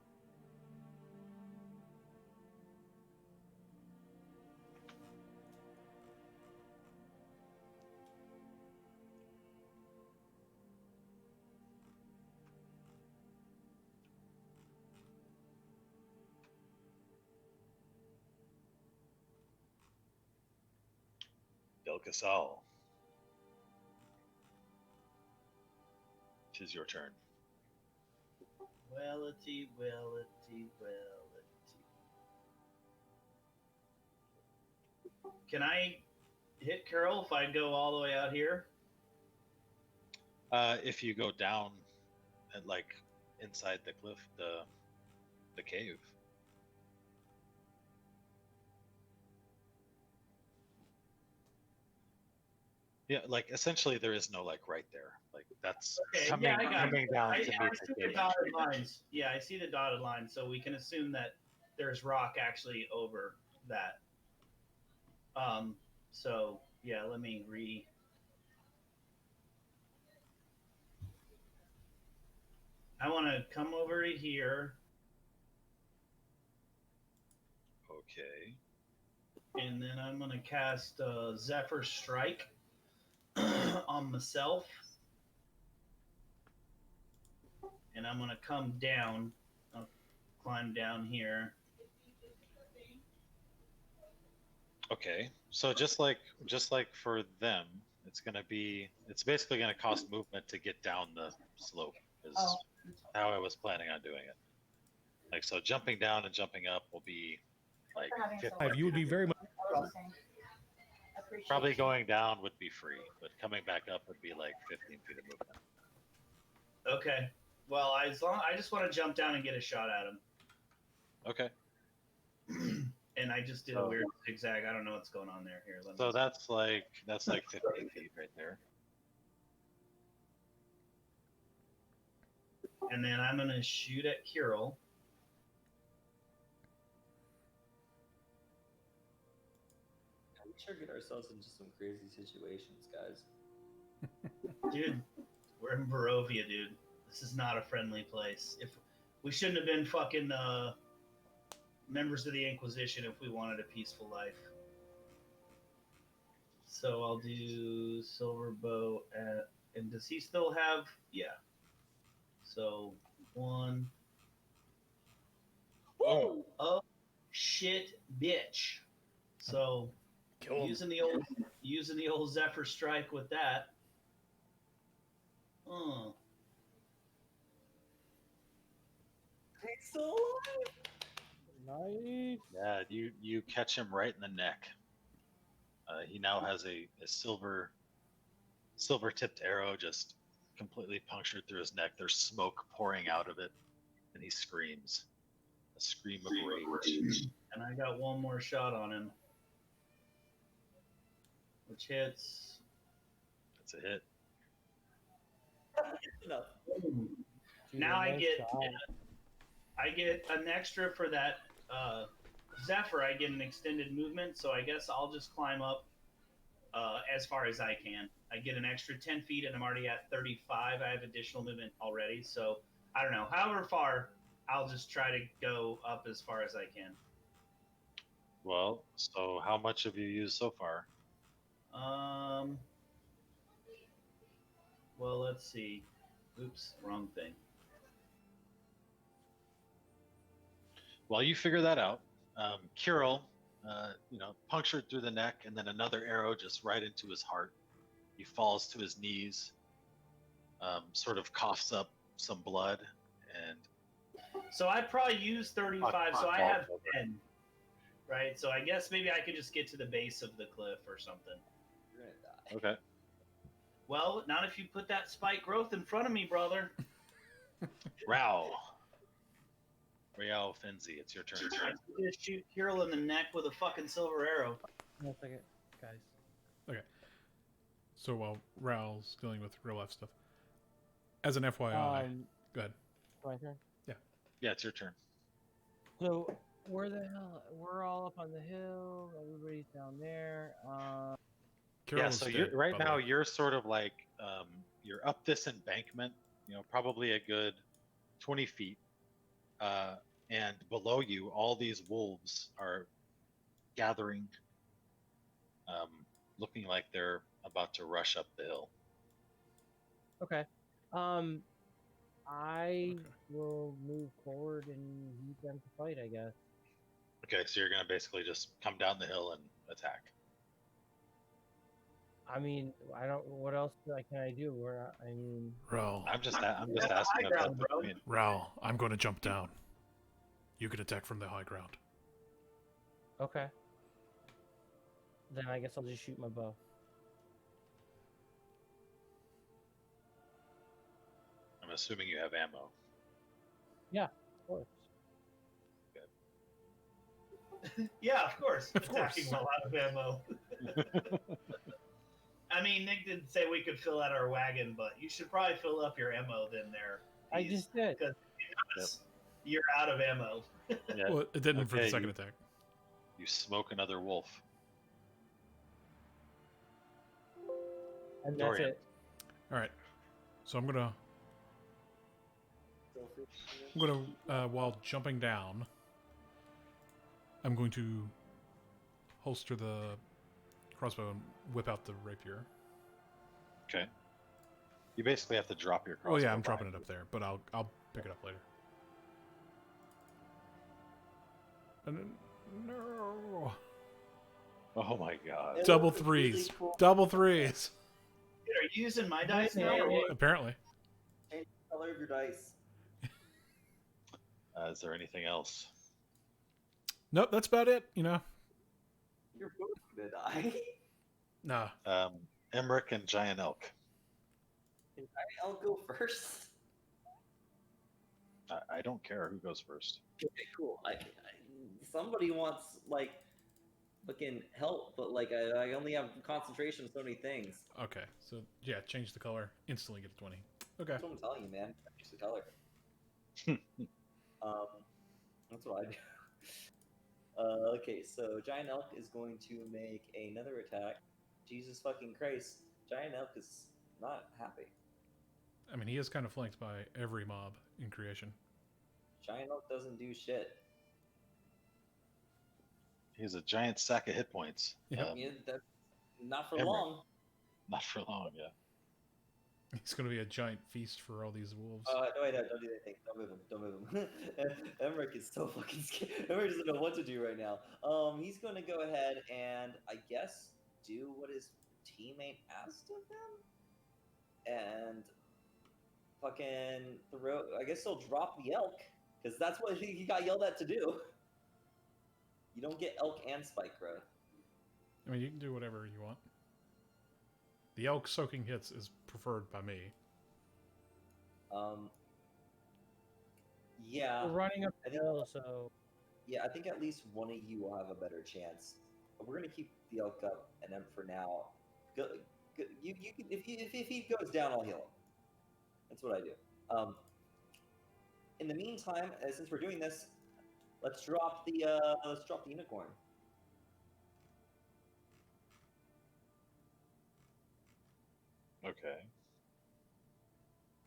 Del Casal. Tis your turn. Wellity. Can I hit Carol if I go all the way out here? If you go down and like inside the cliff, the cave. Yeah, like essentially there is no like right there. Like that's Okay, coming yeah, I got coming it. down I to see meet the the cave. dotted lines. Yeah, I see the dotted line, so we can assume that there's rock actually over that. So yeah, let me I want to come over to here, Okay. and then I'm gonna cast Zephyr Strike on myself, and I'm gonna come down. I'll climb down here. Okay. So just like for them, it's basically gonna cost movement to get down the slope is how I was planning on doing it. Like so jumping down and jumping up will be like 50. You would be very much. Probably going down would be free, but coming back up would be like 15 feet of movement. Okay. Well, I just want to jump down and get a shot at him. Okay. And I just did a weird zigzag. I don't know what's going on there. Here, let me. So that's like 15 feet right there. And then I'm gonna shoot at Kirill. We sure get ourselves into some crazy situations, guys. Dude, we're in Barovia, dude. This is not a friendly place. If we shouldn't have been fucking members of the Inquisition if we wanted a peaceful life. So I'll do Silver Bow at, and does he still have? Yeah. So 1. Oh shit, bitch. So using the old Zephyr Strike with that. He's still alive. Nice. Yeah, you catch him right in the neck. He now has a silver tipped arrow just completely punctured through his neck. There's smoke pouring out of it, and he screams. A scream of rage. And I got one more shot on him, which hits. That's a hit. No. Dude, Now I nice get shot. I get an extra for that Zephyr. I get an extended movement, so I guess I'll just climb up as far as I can. I get an extra 10 feet, and I'm already at 35. I have additional movement already, so I don't know. However far, I'll just try to go up as far as I can. Well, so how much have you used so far? Well, let's see. Oops, wrong thing. While you figure that out, Kirill, punctured through the neck, and then another arrow just right into his heart. He falls to his knees, sort of coughs up some blood, and So I probably used 35, so I have 10. Right? So I guess maybe I could just get to the base of the cliff or something. You're gonna die. okay. Well, not if you put that spike growth in front of me, brother. Rao Finzi, it's your turn. I could just shoot Kirill in the neck with a fucking silver arrow. One second, guys. So while Raoul's dealing with real life stuff, as an FYI, go ahead. My turn. Yeah, it's your turn. So Where the hell? We're all up on the hill. Everybody's down there. Carol Yeah, is so dead, you're right by the now. way. You're sort of like you're up this embankment. Probably a good 20 feet, and below you, all these wolves are gathering, um, looking like they're about to rush up the hill. Okay. I Okay. will move forward and meet them to fight, I guess. Okay, so you're gonna basically just come down the hill and attack. I mean, I don't. What else can I do? I mean, Raul, I'm just That's asking high if ground, that's bro. Raul, I'm going to jump down. You can attack from the high ground. okay. Then I guess I'll just shoot my bow. I'm assuming you have ammo. Of course. Yeah, of course. Of course. Attacking while out of ammo. I mean, Nick didn't say we could fill out our wagon, but you should probably fill up your ammo then there. I just did. Because you're out of ammo. Yeah, Well, it didn't for the Okay, second you- attack. you smoke another wolf. And that's Dorian. it. All right. So I'm gonna while jumping down, I'm going to holster the crossbow and whip out the rapier. Okay. You basically have to drop your crossbow. Oh yeah, I'm dropping behind it up there, but I'll pick it up later. And then, no. you. Oh my god. It Double looks really threes. cool. Double threes. Dude, are you using my dice now? Or what? Apparently. Change the color of your dice. Is there anything else? Nope, that's about it. You're both gonna die. Nah. Emmerich and Giant Elk. I'll go first. I don't care who goes first. Okay, cool. Somebody wants fucking help, but I only have concentration of so many things. Okay, so yeah, change the color. Instantly get a 20. Okay. That's what I'm telling you, man. Change the color. That's what I do. Okay, so Giant Elk is going to make another attack. Jesus fucking Christ. Giant Elk is not happy. I mean, he is kind of flanked by every mob in creation. Giant Elk doesn't do shit. He's a giant sack of hit points. Yep. Yeah, that's not for Emmerich. long. Not for long, yeah. He's going to be a giant feast for all these wolves. No, wait, no, don't do anything. Don't move him. Don't move him. Emmerich is so fucking scared. Emmerich doesn't know what to do right now. He's going to go ahead and, I guess, do what his teammate asked of him. And fucking throw. I guess he'll drop the elk. Because that's what he got yelled at to do. You don't get elk and spike growth. I mean, you can do whatever you want. The elk soaking hits is preferred by me. Yeah. We're running up I the think- hill, so Yeah, I think at least one of you will have a better chance. But we're gonna keep the elk up, and then for now, go, you can if he goes down, I'll heal him. That's what I do. In the meantime, since we're doing this, let's drop the unicorn. Okay.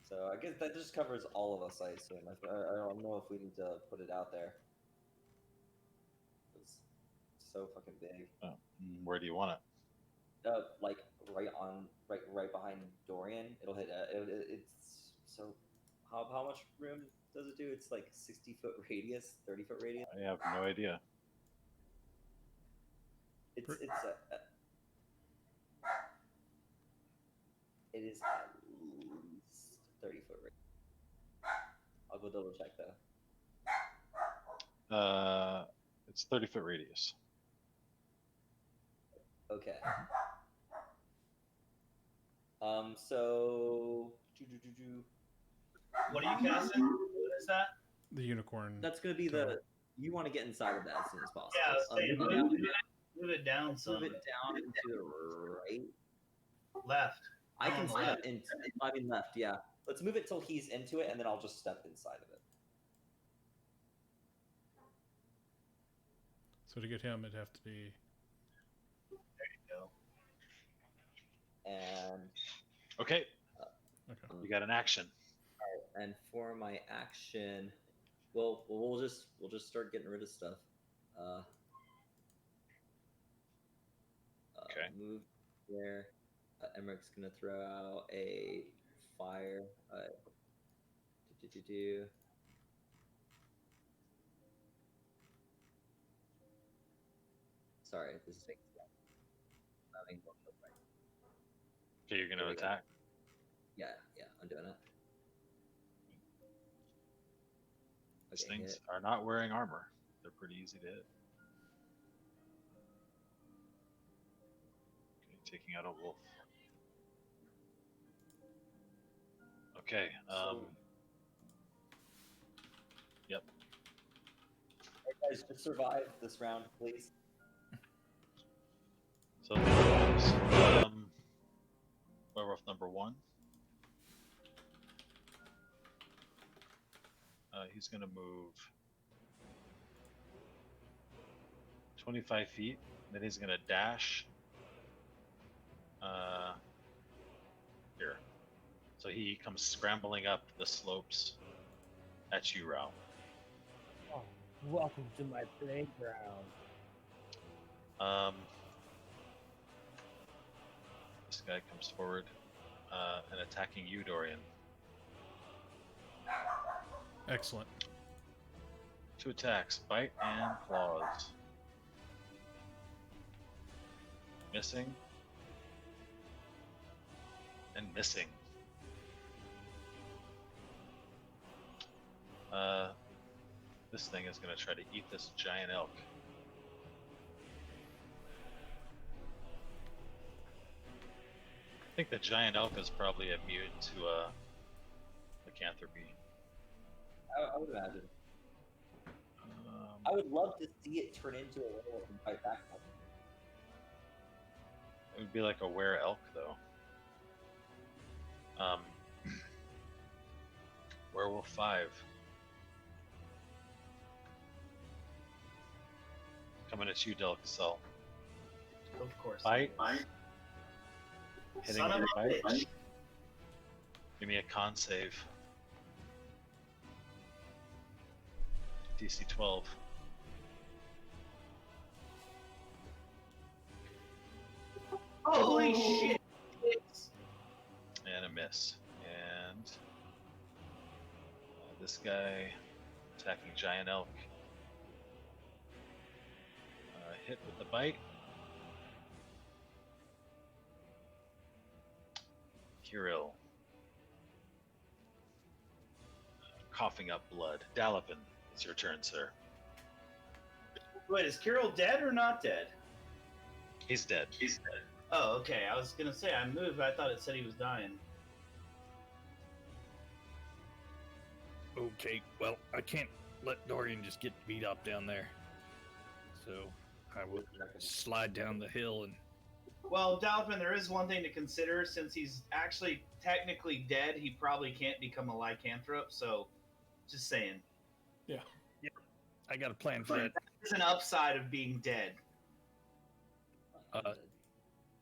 So I guess that just covers all of us, I assume. I don't know if we need to put it out there. It's so fucking big. Oh, where do you want it? Like right behind Dorian. It'll hit. It's so. How much room does it do? It's like 60-foot radius, 30-foot radius. I have no idea. It is at least 30-foot radius. I'll go double check though. It's 30-foot radius. Okay. So. What are you casting? What is that? The unicorn. That's gonna be the. You want to get inside of that as soon as possible. Yeah, say, Move it down- move it down some. move it down and to the right. Left. I can Oh, step left. in. I mean left. Yeah. Let's move it till he's into it, and then I'll just step inside of it. So to get him, it'd have to be. Go. And Okay, Okay. you got an action. and for my action, well, we'll just start getting rid of stuff. Okay. Move there. Emmerich's gonna throw out a fire. Do. Sorry, this is taking too long. Having one more fight. Okay, you're gonna There we go. attack. Yeah, I'm doing it. These Okay, things hit. are not wearing armor. They're pretty easy to hit. Okay, taking out a wolf. Okay. Yep. Hey guys, just survive this round, please. So the wolves, werewolf number 1. He's gonna move 25 feet. Then he's gonna dash. Here. So he comes scrambling up the slopes at you, Rao. Oh, welcome to my playground. This guy comes forward and attacking you, Dorian. Excellent. 2 attacks, bite and claws. Missing. And missing. This thing is going to try to eat this giant elk. I think the giant elk is probably immune to lycanthropy. I would imagine. I would love to see it turn into a werewolf and fight back. It would be like a were elk, though. Werewolf 5. Coming at you, Delicasil. Of course. Bite. Hitting Son of with a your bite. bitch. Give me a con save. DC 12. Holy shit! And a miss. And this guy attacking giant elk. Hit with the bite. Kirill. Coughing up blood. Dalipin, it's your turn, sir. Wait, is Kirill dead or not dead? He's dead. Oh, okay. I was gonna say I moved. I thought it said he was dying. Okay, well, I can't let Dorian just get beat up down there. So I will slide down the hill and. Well, Dalpin, there is one thing to consider. Since he's actually technically dead, he probably can't become a lycanthrope. So, just saying. Yeah. I got a plan for that. There's an upside of being dead.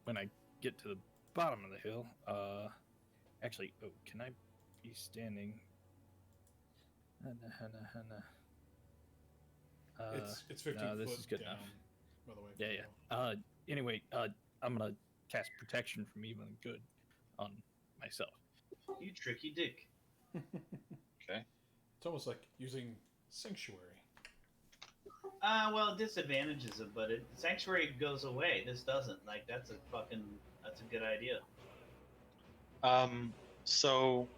When I get to the bottom of the hill, actually, can I be standing? It's 15 no, this foot is good down, enough. by the way. Yeah. Anyway, I'm gonna cast protection from evil and good on myself. You tricky dick. Okay. It's almost like using sanctuary. Well, it disadvantages it, but Sanctuary goes away. This doesn't. Like, that's a good idea. So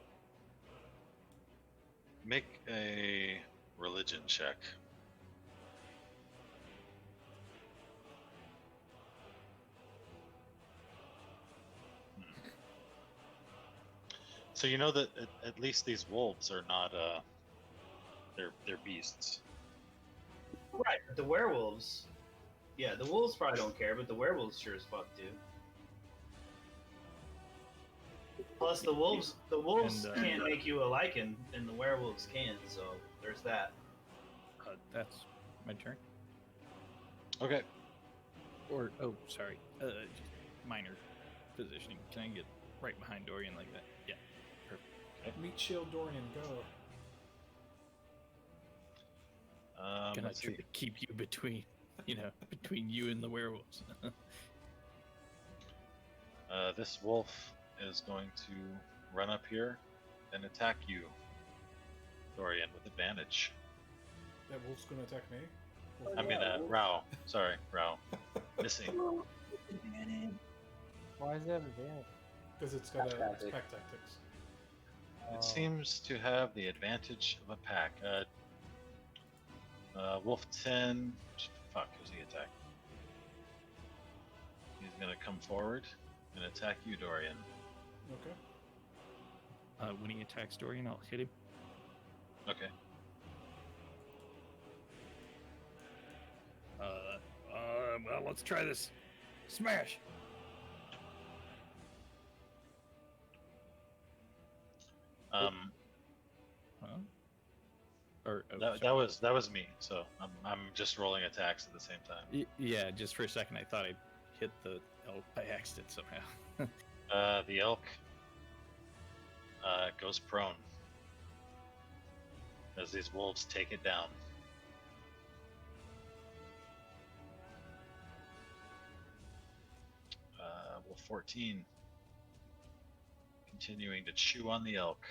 make a religion check. So you know that at least these wolves are not they're beasts. Right, but the werewolves. Yeah, the wolves probably don't care, but the werewolves sure as fuck do. Plus, the wolves And, can't make you a lichen, and the werewolves can. So there's that. That's my turn. Okay. Or sorry, just minor positioning. Can I get right behind Dorian like that? Yeah. Meat shield Dorian, go. Can I Let's try see. to keep you between, between you and the werewolves? This wolf is going to run up here and attack you, Dorian, with advantage. That wolf's gonna attack me. I mean, Rao. Sorry, Rao. Missing. Why is that advantage? Because it's got a Tactic. pack tactics. It seems to have the advantage of a pack. Wolf 10. Fuck, who's he attacking? He's gonna come forward and attack you, Dorian. Okay. When he attacks Dorian, I'll hit him. Okay. Well, let's try this. Smash! Huh? Or That was me. So I'm just rolling attacks at the same time. Yeah, just for a second, I thought I hit the elk by accident somehow. The elk goes prone as these wolves take it down. Wolf 14 continuing to chew on the elk.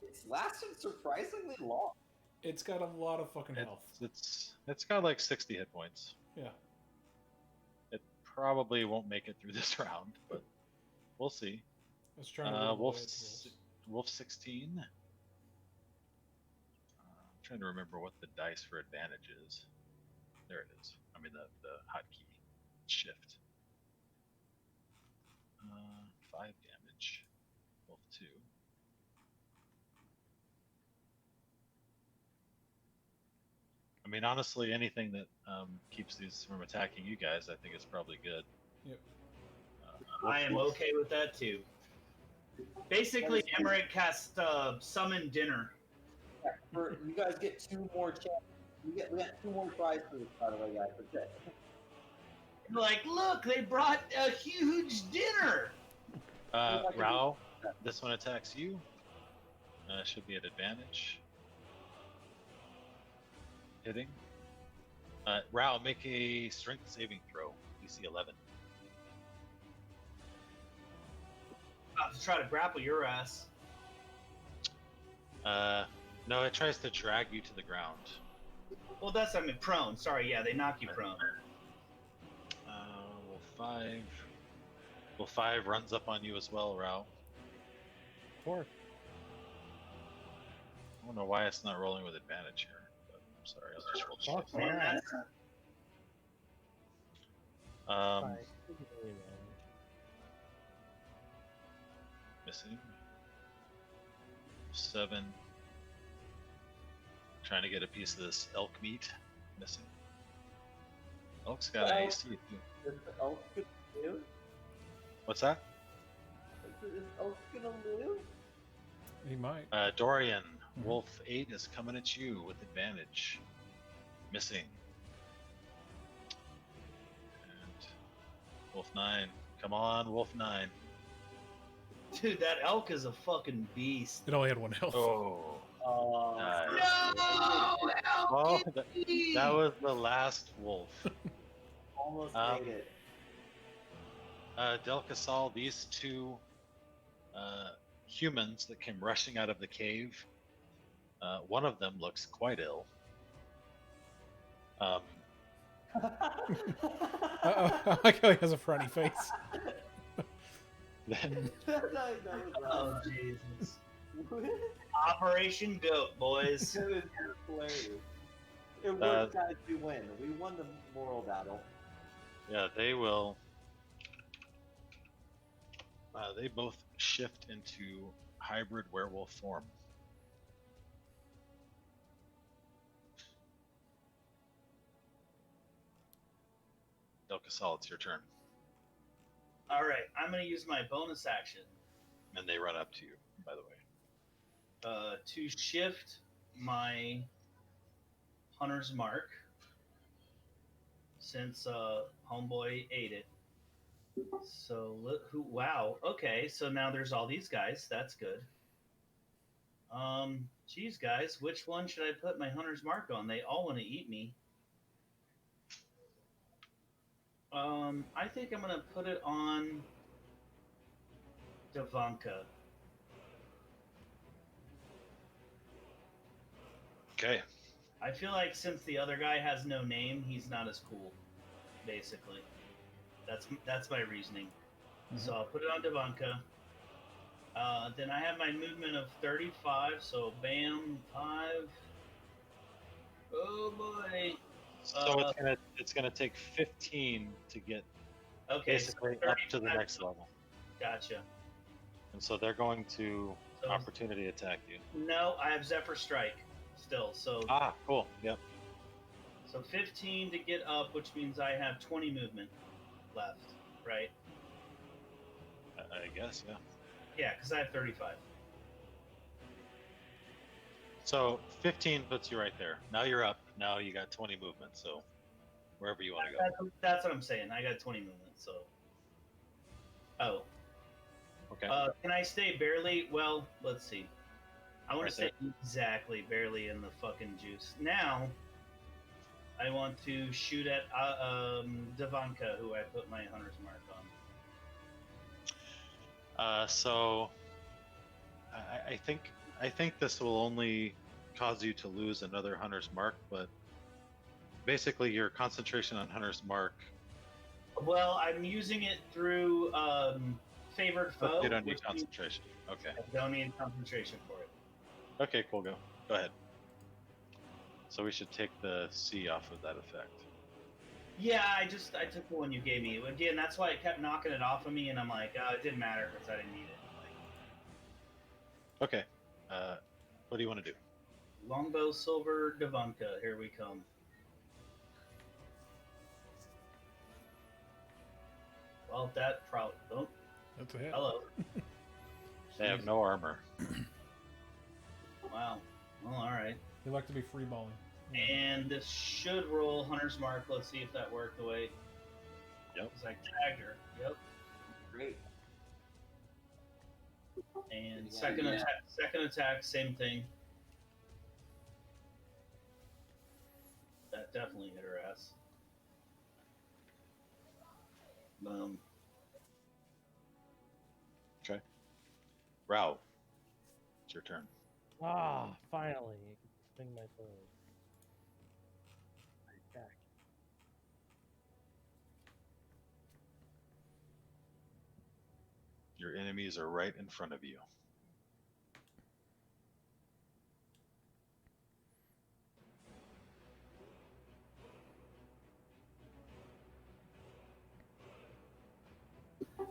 It's lasted surprisingly long. It's got a lot of fucking health. It's got like 60 hit points. Yeah. It probably won't make it through this round, but we'll see. Let's try to Wolf 16. I'm trying to remember what the dice for advantage is. There it is. I mean the hotkey. Shift. 5 damage. Wolf 2. I mean, honestly, anything that keeps these from attacking you guys, I think is probably good. Yep. I am okay with that too. Basically, Emmerich casts summon dinner. You guys get 2 more chances. We got 2 more tries for this, by the way, guys. Okay. Like, look, they brought a huge dinner. Rao, this one attacks you. Should be at advantage. Hitting. Rao, make a strength saving throw. DC 11. About to try to grapple your ass. No, it tries to drag you to the ground. Well, prone. Sorry, yeah, they knock you prone. Wolf 5 runs up on you as well, Rao. 4. I don't know why it's not rolling with advantage here, but I'm sorry, I'll just roll Fuck shift. yeah. 5. Missing. 7. Trying to get a piece of this elk meat. Missing. Elk's got an AC too. Is the elk gonna live? What's that? Is elk gonna live? He might. Dorian, Wolf 8 is coming at you with advantage. Missing. And Wolf 9. Come on, Wolf 9. Dude, that elk is a fucking beast. It only had 1 health. Oh. Nice. No! Elk Oh, is that was the last wolf. Almost Um, made it. Del Casal, these 2 humans that came rushing out of the cave, one of them looks quite ill. Uh-oh. I like how he has a frowny face. Oh, Jesus. Operation Goat, boys. It was hilarious. It worked, guys. We win. We won the moral battle. Yeah, they will. They both shift into hybrid werewolf form. Del Casal, it's your turn. All right, I'm going to use my bonus action And they run up to you, by the way. to shift my Hunter's Mark since Homeboy ate it. So who? Wow. Okay, so now there's all these guys. That's good. Geez, guys, which one should I put my Hunter's Mark on? They all want to eat me. I think I'm gonna put it on Davanka. Okay. I feel like since the other guy has no name, he's not as cool. Basically, that's my reasoning. So I'll put it on Davanka. Then I have my movement of 35. So bam, 5. Oh boy. So it's gonna take 15 to get Okay. basically so up to the 35. next level, Gotcha. and so they're going to So opportunity attack you. no, I have Zephyr Strike still. So Ah, cool. Yep. so 15 to get up, which means I have 20 movement left, right? I guess, yeah. Yeah, because I have 35. So 15 puts you right there. Now you're up. Now you got 20 movement. So wherever you want to go. That's what I'm saying. I got 20 movement, so. Oh. Okay. Can I stay barely? Well, let's see. I want Right to stay exactly barely in the fucking juice. Now, I want to shoot at Davanka, who I put my Hunter's Mark on. So I think this will only cause you to lose another Hunter's Mark, but basically your concentration on Hunter's Mark. Well, I'm using it through favored foe. You don't need which means concentration. Okay. I don't need concentration for it. Okay, cool. Go ahead. So we should take the C off of that effect. Yeah, I took the one you gave me. Again, that's why it kept knocking it off of me, and I'm like, it didn't matter because I didn't need it. Like, Okay. What do you want to do? Longbow Silver Davanka, here we come. Well, that probably. Oh, That's a hit. hello. They have no armor. Wow. Well, all right. They like to be free balling. And this should roll Hunter's Mark. Let's see if that worked the way. Yep. Because I tagged her. Yep. Great. And Yeah, second yeah. attack. Second attack, same thing. That definitely hit her ass. Boom. Okay. Rao, it's your turn. Ah, finally. I can swing my sword. I attack. Your enemies are right in front of you.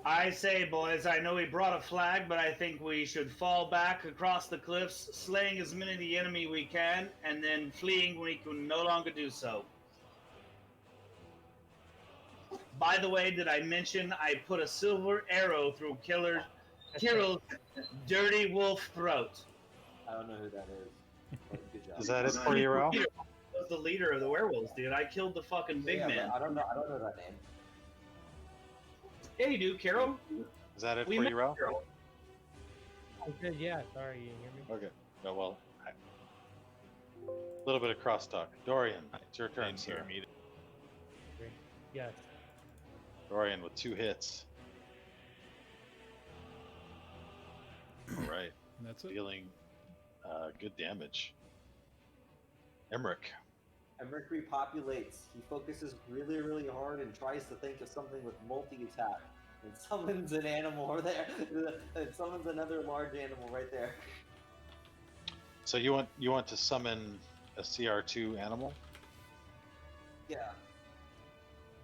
I say, boys, I know we brought a flag, but I think we should fall back across the cliffs, slaying as many of the enemy we can, and then fleeing when we can no longer do so. By the way, did I mention I put a silver arrow through Kirill's dirty wolf throat? I don't know who that is. But good job. Is that it for you, Rao? He was the leader of the werewolves, dude. I killed the fucking big Yeah, man. but I don't know that name. Yeah, you do, Carol. Is that it We for met you, Rao? Carol. I said, yeah, sorry, you didn't hear me? Okay. No, well, a little bit of crosstalk. Dorian, it's your turn, sir. Yes. Dorian with 2 hits. All right. And that's it. Dealing good damage. Emmerich. Emmerich repopulates. He focuses really, really hard and tries to think of something with multi-attack. And summons an animal over there. And summons another large animal right there. So you want to summon a CR2 animal? Yeah.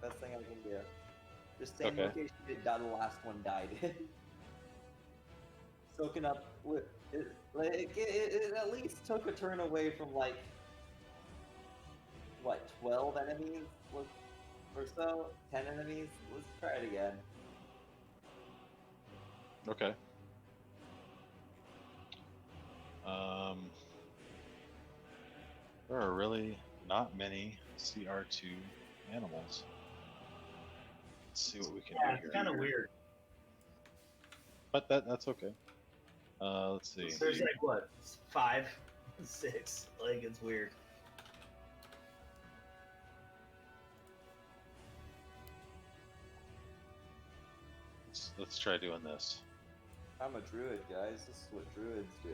Best thing I can do. Just same Okay. location the last one died. Soaking up with it at least took a turn away from like what 12 enemies or so, 10 enemies. Let's try it again. Okay. There are really not many CR2 animals. Let's see what we can Yeah, do it's here. kind of weird. But that's okay. Let's see. There's like what, 5, 6? Like it's weird. Let's try doing this. I'm a druid, guys. This is what druids do.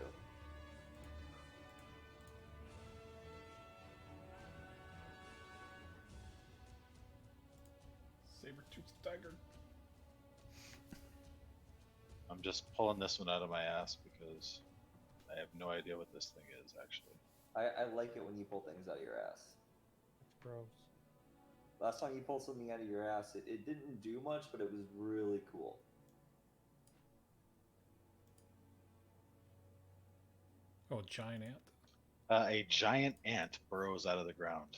Saber-toothed tiger. I'm just pulling this one out of my ass because I have no idea what this thing is actually. I like it when you pull things out of your ass. It's gross. Last time you pulled something out of your ass, it didn't do much, but it was really cool. Oh, a giant ant. A giant ant burrows out of the ground.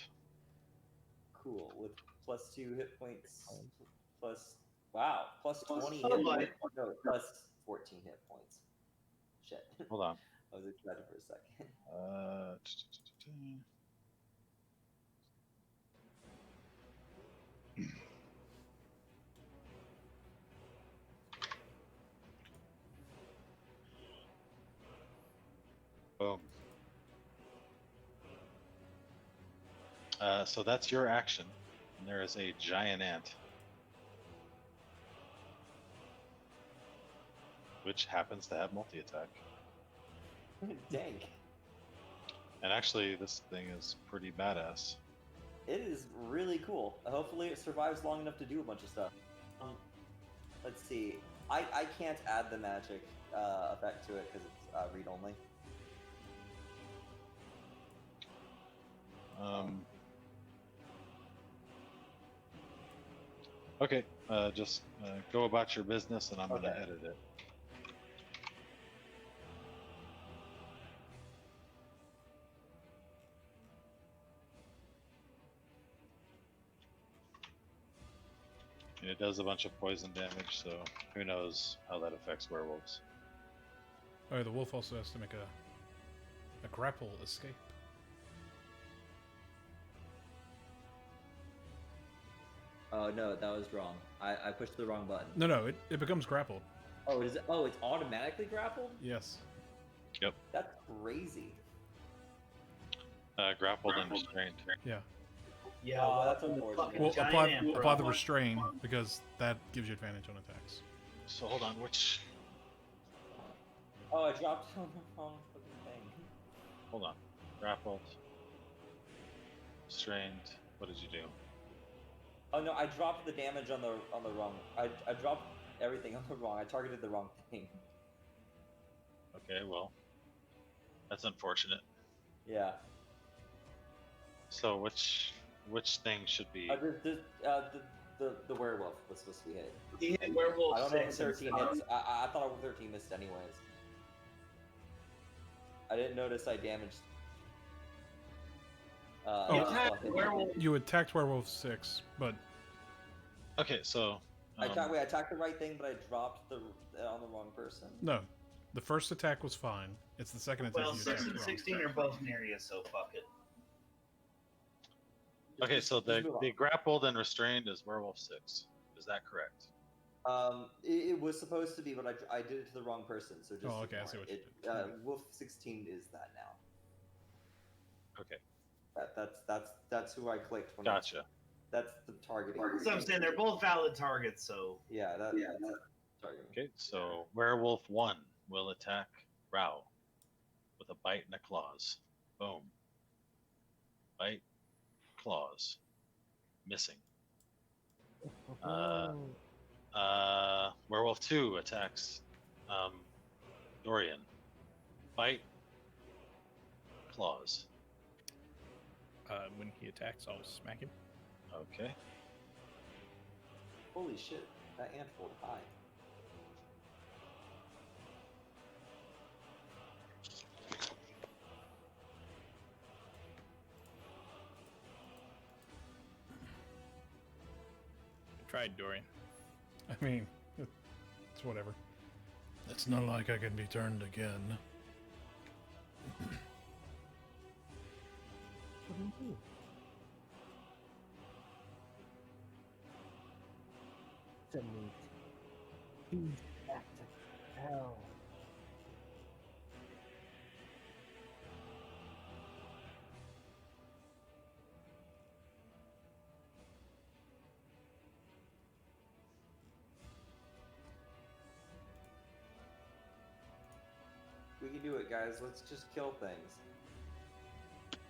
Cool. With +2 hit points. Plus, wow, +20 Oh hit my. points. No, +14 hit points. Shit. Hold on. I was excited for a second. Boom. So that's your action. And there is a giant ant, which happens to have multi-attack. Dang. And actually, this thing is pretty badass. It is really cool. Hopefully it survives long enough to do a bunch of stuff. Let's see. I can't add the magic effect to it because it's read-only. Okay, just go about your business, and I'm going to Okay. edit it. And it does a bunch of poison damage, so who knows how that affects werewolves. Oh, the wolf also has to make a grapple escape. Oh no, that was wrong. I pushed the wrong button. No, it becomes grappled. Oh, is it? Oh, it's automatically grappled? Yes. That's crazy. Grappled and restrained. Yeah. Yeah, Oh, well, that's from the unfortunate. fucking Well, giant apply ant, bro. apply the restrain because that gives you advantage on attacks. So hold on, which... Oh, I dropped on the wrong fucking thing. Hold on. Grappled. Restrained. What did you do? Oh no, I dropped the damage on the wrong. I dropped everything on the wrong. I targeted the wrong thing. Okay, well, that's unfortunate. Yeah. So which thing should be? The werewolf was supposed to be hit. He hit werewolf I don't know if 6 13 and hits. I thought 13 missed anyways. I didn't notice I damaged. Oh. You attacked werewolf. You attacked werewolf 6, but Okay, so I attacked the right thing, but I dropped on the wrong person. no. The first attack was fine. It's the second attack Well, you 6 attacked and wrong. 16 are both near you, so fuck it. okay, so Just move on. the grappled and restrained is werewolf 6. Is that correct? It was supposed to be, but I did it to the wrong person. So just Oh, okay, I ignore see what it. you did. Wolf 16 is that now. Okay, That's who I clicked when. gotcha. That's the targeting. So I'm saying they're both valid targets, so Yeah, that's targeting. Okay, so werewolf 1 will attack Rao with a bite and a claws. Boom. Bite, claws, missing. Werewolf 2 attacks Dorian. Bite, claws. When he attacks, I'll smack him. Okay. Holy shit, that ant rolled high. Tried, Dorian. I mean, it's whatever. It's not like I can be turned again. do? It's a meat. Huge back to hell. We can do it, guys. Let's just kill things.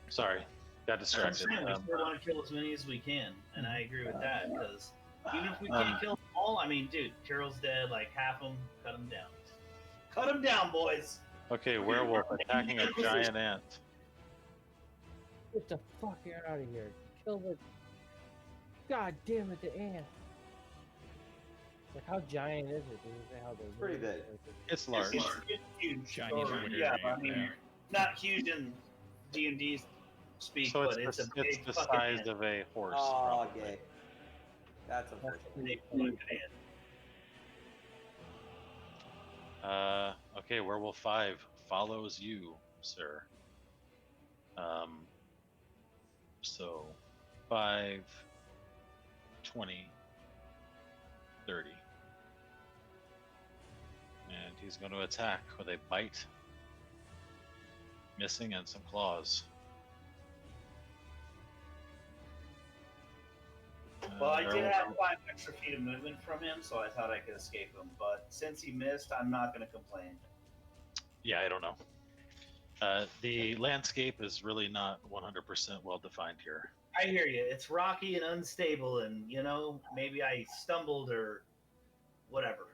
Sorry, got I'm distracted. saying we still want to kill as many as we can, and I agree with that because even if we can't kill them all, I mean, dude, Carol's dead. Like half them, cut them down. Cut them down, boys. Okay, werewolf attacking a giant ant. Get the fuck out of here. Kill the. God damn it, the ant. Like, how giant is it? Does it say how big? Pretty big. It's large. It's huge. Chinese Or- weird, yeah, I mean, yeah. not huge in D&D speak, So but it's a big it's the fucking size ant. of a horse. Oh, probably. okay. That's unfortunate. Big fucking ant. Okay, werewolf 5 follows you, sir. So 5, 20, 30. And he's going to attack with a bite, missing, and some claws. Well, I did Werewolf- have 5 extra feet of movement from him, so I thought I could escape him. But since he missed, I'm not going to complain. Yeah, I don't know. The landscape is really not 100% well defined here. I hear you. It's rocky and unstable, and maybe I stumbled or whatever.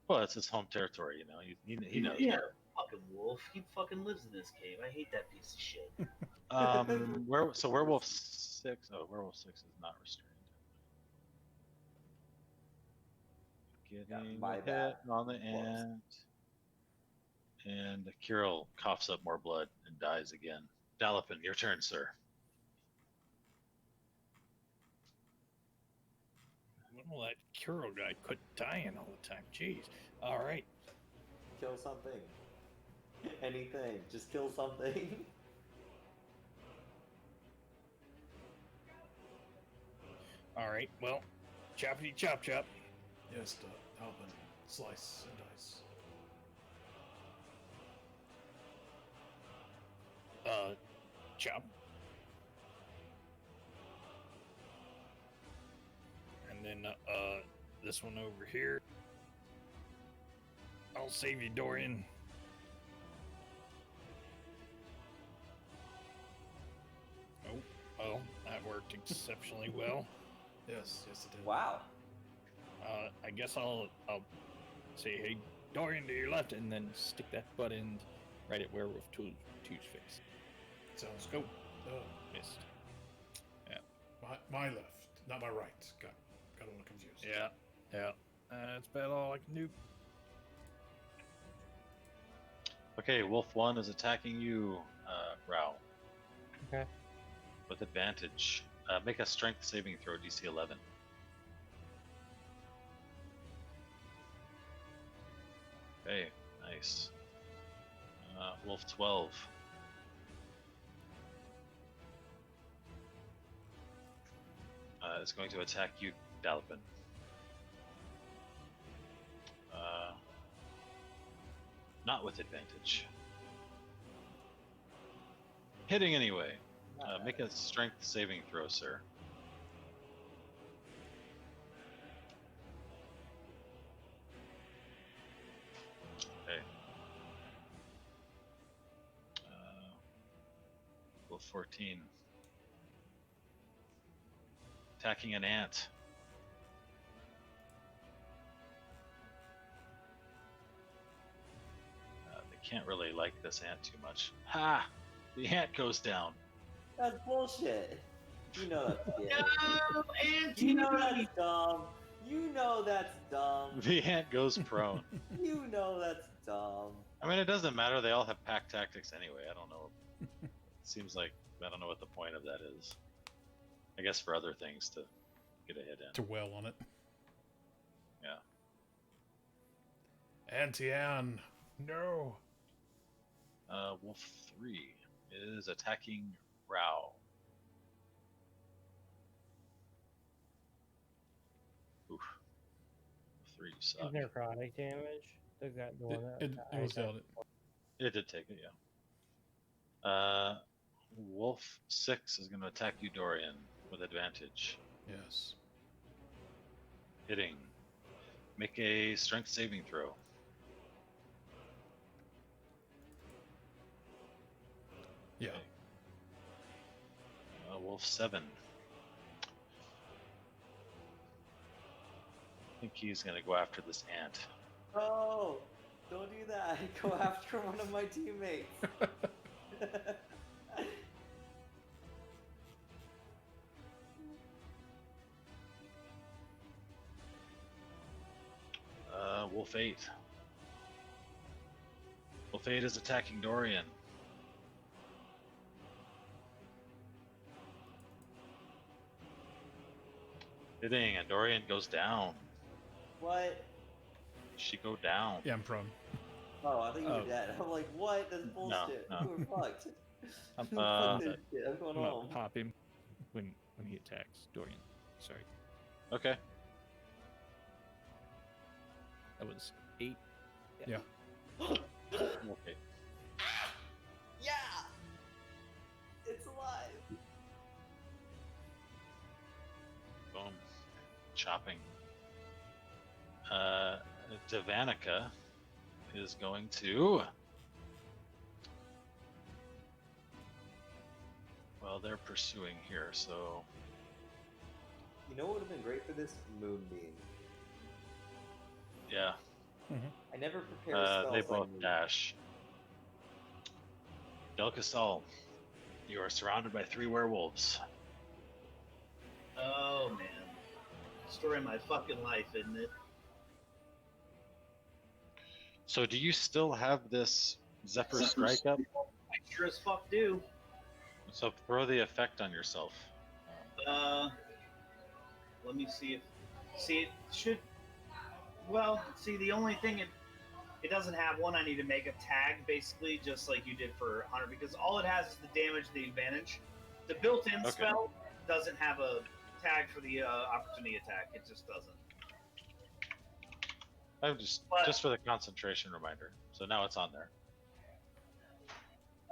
Well, it's his home territory, he knows. Yeah, fucking wolf. He fucking lives in this cave. I hate that piece of shit. Werewolf 6. Oh, werewolf 6 is not restrained. Getting my a hit bad. on the ant. And Kirill coughs up more blood and dies again. Dalipin, your turn, sir. Well, that Kuro guy quit dying all the time. Jeez. All right. Kill something. Anything. Just kill something. All right. Well, choppity chop chop. Yes, Alvin. Slice and dice. Chop. And then this one over here. I'll save you, Dorian. Oh, well, that worked exceptionally well. Yes, it did. Wow. I guess I'll say, hey, Dorian, to your left, and then stick that butt end right at Werewolf 2's face. Sounds Go. good. Missed. My left, not my right. Got a little confused. Yeah. That's about all I can do. Okay, Wolf 1 is attacking you, Rao. Okay. With advantage. Make a strength saving throw, DC 11. Okay, nice. Wolf 12. Is going to attack you, Dalipin. Not with advantage. Hitting anyway. Make a strength saving throw, sir. Okay. Wolf 14. Attacking an ant. They can't really like this ant too much. Ha! The ant goes down. That's bullshit. You know that's shit. No, Auntie! You know that's dumb. You know that's dumb. The ant goes prone. You know that's dumb. I mean, it doesn't matter. They all have pack tactics anyway. I don't know. It seems like I don't know what the point of that is. I guess for other things to get a hit in. To well on it. Yeah. Auntie Anne. No. Wolf 3 is attacking Rao. Oof. 3 suck. Necrotic damage. The one that It I was said. dealt. It did take it, yeah. Wolf 6 is going to attack you, Dorian, with advantage. Yes. Hitting. Make a strength saving throw. Yeah. Okay. Wolf 7. I think he's going to go after this ant. Oh, don't do that. Go after one of my teammates. Wolf 8. Wolf 8 is attacking Dorian. Hitting, and Dorian goes down. What? She go down. Yeah, I'm prone. Oh, I thought you were Oh. dead. I'm like, what? That's bullshit. no. We're fucked. I'm, Fuck Uh, this shit. I'm going I'm gonna home. pop him when he attacks Dorian. Sorry, Okay. that was 8. Yeah. Okay. Yeah! It's alive! Boom. Chopping. Devanica is going to. Well, they're pursuing here, so You know what would have been great for this? Moonbeam. yeah. I never prepare spells They like both Moonbeam. dash. Delcasol, you are surrounded by 3 werewolves. Oh man, story of my fucking life, isn't it? So, do you still have this Zephyr Strike up? I sure as fuck do. So, throw the effect on yourself. Let me see if it should. Well, see, the only thing it doesn't have one. I need to make a tag, basically, just like you did for Hunter, because all it has is the damage, the advantage. The built-in Okay. spell doesn't have a tag for the opportunity attack. It just doesn't. I'm just for the concentration reminder. So now it's on there.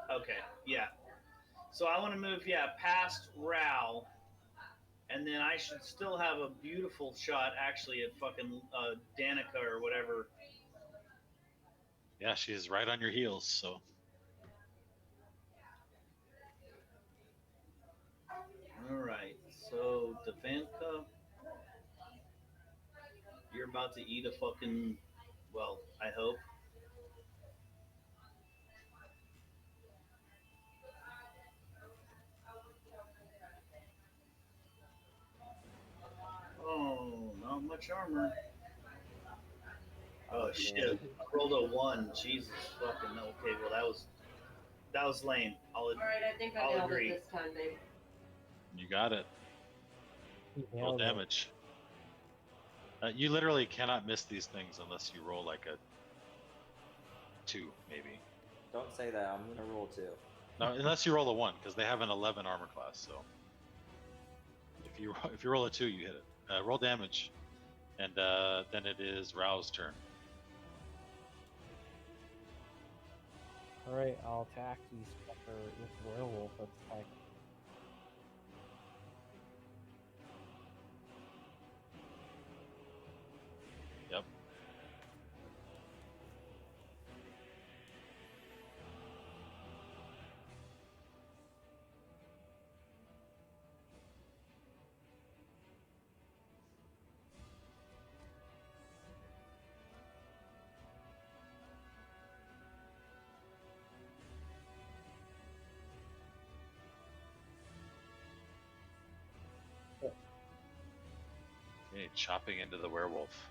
Okay, yeah. So I want to move, past Rao, and then I should still have a beautiful shot, actually, at fucking Danica or whatever. Yeah, she's right on your heels. So All right, so Devanka, you're about to eat a fucking, well, I hope. Oh, not much armor. Oh shit! I rolled a 1. Jesus fucking no. Okay, well that was lame. All right, I think I I'll nailed agree. it this time, babe. you got it. You Roll nailed it. damage. You literally cannot miss these things unless you roll like a 2, maybe. Don't say that. I'm gonna roll 2. No, unless you roll a 1, because they have an 11 armor class. So if you roll a 2, you hit it. Roll damage, and then it is Rao's turn. Alright, I'll attack these fucker with werewolf attack. Yep. Okay, chopping into the werewolf.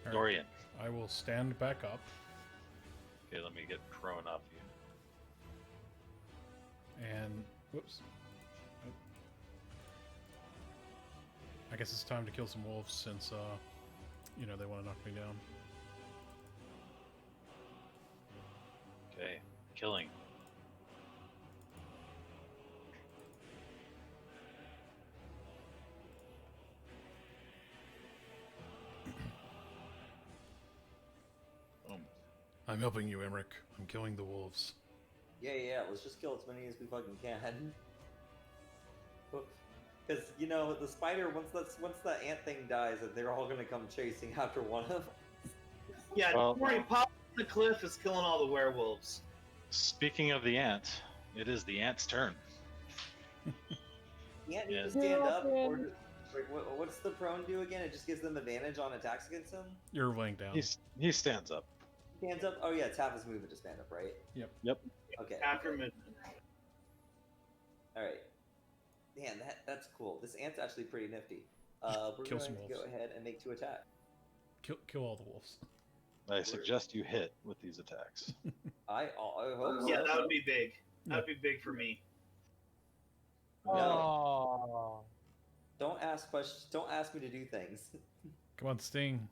right. Dorian. I will stand back up. Okay, let me get prone off you. And whoops. Oh. I guess it's time to kill some wolves since they want to knock me down. Okay, killing. I'm helping you, Emmerich. I'm killing the wolves. Yeah. Let's just kill as many as we fucking can. Because you know the spider, once that ant thing dies, they're all gonna come chasing after one of. Yeah, Well- don't worry. Pop on the cliff is killing all the werewolves. Speaking of the ant, it is the ant's turn. The ant need Yeah. to stand up, Open. or what's the prone do again? It just gives them advantage on attacks against him. You're laying down. He stands up. Stands up. Oh yeah, tap his movement to stand up, right? Yep. Okay. After movement. All right. Man, that's cool. This ant's actually pretty nifty. We're Kill going some to wolves. go ahead and make 2 attacks. Kill all the wolves. I suggest you hit with these attacks. I hope so. Yeah, that would be big. That would be big for me. No. Oh. Don't ask questions. Don't ask me to do things. Come on, Sting.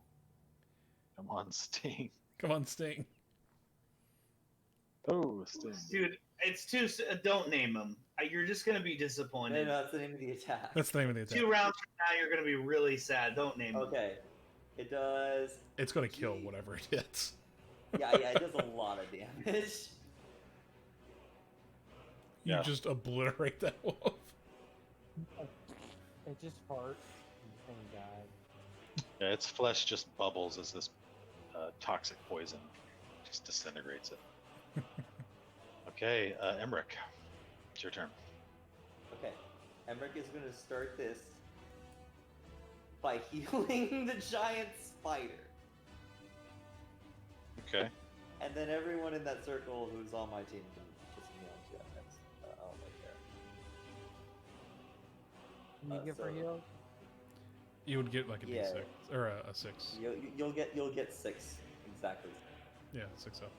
Come on, Sting. Come on, Sting. Oh, Sting. Dude, it's too. Don't name him. You're just gonna be No, disappointed. that's the name of the attack. That's the name of the attack. 2 rounds from now, you're gonna be really sad. Don't name him. Okay. It does. It's gonna kill whatever it hits. Yeah, it does a lot of damage. You Yeah. just obliterate that wolf. It just farts. This thing died. Yeah, its flesh just bubbles as this toxic poison just disintegrates it. Okay, Emmerich, it's your turn. Okay. Emmerich is going to start this by healing the giant spider. Okay. And then everyone in that circle who's on my team can just heal too. That's all right there. Can you get for so- heals? You would get like a Yeah. D6 or a 6. You'll get 6 exactly. Yeah, 6 up.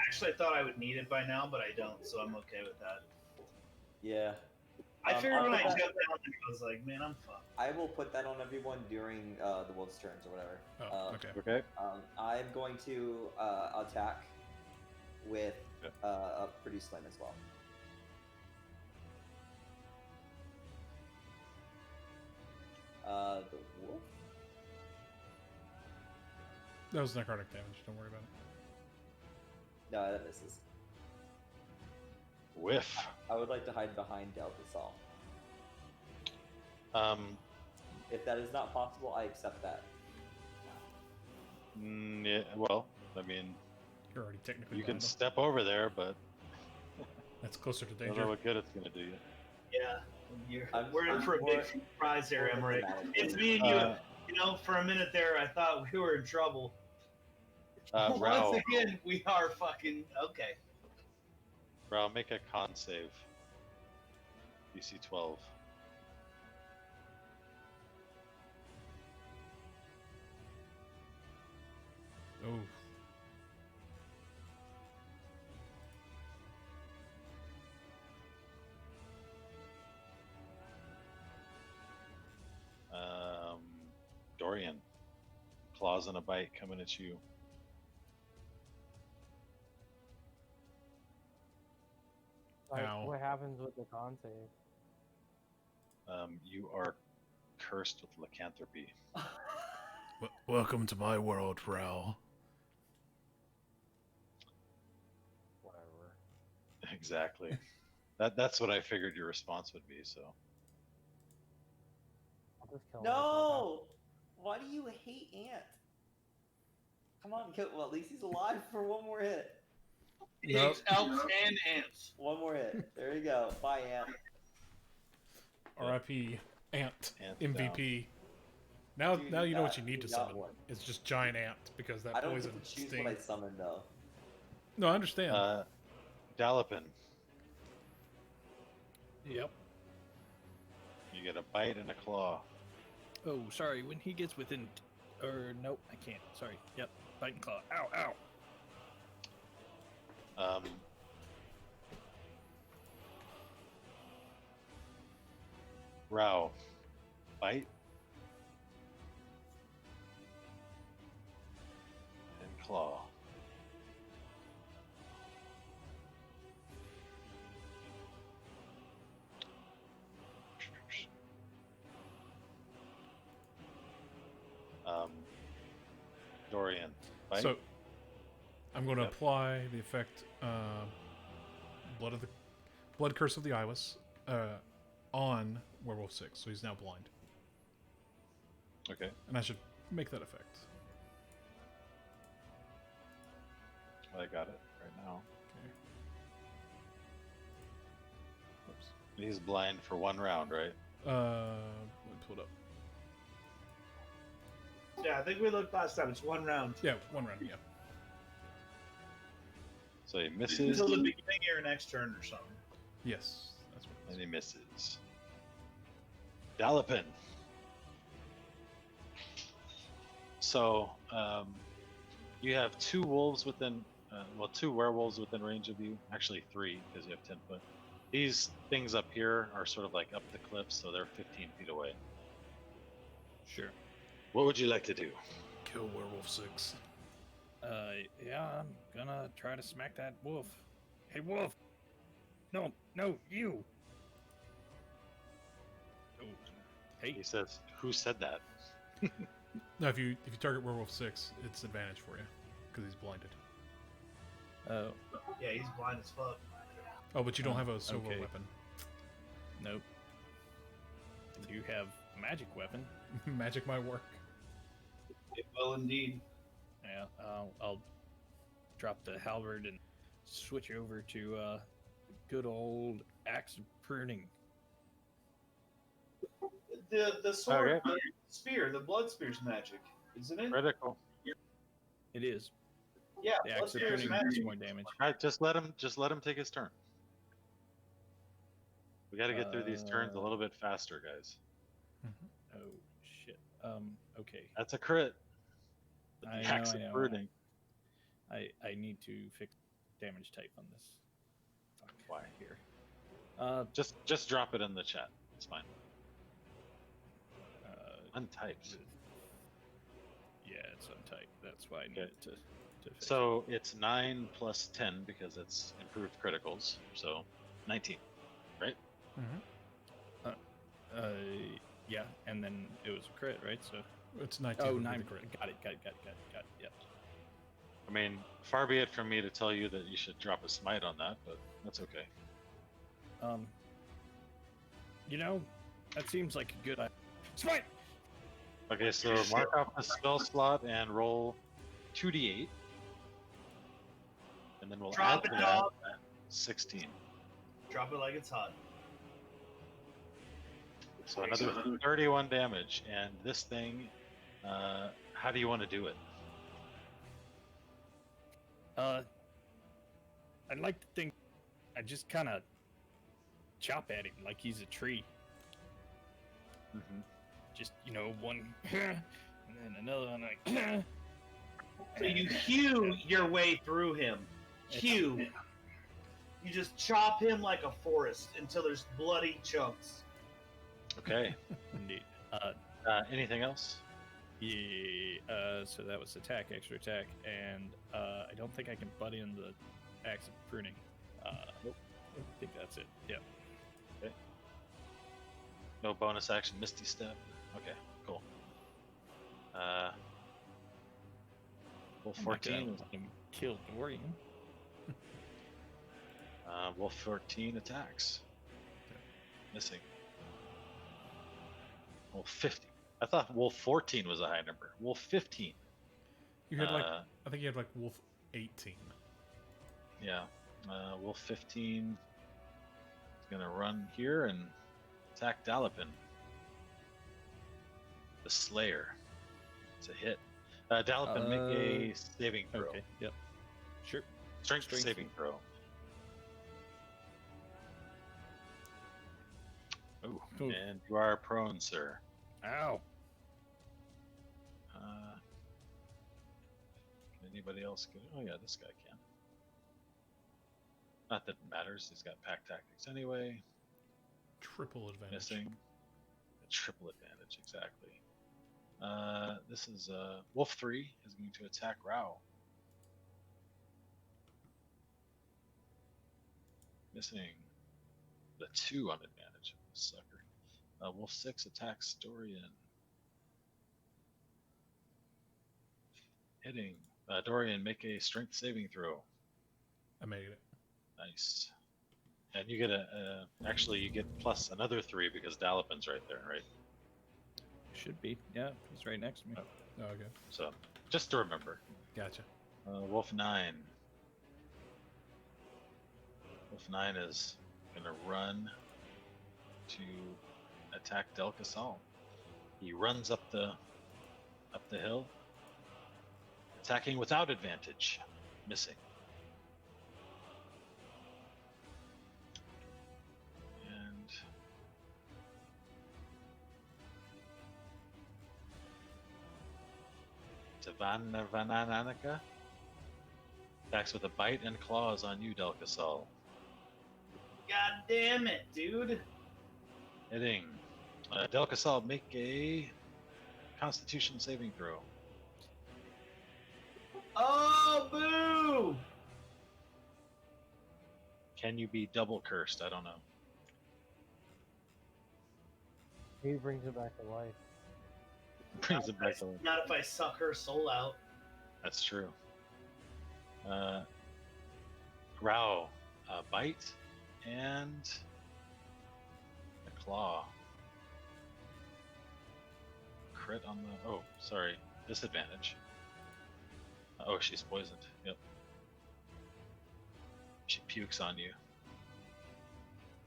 Actually, I thought I would need it by now, but I don't, so I'm okay with that. Yeah. I figured I'll when put I that- jumped down, I was like, man, I'm fucked. I will put that on everyone during the wolves' turns or whatever. Oh, okay. Okay. I'm going to attack with Yep. a pretty slim as well. The wolf? That was necrotic damage. Don't worry about it. No, that misses. Whiff. I would like to hide behind Deltasol. If that is not possible, I accept that. Yeah, well, I mean, You're already technically you can behind them. step over there, but That's closer to I don't know danger. what good it's going to do you. Yeah, we're in I'm for a more- big surprise there, more Emmerich. dramatic. It's me and you. Uh, You know, for a minute there, I thought we were in trouble. Rao, Once again, we are fucking okay. Rao, make a con save. DC 12. Oh, Dorian, claws and a bite coming at you. Like, Ow. what happens with the con save? You are cursed with lycanthropy. welcome to my world, Ral. Whatever. Exactly. That's what I figured your response would be. So I'll just kill him. It's not No! Why do you hate Ant? Come on, kill. Well, at least he's alive for one more hit. Nope. Pigs, elves, and ants. One more hit. There you go. Bye, Ant. R.I.P. Ant Ant MVP. Now, Dude, now you know what you need to you got summon. one. It's just giant ant because that I don't poison get to choose sting. what I summon though. No, I understand. Dallopin, Yep. you get a bite and a claw. Oh, sorry. When he gets within, or nope, I can't. Sorry. Yep. Bite and claw. Ow, ow. Rao, bite and claw. Dorian. Bite? So I'm going to Yep. apply the effect Blood Curse of the Eyeless on Werewolf 6, so he's now blind. Okay. And I should make that effect. I got it right now. Okay. Oops. He's blind for 1 round, right? Let me pull it up. Yeah, I think we looked last time. It's 1 round. Yeah, 1 round, yeah. So he misses Until the beginning of your next turn or something. Yes, that's what it and is. he misses. Dalipin. So you have 2 wolves within, 2 werewolves within range of you. Actually 3 because you have 10 foot. These things up here are sort of like up the cliff, so they're 15 feet away. Sure. What would you like to do? Kill Werewolf 6. Yeah, I'm gonna try to smack that wolf. Hey, wolf! No, you! Oh, hey, He says, "Who said that?" No, if you target Werewolf 6, it's advantage for you because he's blinded. oh, Yeah, he's blind as fuck. Oh, but you don't have a solo okay. weapon. nope. Do you have a magic weapon? Magic might work. It will indeed. Yeah, I'll drop the halberd and switch over to good old axe of pruning. The sword, Okay. the spear, the blood spear's magic, isn't it? Critical. It is. Yeah, The blood axe of spear's pruning does magic. more damage. All right, just let him take his turn. We got to get through these turns a little bit faster, guys. Oh shit. Okay. That's a crit. I The axe know, of I know. brooding. I need to fix damage type on this. Fuck. Why? Here. Just drop it in the chat. It's fine. Untyped. Yeah, it's untyped. That's why I needed to fix So it's 9 plus 10 because it's improved criticals. So 19. Mm-hmm. it. Yeah, and then it was a crit, right? So It's 19. oh, with 9 the crit. Got it. Yep. I mean, far be it from me to tell you that you should drop a smite on that, but that's okay. You know, that seems like a good idea. Smite. Okay, so mark off the spell slot and roll 2d8. And then we'll Drop add to it, that dog. 16. Drop it like it's hot. So another 31 damage. And this thing, how do you want to do it? I'd like to think I just kind of chop at him like he's a tree. Mm-hmm. Just, one, and then another one, like, So you hew your way through him. Hew. You just chop him like a forest until there's bloody chunks. Okay. Indeed. Anything else? Yeah, so that was attack, extra attack, and I don't think I can butt in the axe of pruning. Nope. I think that's it. Yep. No bonus action, Misty Step. Okay, cool. Wolf I'm not gonna 14. let him kill Dorian. Wolf 14 attacks. Missing. Wolf 50. I thought Wolf 14 was a high number. Wolf 15. You had I think you had like Wolf 18. Yeah. Wolf 15 is going to run here and attack Dalipin. The Slayer. It's a hit. Dalipin, make a saving throw. Okay. Yep. Sure. Strength Strength. saving throw. Ooh, Ooh. and you are prone, sir. Ow. Can anybody else get? Oh yeah, this guy can. Not that it matters. He's got pack tactics anyway. Triple advantage. Missing. A triple advantage, exactly. This is Wolf 3 is going to attack Rao. Missing the 2 on advantage. Sucker. Wolf 6 attacks Dorian. Hitting. Dorian, make a strength saving throw. I made it. Nice. And you get actually you get plus another 3 because Dalipin's right there, right? Should be. Yeah, he's right next to me. Oh, okay. So just to remember. Gotcha. Wolf 9. Wolf 9 is gonna run to attack Del Casal. He runs up the hill, attacking without advantage, missing. And Tavanananika attacks with a bite and claws on you, Del Casal. God damn it, dude. Hitting. Del Casal, make a Constitution saving throw. Oh, boo! Can you be double cursed? I don't know. He brings it back to life. Brings it back to life. Not if I suck her soul out. That's true. Growl, bite, and a claw. Crit on the. Oh, sorry. Disadvantage. Oh, she's poisoned. Yep. She pukes on you.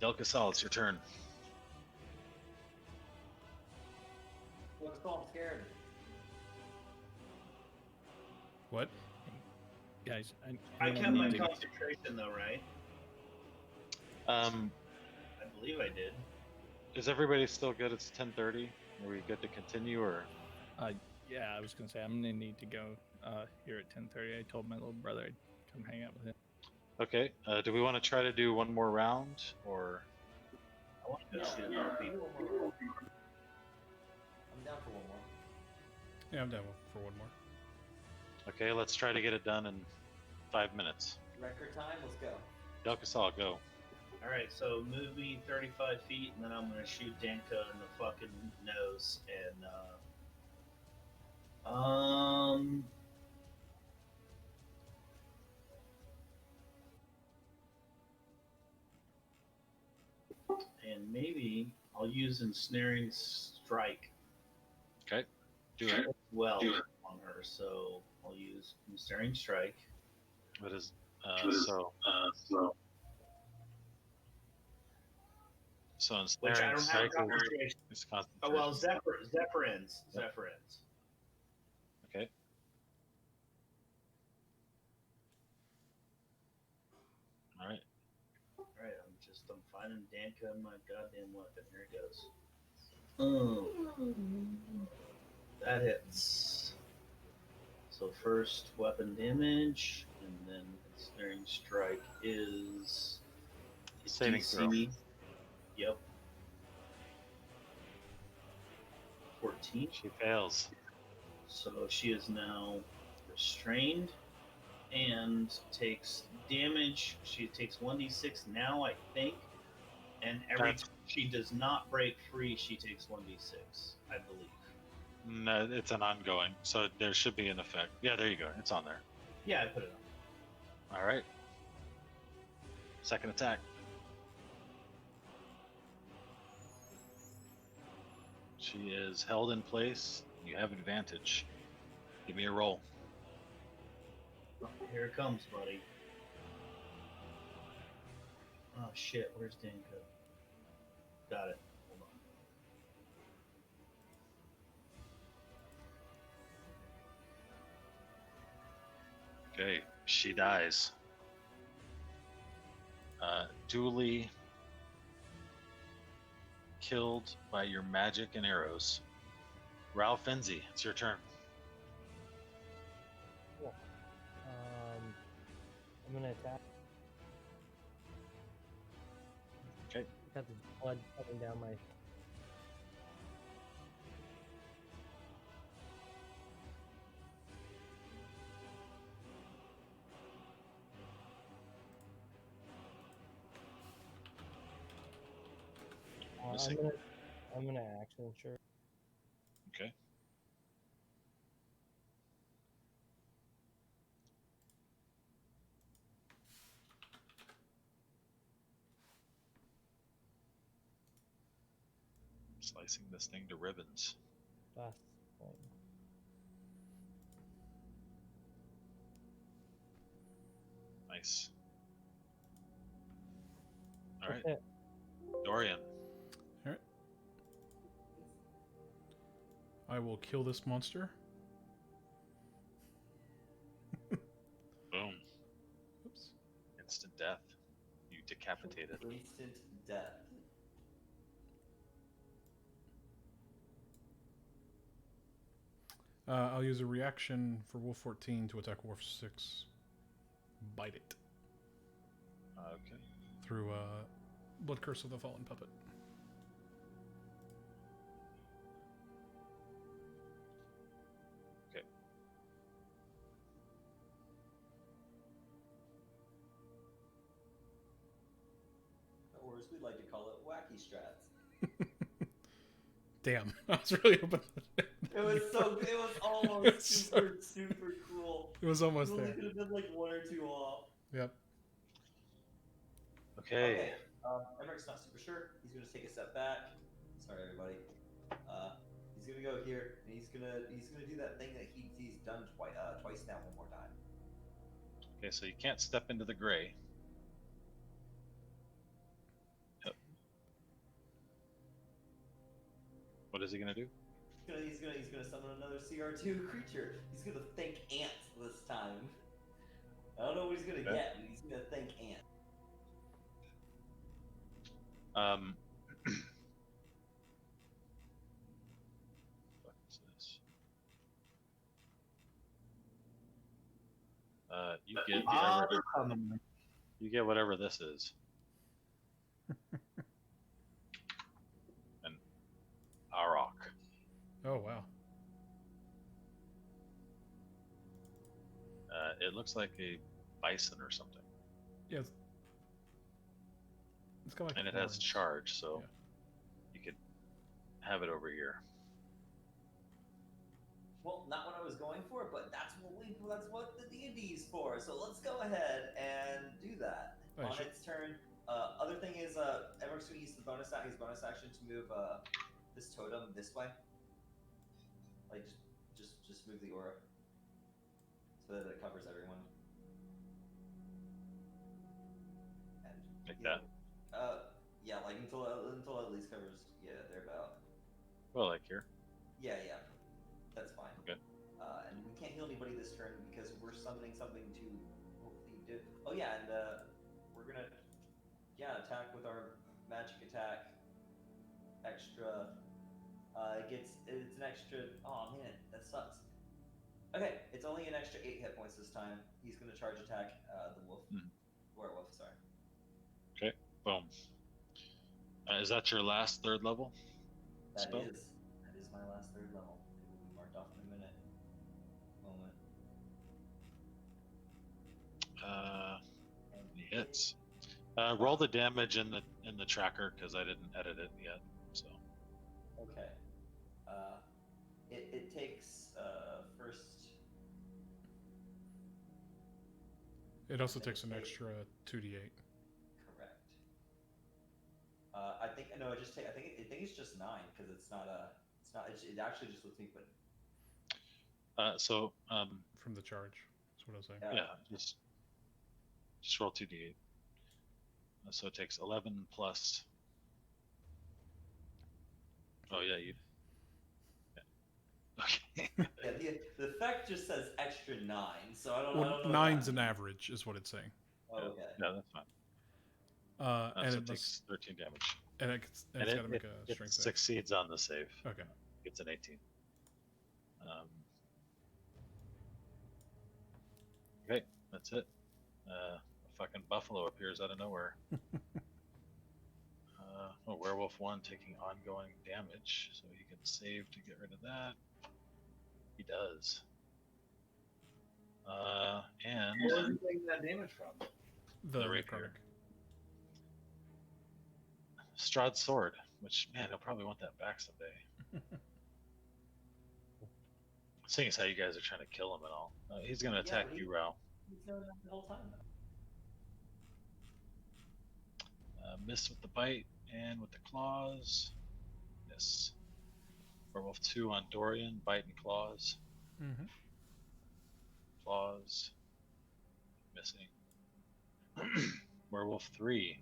Del Casal, it's your turn. What's called I'm scared? What? Guys, I don't kept my need to- concentration though, right? Um, I believe I did. is everybody still good? It's 10:30. Are we good to continue, or? Yeah, I was gonna say I'm gonna need to go here at 10:30. I told my little brother I'd come hang out with him. Okay. Do we want to try to do one more round, or? I want to go shoot Yeah, more do people. one more. I'm down for one more. Yeah, I'm down for one more. Okay, let's try to get it done in 5 minutes. Record time, let's go. Del Casal, go. Alright, so move me 35 feet, and then I'm gonna shoot Danko in the fucking nose, and and maybe I'll use ensnaring strike Okay, do it. as well on her, so I'll use ensnaring strike. What is so Which I ensnaring don't have strike concentration. is Oh concentration. well, Zephyr ends. Yep. Zephyr ends. Okay. All right. Alright, I'm finding Danka and my goddamn weapon. Here it goes. Oh, that hits. So first weapon damage, and then ensnaring strike is Saving throw. DC. Yep. 14. She fails. So she is now restrained and takes damage. She takes 1d6 now, I think. And every That's- time she does not break free, she takes 1d6, I believe. No, it's an ongoing, so there should be an effect. Yeah, there you go. It's on there. Yeah, I put it on. All right. Second attack. She is held in place. You have advantage. Give me a roll. Here it comes, buddy. Oh shit, where's Danko? Got it. Hold on. Okay, she dies. Duly killed by your magic and arrows. Ralph Fenzi, it's your turn. I'm gonna attack. Okay. Got the blood coming down my. Missing. I'm gonna action sure. Okay. Slicing this thing to ribbons. Last one. Nice. All right, That's it. Dorian. Alright. I will kill this monster. Boom. Oops. Instant death. You decapitated. Instant death. I'll use a reaction for Wolf 14 to attack Wolf 6. Bite it. Okay. Through Blood Curse of the Fallen Puppet. Okay. Or as we'd like to call it, wacky strats. Damn, I was really hoping. It was so. It was almost It's so- super cool. It was almost You only there. could have been like one or two off. Yep. Okay. Emmerich's not super sure. He's gonna take a step back. Sorry, everybody. He's gonna go here, and he's gonna do that thing that he's done twice now. One more time. Okay, so you can't step into the gray. Yep. What is he gonna do? He's gonna summon another CR2 creature. He's gonna think ants this time. I don't know what he's gonna Okay. get, but he's gonna think ant. What is this? You get whatever, they're coming. you get whatever this is. An Arok. Oh, wow. It looks like a bison or something, Yeah. It's got like and it has horns. charge, so Yeah. you could have it over here. Well, not what I was going for, but that's what the D&D is for. So let's go ahead and do that. Oh, On sure. its turn. Other thing is, Emmerich going to use his bonus action to move this totem this way. Like just move the aura so that it covers everyone. And Like yeah, that? Yeah, like until at least covers thereabout. Well, like here. Yeah, that's fine. Okay. And we can't heal anybody this turn because we're summoning something to hopefully do. Oh yeah, and we're gonna attack with our magic attack. Extra. It's an extra. Oh man, that sucks. Okay, it's only an extra 8 hit points this time. He's gonna charge attack the wolf, werewolf. Sorry. Okay. Boom. Is that your last third level spell? That is my last third level. It will be marked off in a minute. Moment. And He hits. Roll the damage in the tracker because I didn't edit it yet. So Okay. It takes first. It also takes an extra 2d8. Correct. I think no. I think it's just 9 because it's not a. It's not. It actually just lets me put. From the charge. That's what I was saying. Yeah. yeah, just roll 2d8. So it takes 11 plus. Oh yeah, you. Yeah. Okay. Yeah, the effect just says extra 9, so I don't Well, know. 9's an average, is what it's saying. Oh, okay. Yeah, that's fine. And So it it takes 13 damage. and it's got to make a it strength save. succeeds on the save. Okay. It's an 18. Okay, that's it. A fucking buffalo appears out of nowhere. Werewolf 1 taking ongoing damage, so he can save to get rid of that. He does. And Where was he taking that damage from? The rapier. necrotic. Strahd's sword, which, man, he'll probably want that back someday. Seeing as how you guys are trying to kill him and all. He's going to attack Yeah, you, Rao. He's known that the whole time. Miss with the bite and with the claws. Miss. Werewolf 2 on Dorian, bite and claws. Mm-hmm. Claws. Missing. Werewolf 3.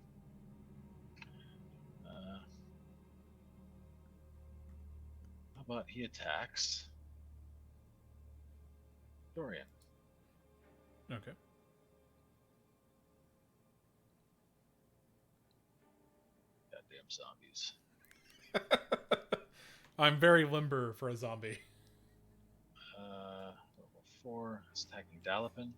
How about he attacks Dorian? Okay. Goddamn zombies. I'm very limber for a zombie. Werewolf 4 is attacking Dalapin.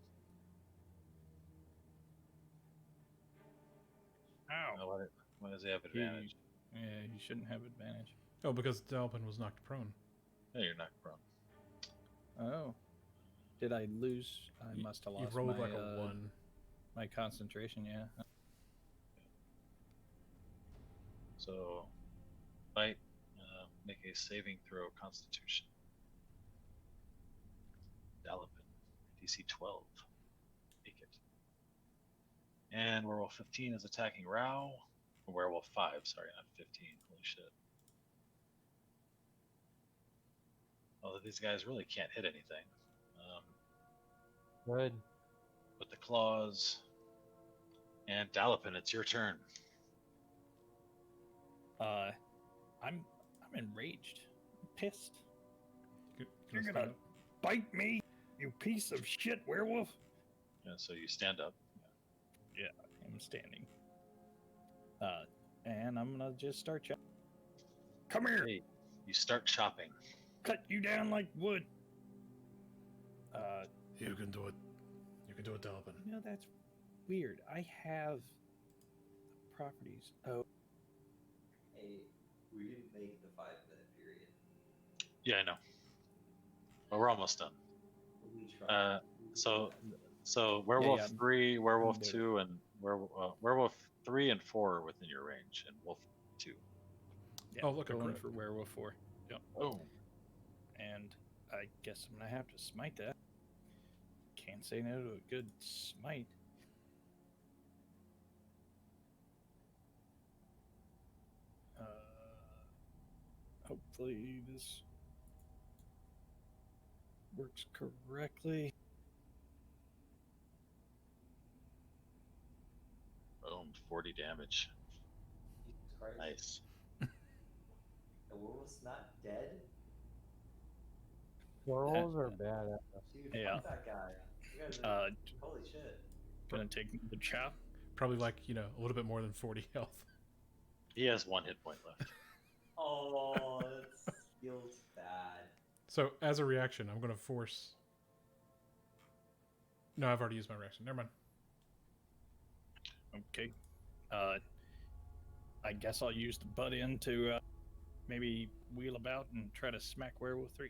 Ow. Why does he have advantage? Yeah, he shouldn't have advantage. Oh, because Dalpin was knocked prone. Yeah, you're not prone. Oh. Did I lose? I Y- must have You lost rolled my, like a 1. my concentration, yeah. So, bite. Make a saving throw, Constitution. Dalapin, DC 12. Make it. And Werewolf 15 is attacking Rao. Werewolf 5, sorry, not 15. Holy shit. Although these guys really can't hit anything. Good. With the claws. And Dalapin, it's your turn. I'm enraged. I'm pissed. Gonna You're stand gonna up. bite me, you piece of shit werewolf. And so you stand up. I'm standing. And I'm gonna just start chopping. Come here, Hey, you start chopping. cut you down like wood. You can do it. You can do it, Dalpin. You know, that's weird. I have properties. Oh, Hey, we didn't make the 5-minute period. Yeah, I know. But we're almost done. We tried. So Werewolf yeah. 3, Werewolf Dude. 2, and Werewolf 3 and 4 are within your range, and Wolf 2. yeah. Oh, look, a going crit. for werewolf 4. Yep. Oh. And I guess I'm gonna have to smite that. Can't say no to a good smite. Hopefully this works correctly. Boom, 40 damage. Jesus Christ. Nice. The werewolf's not dead? Werewolves are badass. Dude, Yeah. fuck that guy. You guys are, Uh, holy shit. gonna take the chop. Probably like, a little bit more than 40 health. He has 1 hit point left. Oh, that feels bad. So, as a reaction, I'm going to force... No, I've already used my reaction. Never mind. Okay. I guess I'll use the butt end to maybe wheel about and try to smack werewolf 3.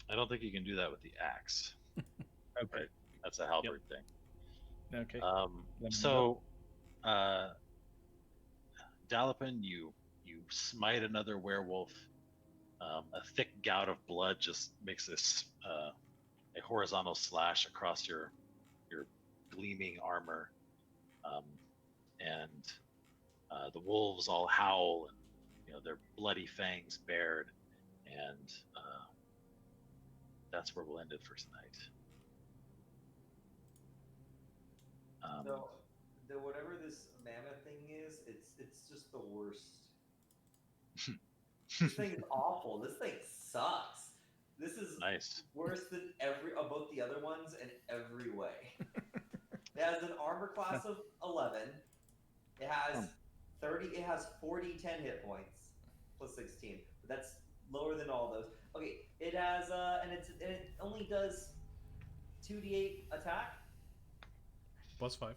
I don't think you can do that with the axe. Okay. Right. That's a halberd thing. Okay. me So, Dalapin, you smite another werewolf. A thick gout of blood just makes this a horizontal slash across your gleaming armor, and the wolves all howl, and their bloody fangs bared, and that's where we'll end it for tonight. So, whatever this mammoth thing is, it's just the worst. This thing is awful. This thing sucks. This is Nice. worse than both the other ones in every way. It has an armor class of 11. It has 30. It has 40 10 hit points plus 16. But that's lower than all those. Okay, it has and it only does 2d8 attack Plus 5.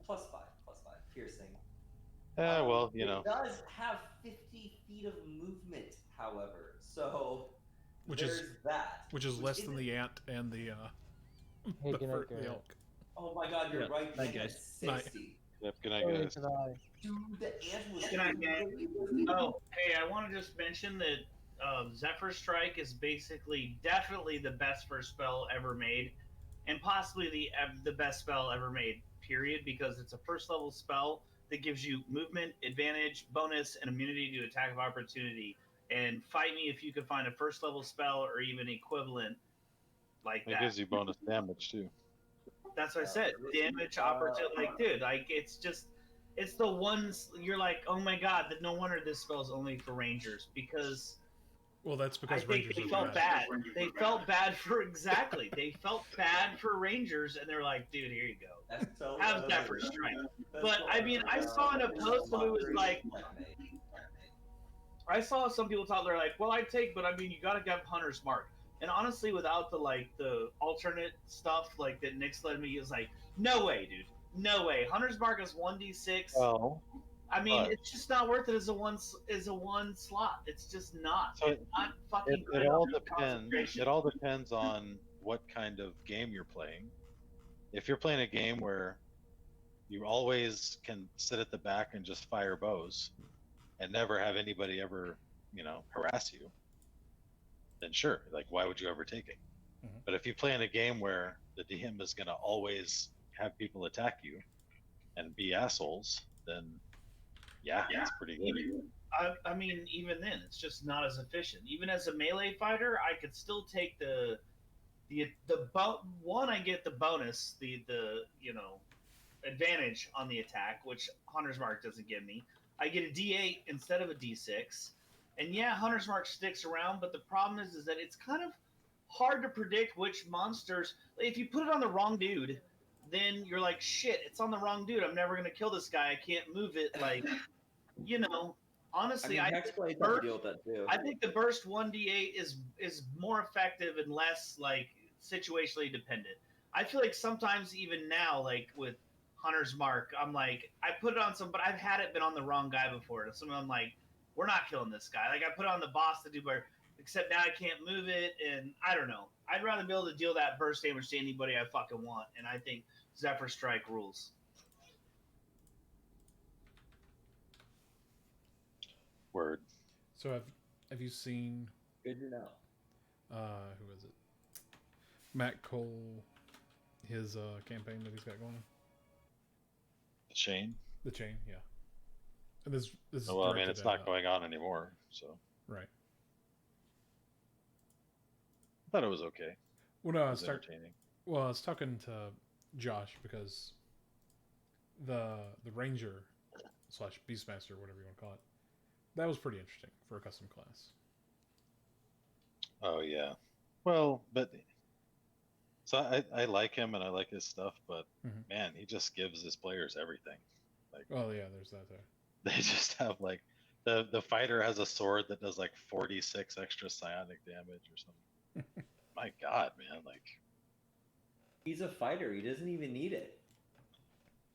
plus 5 piercing. Well, It does have 50 feet of movement, however. So Which there's is that. Which is less than isn't- the ant and the Hey, the, good night, the Garrett. elk. Oh my god, you're Yeah, right. night, The ant guys. had Night. 60. Yep, good night, Oh, guys. good night. Dude, the ant was Good night, man. crazy. Oh, hey, I want to just mention that Zephyr Strike is definitely the best first spell ever made, and possibly the best spell ever made. Period, because it's a first level spell that gives you movement, advantage, bonus, and immunity to attack of opportunity. And fight me if you can find a first level spell or even equivalent like It that. gives you bonus damage too. That's what I said. Damage, opportunity. Like, dude, like it's just, it's the ones you're like, oh my god, that no wonder this spell's only for rangers because Well, that's I because think Rangers they are felt bad. bad. They felt bad for exactly. They felt bad for rangers, and they're like, dude, here you go. That's so Have that for strength. But I mean, I saw in a post that it was like, I saw some people thought they're like, well, I take, but I mean, you gotta get Hunter's Mark. And honestly, without the alternate stuff like that Nick's led me, is like, no way, dude, no way. Hunter's Mark is 1d6. Well, I mean, but- it's just not worth it as a one slot. It's just not. So It's not fucking. it good all enough depends. concentration. It all depends on what kind of game you're playing. If you're playing a game where you always can sit at the back and just fire bows and never have anybody ever, harass you, then sure, like why would you ever take it? Mhm. But if you play in a game where the DM is going to always have people attack you and be assholes, then yeah, it's pretty good. I mean, even then, it's just not as efficient. Even as a melee fighter, I could still take the one. I get the bonus, the advantage on the attack, which Hunter's Mark doesn't give me. I get a D8 instead of a D6, and yeah, Hunter's Mark sticks around. But the problem is that it's kind of hard to predict which monsters. If you put it on the wrong dude, then you're like, shit, it's on the wrong dude. I'm never gonna kill this guy. I can't move it. Like, honestly, I Hexblade has to deal with that too. I think the burst 1d8 is more effective and less like situationally dependent. I feel like sometimes even now, like with Hunter's Mark, I'm like, I put it on some, but I've had it been on the wrong guy before. And some I'm like, we're not killing this guy. Like I put it on the boss to do better, except now I can't move it, and I don't know. I'd rather be able to deal that burst damage to anybody I fucking want, and I think Zephyr Strike rules. Word. So have you seen Good to know. who is it? Matt Cole, his campaign that he's got going on? The chain. The Chain, yeah. And this is Well, I mean, directed it's at, not going on anymore, so right. I thought it was okay. Well, no, It was entertaining. Well, I was talking to Josh because the Ranger / Beastmaster, whatever you want to call it, that was pretty interesting for a custom class. Oh yeah. Well, but so I like him and I like his stuff, but Mhm. man, he just gives his players everything. Oh yeah, there's that there. They just have like the fighter has a sword that does like 46 extra psionic damage or something. My God, man! Like, He's a fighter. He doesn't even need it.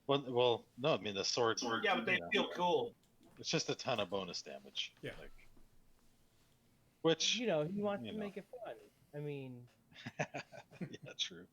well, no, I mean the sword. Yeah, but they feel cool. It's just a ton of bonus damage. Yeah. Like, which He wants you to know. make it fun. I mean, yeah, true.